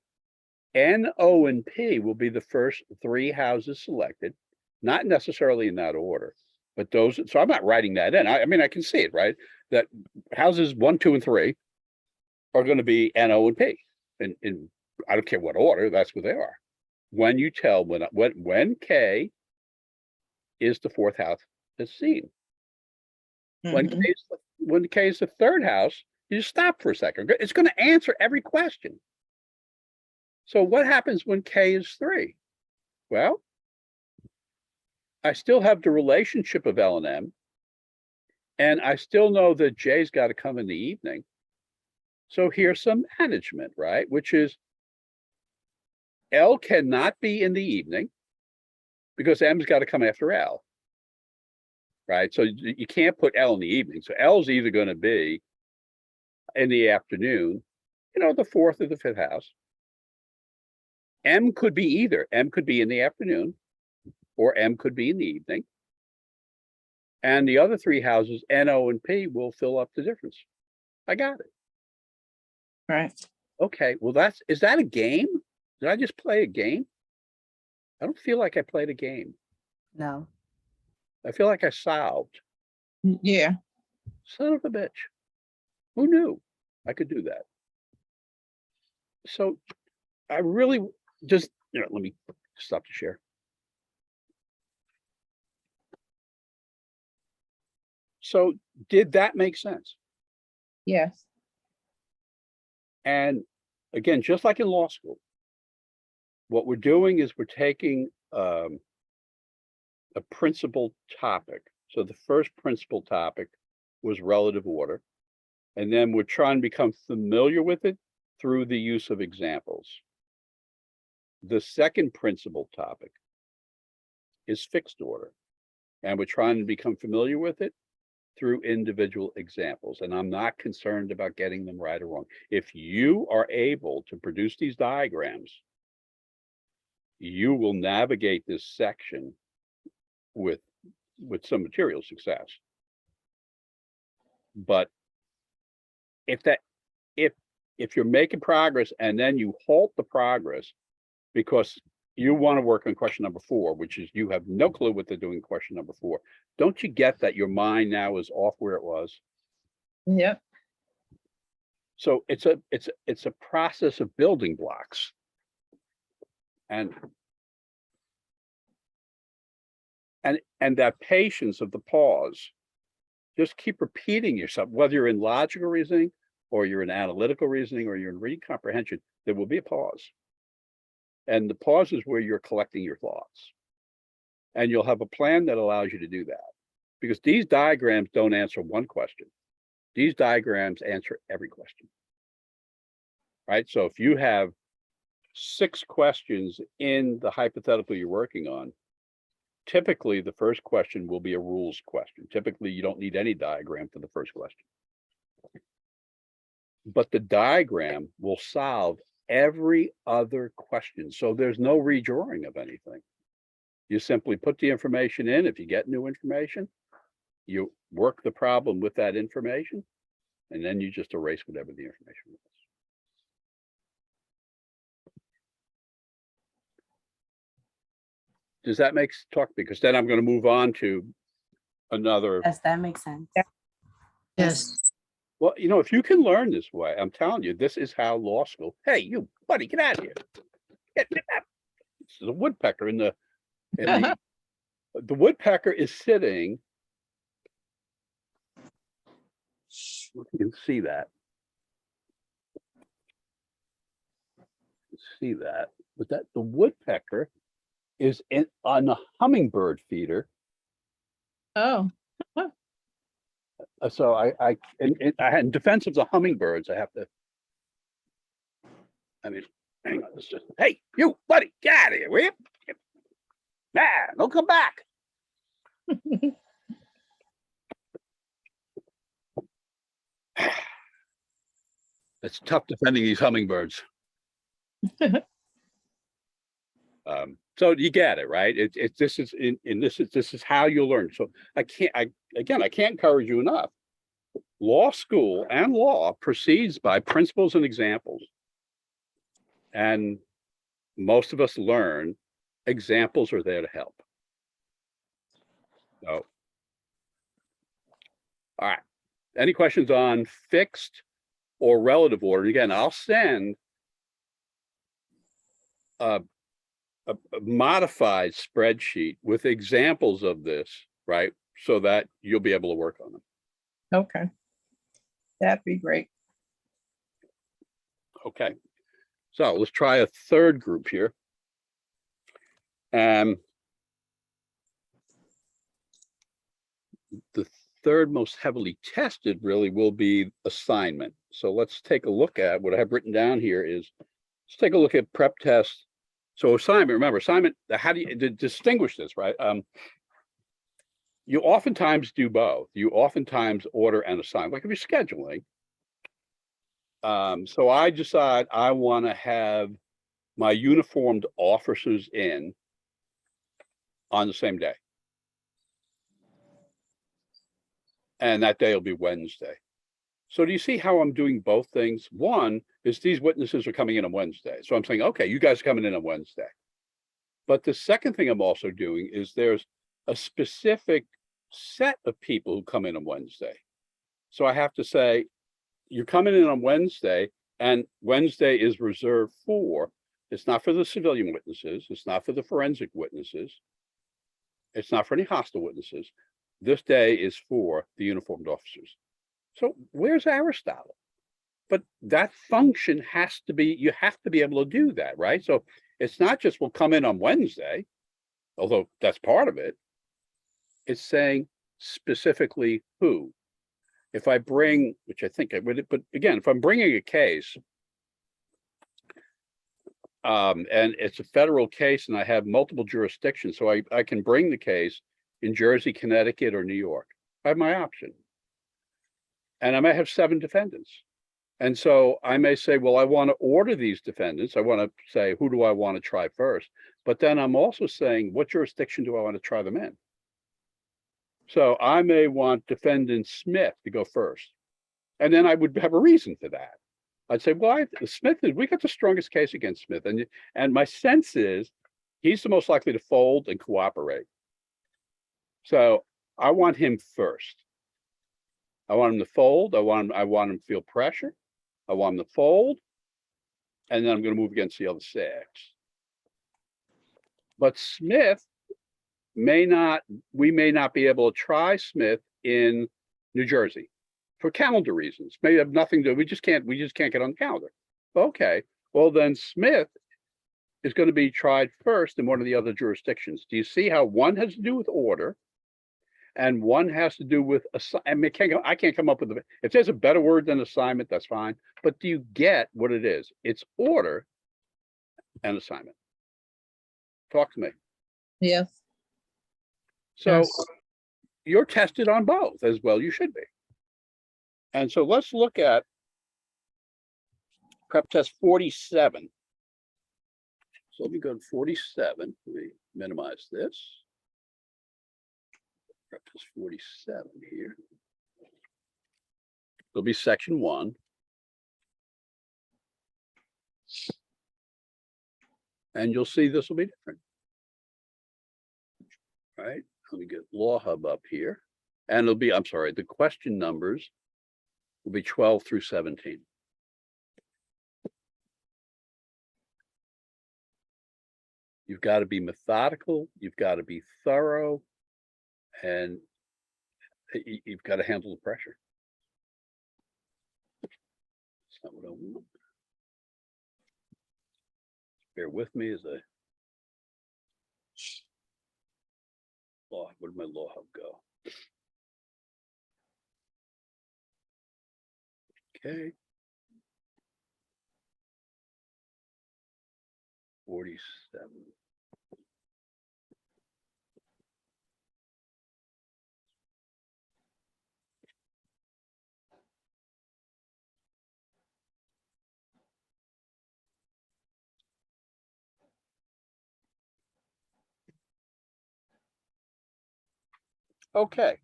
N, O, and P will be the first 3 houses selected, not necessarily in that order, but those. So I'm not writing that in. I mean, I can see it, right? That houses 1, 2, and 3 are going to be N, O, and P. In I don't care what order, that's what they are. When you tell when K is the 4th house that's seen. When K is the 3rd house, you just stop for a second. It's going to answer every question. So what happens when K is 3? Well, I still have the relationship of L and M, and I still know that J's got to come in the evening. So here's some management, right? Which is L cannot be in the evening because M's got to come after L, right? So you can't put L in the evening. So L's either going to be in the afternoon, you know, the 4th or the 5th house. M could be either. M could be in the afternoon or M could be in the evening. And the other 3 houses, N, O, and P, will fill up the difference. I got it. Right. Okay, well, is that a game? Did I just play a game? I don't feel like I played a game. No. I feel like I solved. Yeah. Son of a bitch. Who knew I could do that? So I really just, let me stop the share. So did that make sense? Yes. And again, just like in law school, what we're doing is we're taking a principal topic. So the first principal topic was relative order. And then we're trying to become familiar with it through the use of examples. The second principal topic is fixed order. And we're trying to become familiar with it through individual examples. And I'm not concerned about getting them right or wrong. If you are able to produce these diagrams, you will navigate this section with some material success. But if you're making progress and then you halt the progress because you want to work on question number 4, which is you have no clue what they're doing in question number 4. Don't you get that your mind now is off where it was? Yep. So it's a process of building blocks. And that patience of the pause, just keep repeating yourself, whether you're in logical reasoning or you're in analytical reasoning or you're in reading comprehension, there will be a pause. And the pause is where you're collecting your thoughts. And you'll have a plan that allows you to do that. Because these diagrams don't answer one question. These diagrams answer every question. Right? So if you have 6 questions in the hypothetical you're working on, typically the first question will be a rules question. Typically, you don't need any diagram for the first question. But the diagram will solve every other question. So there's no redrawing of anything. You simply put the information in. If you get new information, you work the problem with that information, and then you just erase whatever the information was. Does that make talk? Because then I'm going to move on to another. Yes, that makes sense. Yes. Well, you know, if you can learn this way, I'm telling you, this is how law school. Hey, you buddy, get out of here. Get out. It's the woodpecker in the woodpecker is sitting. You can see that. See that, but that the woodpecker is on a hummingbird feeder. Oh, So in defense of the hummingbirds, I have to. I mean, hang on, it's just, hey, you buddy, get out of here, will you? Nah, don't come back. It's tough defending these hummingbirds. So you get it, right? This is how you learn. So I can't encourage you enough. Law school and law proceeds by principles and examples. And most of us learn examples are there to help. So, all right. Any questions on fixed or relative order? Again, I'll send a modified spreadsheet with examples of this, right? So that you'll be able to work on them. okay. That'd be great. Okay. So let's try a third group here. The third most heavily tested really will be assignment. So let's take a look at what I have written down here is, let's take a look at prep test. So assignment, remember assignment, how do you distinguish this, right? You oftentimes do both. You oftentimes order and assign, like if you're scheduling. So I decide I want to have my uniformed officers in on the same day. And that day will be Wednesday. So do you see how I'm doing both things? One is these witnesses are coming in on Wednesday. So I'm saying, okay, you guys are coming in on Wednesday. But the second thing I'm also doing is there's a specific set of people who come in on Wednesday. So I have to say, you're coming in on Wednesday, and Wednesday is reserved for, it's not for the civilian witnesses, it's not for the forensic witnesses, it's not for any hostile witnesses. This day is for the uniformed officers. So where's Aristotle? But that function has to be, you have to be able to do that, right? So it's not just we'll come in on Wednesday, although that's part of it. It's saying specifically who. If I bring, which I think I would, but again, if I'm bringing a case, and it's a federal case and I have multiple jurisdictions, so I can bring the case in Jersey, Connecticut, or New York. I have my option. And I may have 7 defendants. And so I may say, well, I want to order these defendants. I want to say, who do I want to try first? But then I'm also saying, what jurisdiction do I want to try them in? So I may want defendant Smith to go first. And then I would have a reason for that. I'd say, well, we got the strongest case against Smith. And my sense is he's the most likely to fold and cooperate. So I want him first. I want him to fold. I want him to feel pressure. I want him to fold. And then I'm going to move against the other 6. But Smith we may not be able to try Smith in New Jersey for calendar reasons. May have nothing to, we just can't get on the calendar. Okay, well then Smith is going to be tried first in one of the other jurisdictions. Do you see how one has to do with order And one has to do with, I mean, I can't come up with, if there's a better word than assignment, that's fine. But do you get what it is? It's order and assignment. Talk to me. Yes. So Yes. you're tested on both as well. You should be. And so let's look at prep test 47. So let me go to 47. Let me minimize this. Prep test 47 here. It'll be section 1. And you'll see this will be different. Right? Let me get Law Hub up here. And it'll be, I'm sorry, the question numbers will be 12 through 17. You've got to be methodical, you've got to be thorough, and you've got to handle the pressure. That's not what I want. Bear with me as I. Law, where did my Law Hub go? Okay. 47. Okay.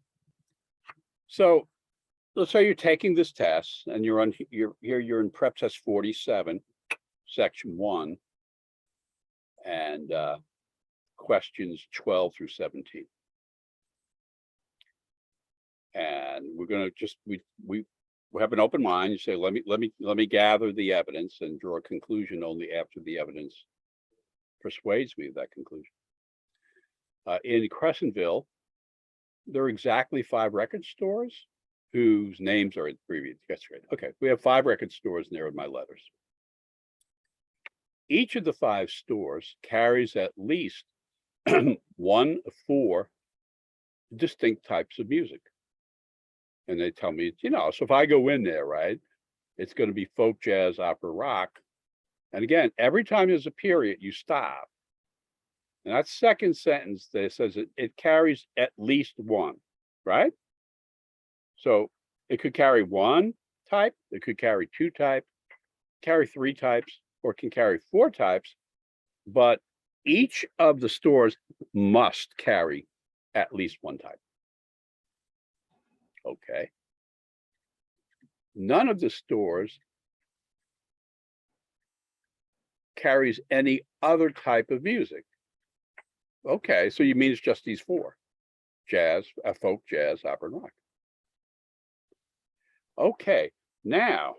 So let's say you're taking this test and you're you're in prep test 47, section 1, and questions 12 through 17. And we're gonna just we have an open mind. You say, let me gather the evidence and draw a conclusion only after the evidence persuades me of that conclusion. In Crescentville, there are exactly 5 record stores whose names are abbreviated. That's right. Okay, we have 5 record stores narrowed my letters. Each of the 5 stores carries at least 1 of 4 distinct types of music. And they tell me, you know, so if I go in there, right, it's going to be folk, jazz, opera, rock. And again, every time there's a period, you stop. And that second sentence that says it carries at least 1, right? So it could carry 1 type, it could carry 2 type, carry 3 types, or it can carry 4 types, but each of the stores must carry at least 1 type. Okay. None of the stores carries any other type of music. Okay, so you mean it's just these 4: jazz, folk, jazz, opera, and rock. Okay, now,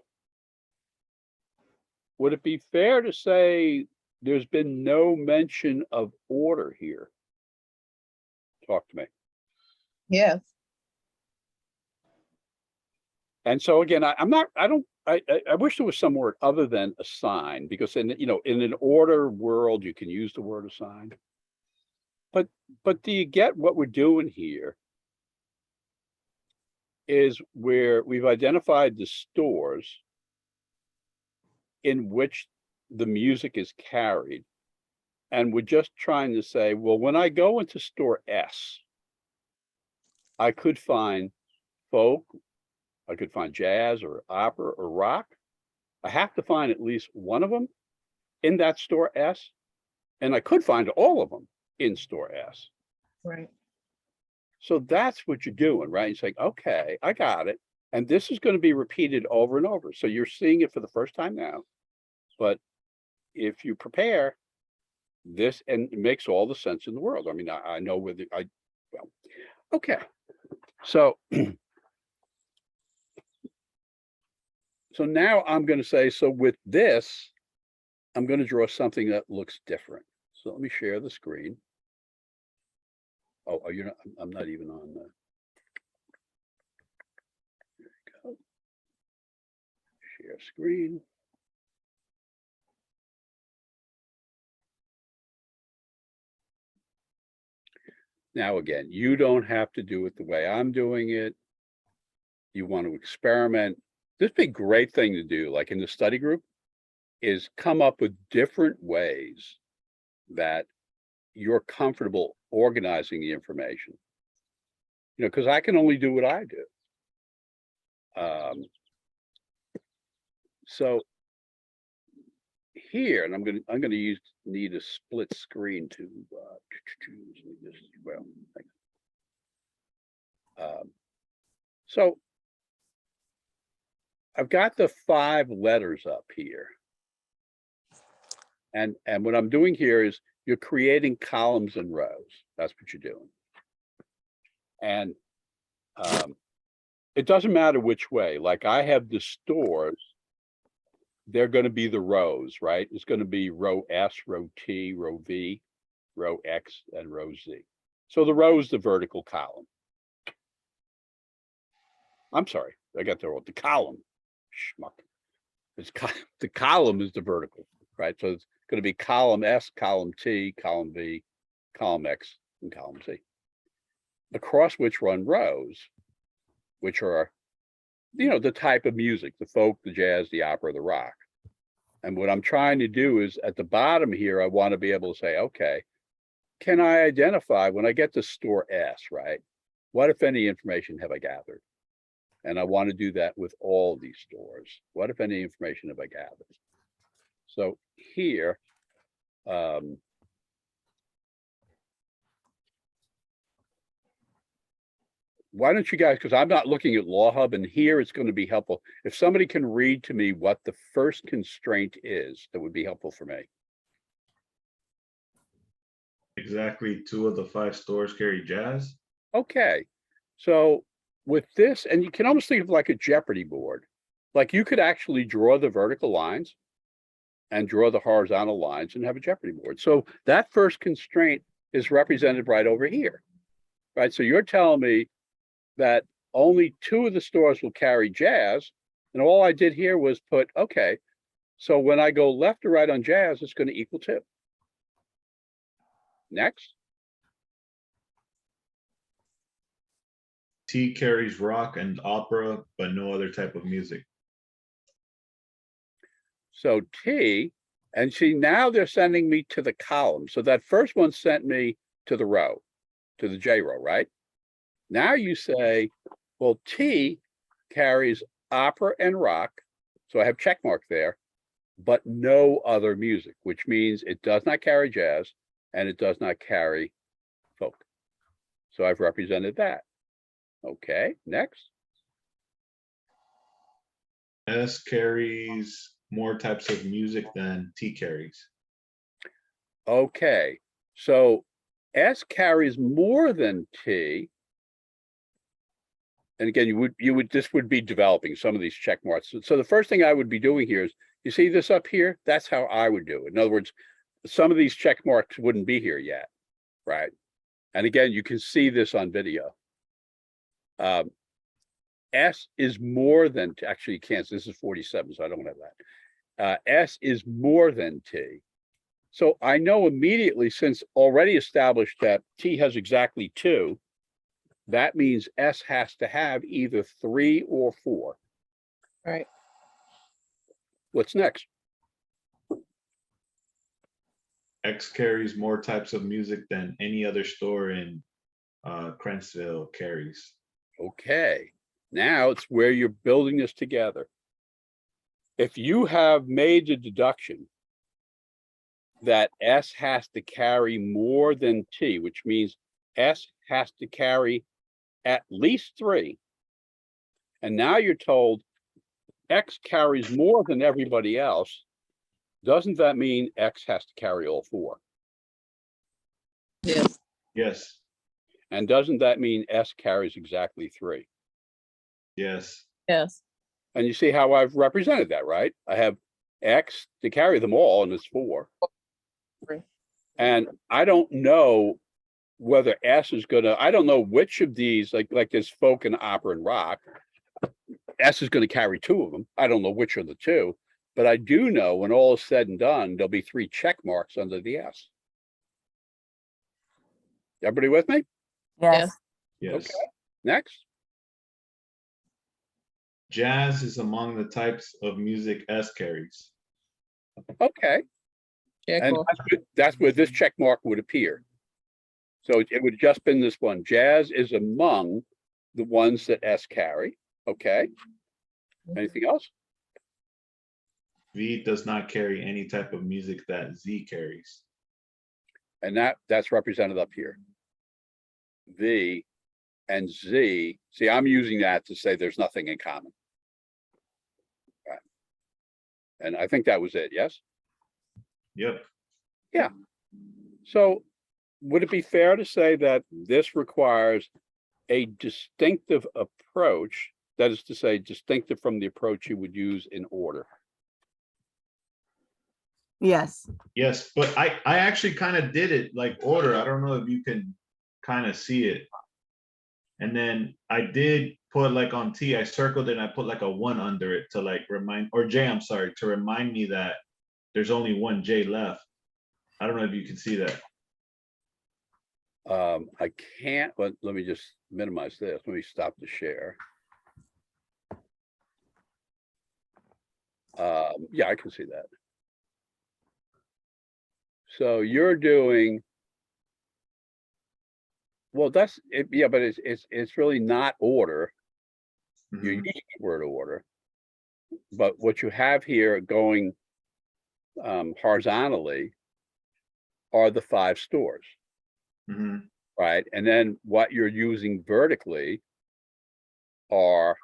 would it be fair to say there's been no mention of order here? Talk to me. Yes. And so again, I wish there was some word other than assign, because in an order world, you can use the word assign. But do you get what we're doing here? Is where we've identified the stores in which the music is carried. And we're just trying to say, well, when I go into store S, I could find folk, I could find jazz or opera or rock. I have to find at least one of them in that store S, and I could find all of them in store S. Right. So that's what you're doing, right? It's like, okay, I got it. And this is going to be repeated over and over. So you're seeing it for the first time now. But if you prepare this, and it makes all the sense in the world. I mean, I know whether well, okay. So, so now I'm going to say, so with this, I'm going to draw something that looks different. So let me share the screen. Oh, you're not, I'm not even on the. There you go. Share screen. Now, again, you don't have to do it the way I'm doing it. You want to experiment. This be a great thing to do, like in the study group, is come up with different ways that you're comfortable organizing the information. You know, because I can only do what I do. So here, and I'm gonna need a split screen to choose this as well. So I've got the 5 letters up here. And what I'm doing here is you're creating columns and rows. That's what you're doing. And it doesn't matter which way. Like I have the stores, they're going to be the rows, right? It's going to be row S, row T, row V, row X, and row Z. So the row is the vertical column. I'm sorry, I got the wrong, the column. Schmuck. The column is the vertical, right? So it's going to be column S, column T, column V, column X, and column Z. Across which run rows, which are, you know, the type of music, the folk, the jazz, the opera, the rock. And what I'm trying to do is at the bottom here, I want to be able to say, okay, can I identify when I get to store S, right? What, if any, information have I gathered? And I want to do that with all of these stores. What, if any, information have I gathered? So here, why don't you guys, because I'm not looking at Law Hub, and here it's going to be helpful. If somebody can read to me what the first constraint is, that would be helpful for me. Exactly 2 of the 5 stores carry jazz. Okay, so with this, and you can almost think of like a Jeopardy board. Like you could actually draw the vertical lines and draw the horizontal lines and have a Jeopardy board. So that first constraint is represented right over here, right? So you're telling me that only 2 of the stores will carry jazz. And all I did here was put, okay, so when I go left or right on jazz, it's going to equal 2. Next. T carries rock and opera, but no other type of music. So T, and see, now they're sending me to the column. So that first one sent me to the row, to the J row, right? Now you say, well, T carries opera and rock. So I have check mark there, but no other music, which means it does not carry jazz and it does not carry folk. So I've represented that. Okay, next. S carries more types of music than T carries. Okay, so S carries more than T. And again, this would be developing some of these check marks. So the first thing I would be doing here is, you see this up here? That's how I would do it. In other words, some of these check marks wouldn't be here yet, right? And again, you can see this on video. S is more than, actually you can't, this is 47, so I don't have that. S is more than T. So I know immediately, since already established that T has exactly 2, that means S has to have either 3 or 4. Right. What's next? X carries more types of music than any other store in Cransville carries. Okay, now it's where you're building this together. If you have made the deduction that S has to carry more than T, which means S has to carry at least 3, and now you're told X carries more than everybody else, doesn't that mean X has to carry all 4? Yes. Yes. And doesn't that mean S carries exactly 3? Yes. Yes. And you see how I've represented that, right? I have X to carry them all, and it's 4. 3. And I don't know whether S is gonna, I don't know which of these, like this folk and opera and rock, S is gonna carry 2 of them. I don't know which are the 2, but I do know when all is said and done, there'll be 3 check marks under the S. Everybody with me? Yes. Yes. Okay. Next. Jazz is among the types of music S carries. Okay. Check And off. that's where this check mark would appear. So it would have just been this one. Jazz is among the ones that S carry. Okay. Anything else? V does not carry any type of music that Z carries. And that's represented up here. V and Z. See, I'm using that to say there's nothing in common. Right. And I think that was it. Yes. Yep. So would it be fair to say that this requires a distinctive approach? That is to say, distinctive from the approach you would use in order. Yes. Yes, but I actually kind of did it like order. I don't know if you can kind of see it. And then I did put like on T, I circled it and I put like a 1 under it to like remind, or J, I'm sorry, to remind me that there's only one J left. I don't know if you can see that. I can't, but let me just minimize this. Let me stop the share. Yeah, I can see that. So you're doing, well, that's it. Yeah, but it's really not order. You're Mhm. using the word order. But what you have here going horizontally are the 5 stores, Mhm. right? And then what you're using vertically are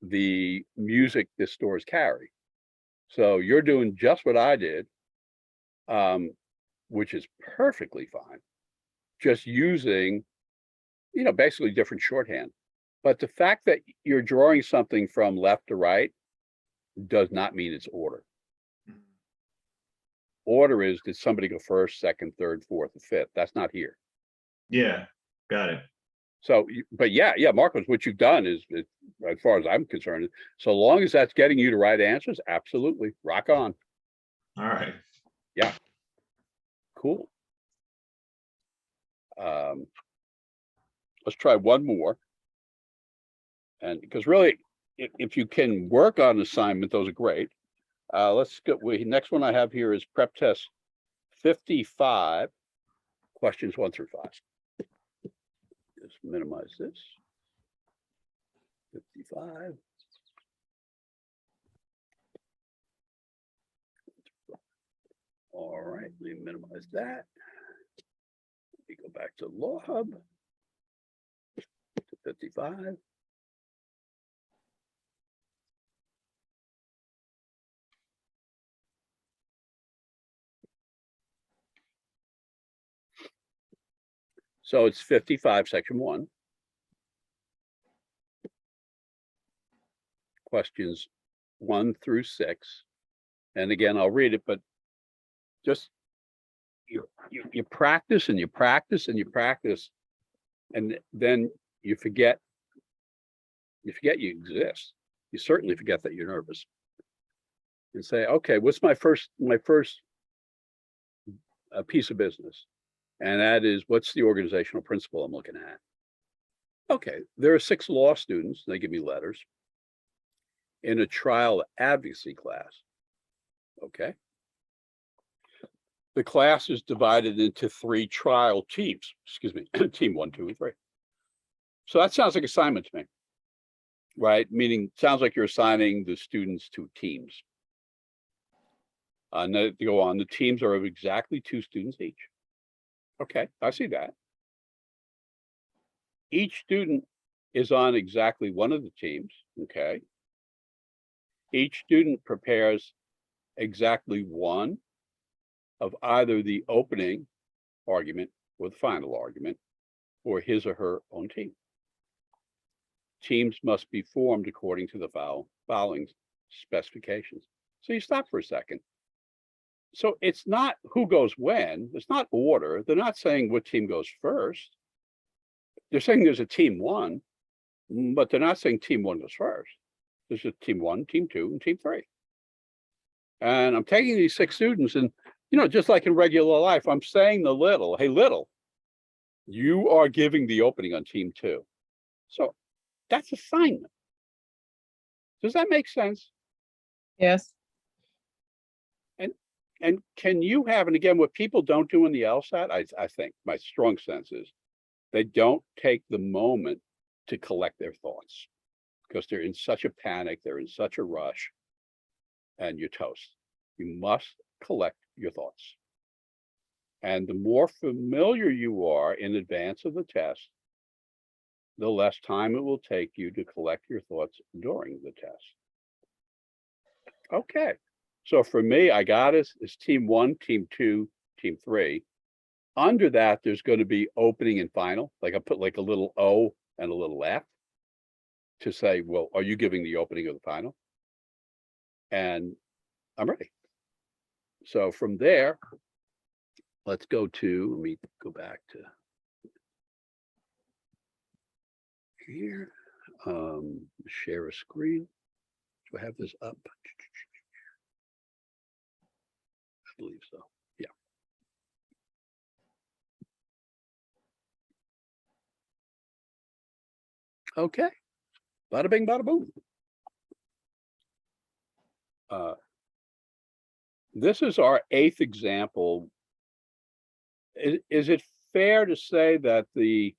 the music the stores carry. So you're doing just what I did, which is perfectly fine. Just using, basically different shorthand. But the fact that you're drawing something from left to right does not mean it's order. Order is, did somebody go first, second, third, fourth, or fifth? That's not here. Yeah, got it. So, but yeah, Marcos, what you've done is, as far as I'm concerned, so long as that's getting you to right answers, absolutely, rock on. All right. Cool. Let's try one more. And because really, if you can work on an assignment, those are great. Let's go. Next one I have here is prep test 55, questions 1 through 5. Just minimize this. 55. All right, let me minimize that. Let me go back to Law Hub. To 55. So it's 55, section 1. Questions 1 through 6. And again, I'll read it, but just you practice and you practice and you practice, and then you forget you exist. You certainly forget that you're nervous. And say, okay, what's my first piece of business? And that is, what's the organizational principle I'm looking at? Okay, there are 6 law students, they give me letters, in a trial advocacy class. Okay. The class is divided into 3 trial teams, excuse me, team 1, 2, and 3. So that sounds like assignment to me, right? Meaning, sounds like you're assigning the students to teams. And then to go on, the teams are of exactly 2 students each. Okay, I see that. Each student is on exactly one of the teams, okay? Each student prepares exactly one of either the opening argument or the final argument for his or her own team. Teams must be formed according to the following specifications. So you stop for a second. So it's not who goes when, it's not order. They're not saying what team goes first. They're saying there's a team 1, but they're not saying team 1 goes first. There's a team 1, team 2, and team 3. And I'm taking these 6 students and, just like in regular life, I'm saying to Little, hey, Little, You are giving the opening on team 2. So that's assignment. Does that make sense? Yes. And can you have, and again, what people don't do in the LSAT, I think my strong sense is they don't take the moment to collect their thoughts because they're in such a panic, they're in such a rush, and you're toast. You must collect your thoughts. And the more familiar you are in advance of the test, the less time it will take you to collect your thoughts during the test. Okay. So for me, I got is team 1, team 2, team 3. Under that, there's going to be opening and final. Like I put like a little O and a little F to say, well, are you giving the opening or the final? And I'm ready. So from there, let's go to, let me go back to here. Share a screen. Do I have this up? I believe so. Yeah. Okay. Bada bing, bada boom. This is our 8th example. Is it fair to say that the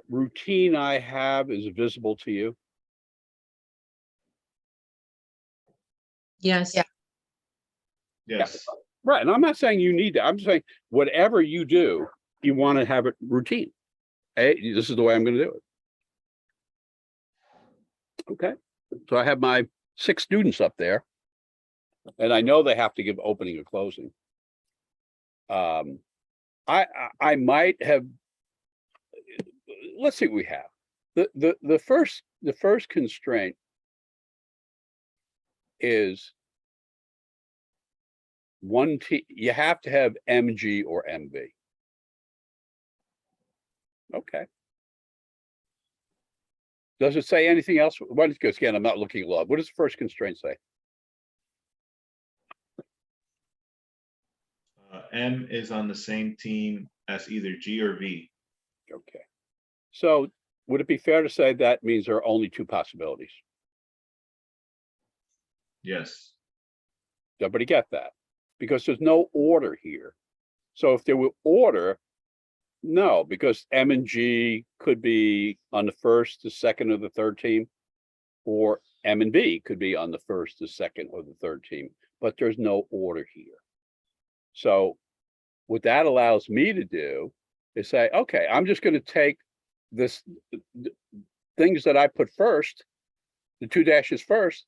routine I have is visible to you? Yes. Yeah. Yes. Right. And I'm not saying you need to. I'm saying whatever you do, you want to have it routine. Hey, this is the way I'm going to do it. Okay. So I have my 6 students up there, and I know they have to give opening or closing. I might have. Let's see what we have. The first constraint is you have to have MG or MV. Okay. Does it say anything else? What is good? Again, I'm not looking at law. What does the first constraint say? M is on the same team as either G or V. Okay. So would it be fair to say that means there are only 2 possibilities? Yes. Does everybody get that? Because there's no order here. So if there were order, no, because M and G could be on the 1st, the 2nd, or the 3rd team, or M and V could be on the 1st, the 2nd, or the 3rd team, but there's no order here. So what that allows me to do is say, okay, I'm just going to take this things that I put first, the 2 dashes first,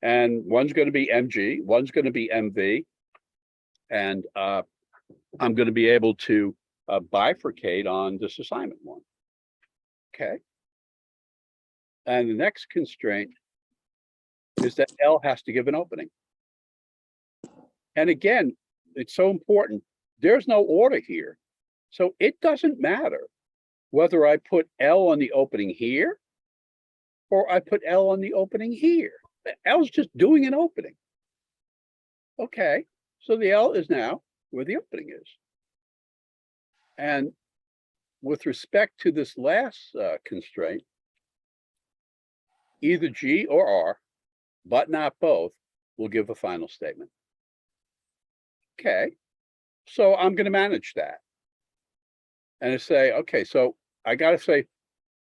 and one's going to be MG, one's going to be MV, and I'm going to be able to bifurcate on this assignment 1. Okay. And the next constraint is that L has to give an opening. And again, it's so important. There's no order here. So it doesn't matter whether I put L on the opening here or I put L on the opening here. L's just doing an opening. Okay, so the L is now where the opening is. And with respect to this last constraint, either G or R, but not both, will give a final statement. Okay, so I'm going to manage that. And I say, okay, so I got to say,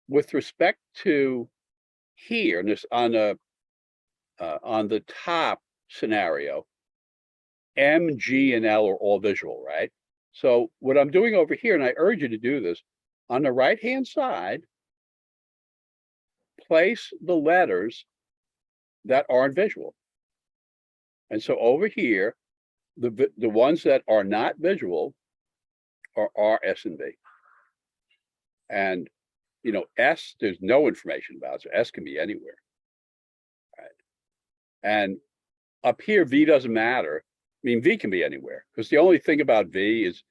with respect to here, and this on the top scenario, M, G, and L are all visual, right? So what I'm doing over here, and I urge you to do this, on the right-hand side, place the letters that aren't visual. And so over here, the ones that are not visual are R, S, and V. And, you know, S, there's no information about, so S can be anywhere. Right. And up here, V doesn't matter. I mean, V can be anywhere, because the only thing about V is,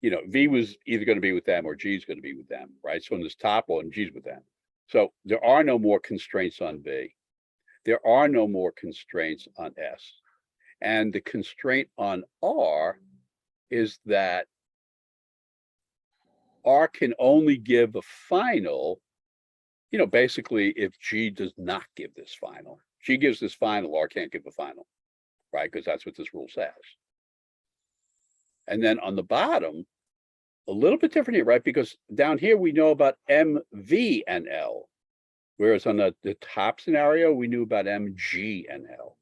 you know, V was either going to be with them or G is going to be with them, right? So in this top one, G's with them. So there are no more constraints on V. There are no more constraints on S. And the constraint on R is that R can only give a final, you know, basically if G does not give this final. G gives this final, R can't give a final, right? Because that's what this rule says. And then on the bottom, a little bit different here, right? Because down here we know about M, V, and L. Whereas on the top scenario, we knew about M, G, and L.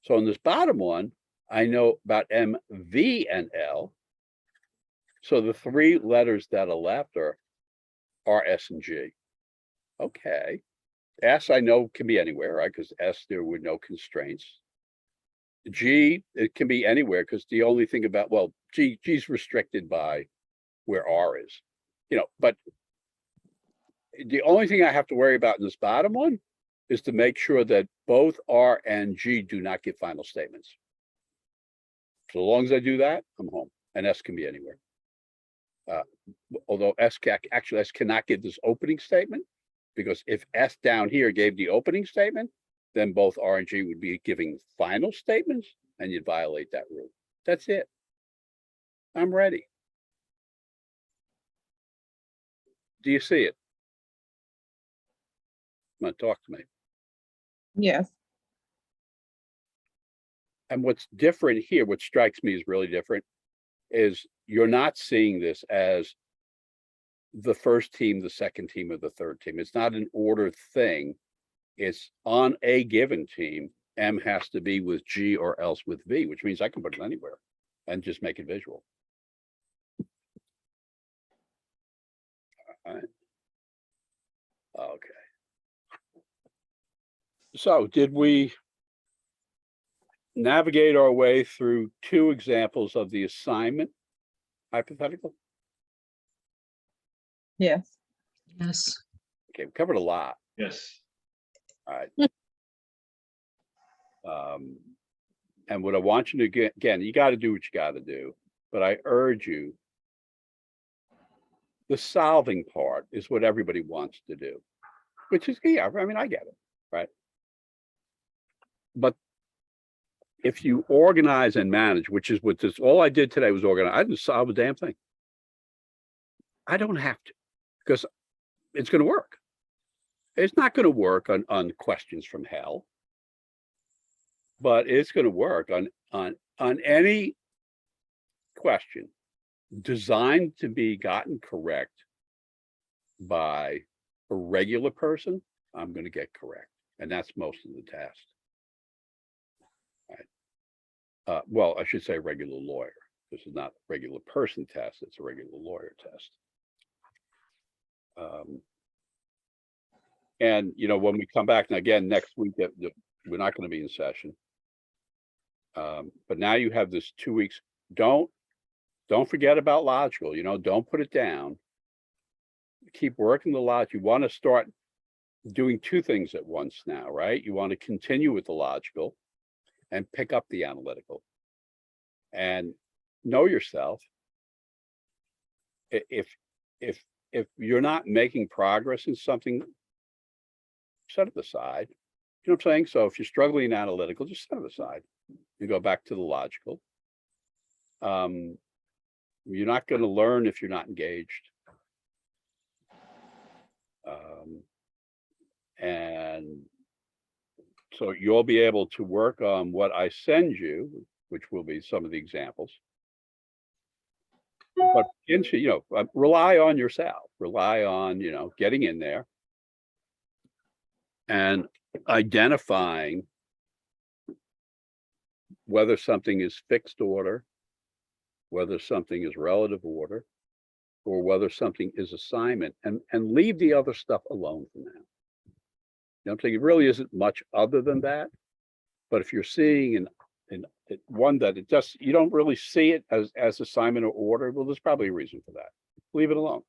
So on this bottom one, I know about M, V, and L. So the three letters that are left are R, S, and G. Okay. S I know can be anywhere, right? Because S, there were no constraints. G, it can be anywhere because the only thing about, well, G's restricted by where R is, you know, but the only thing I have to worry about in this bottom one is to make sure that both R and G do not give final statements. So long as I do that, I'm home, and S can be anywhere. Although actually S cannot give this opening statement, because if S down here gave the opening statement, then both R and G would be giving final statements, and you'd violate that rule. That's it. I'm ready. Do you see it? Come on, talk to me. Yes. And what's different here, what strikes me as really different, is you're not seeing this as the first team, the second team, or the third team. It's not an order thing. It's on a given team, M has to be with G or else with V, which means I can put it anywhere and just make it visual. All right. Okay. So did we navigate our way through two examples of the assignment hypothetical? Yes. Yes. Okay, we covered a lot. Yes. All right. And what I want you to get, again, you got to do what you got to do, but I urge you, the solving part is what everybody wants to do, which is, yeah, I mean, I get it, right? But if you organize and manage, which is what this, all I did today was organize, I didn't solve a damn thing. I don't have to, because it's going to work. It's not going to work on questions from hell, but it's going to work on any question designed to be gotten correct by a regular person. I'm going to get correct, and that's most of the test. Right. Well, I should say regular lawyer. This is not a regular person test, it's a regular lawyer test. And you know, when we come back, and again next week, we're not going to be in session. But now you have this 2 weeks. Don't forget about logical, you know, don't put it down. Keep working the logic. You want to start doing two things at once now, right? You want to continue with the logical and pick up the analytical. And know yourself. If you're not making progress in something, set it aside. You know what I'm saying? So if you're struggling in analytical, just set it aside. You go back to the logical. You're not going to learn if you're not engaged. And so you'll be able to work on what I send you, which will be some of the examples. But into, you know, rely on yourself, rely on, you know, getting in there and identifying whether something is fixed order, whether something is relative order, or whether something is assignment, and leave the other stuff alone for now. You know what I'm saying? It really isn't much other than that. But if you're seeing one that it just, you don't really see it as assignment or order, well, there's probably a reason for that. Leave it alone.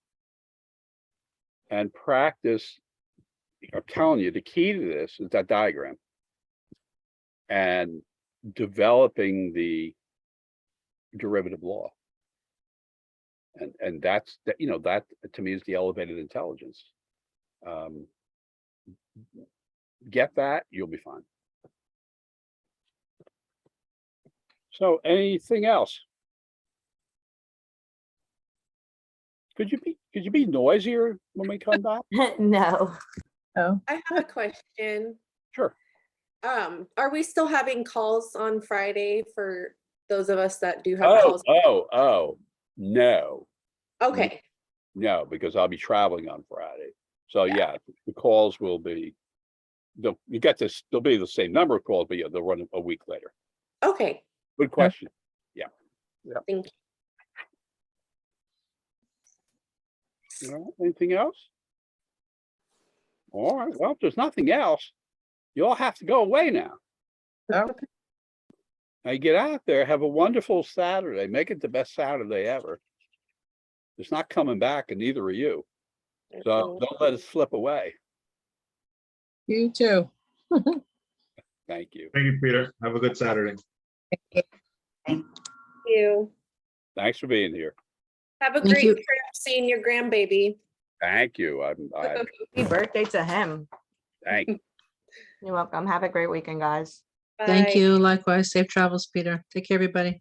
And practice. I'm telling you, the key to this is that diagram and developing the derivative law. And that's, you know, that to me is the elevated intelligence. Get that, you'll be fine. So anything else? Could you Could you be noisier when we come back? No. Oh, I have a question. Sure. Are we still having calls on Friday for those of us that do have Oh, calls? no, Okay, no, because I'll be traveling on Friday. So yeah, the calls will be, they'll be the same number of calls, but yeah, they'll run a week later. okay, Good question. thank you. Anything else? All right, well, if there's nothing else, you all have to go away now. Okay. Now you get out there, have a wonderful Saturday, make it the best Saturday ever. It's not coming back and neither are you. So don't let it slip away. you too. Thank you. Thank you, Peter. Have a good Saturday. Thank you. Thanks for being here. Have a Thank great you. trip seeing your grandbaby. Thank you. Happy birthday to him. Thank you. You're welcome. Have a great weekend, guys. Thank Bye. you. Likewise. Safe travels, Peter. Take care, everybody.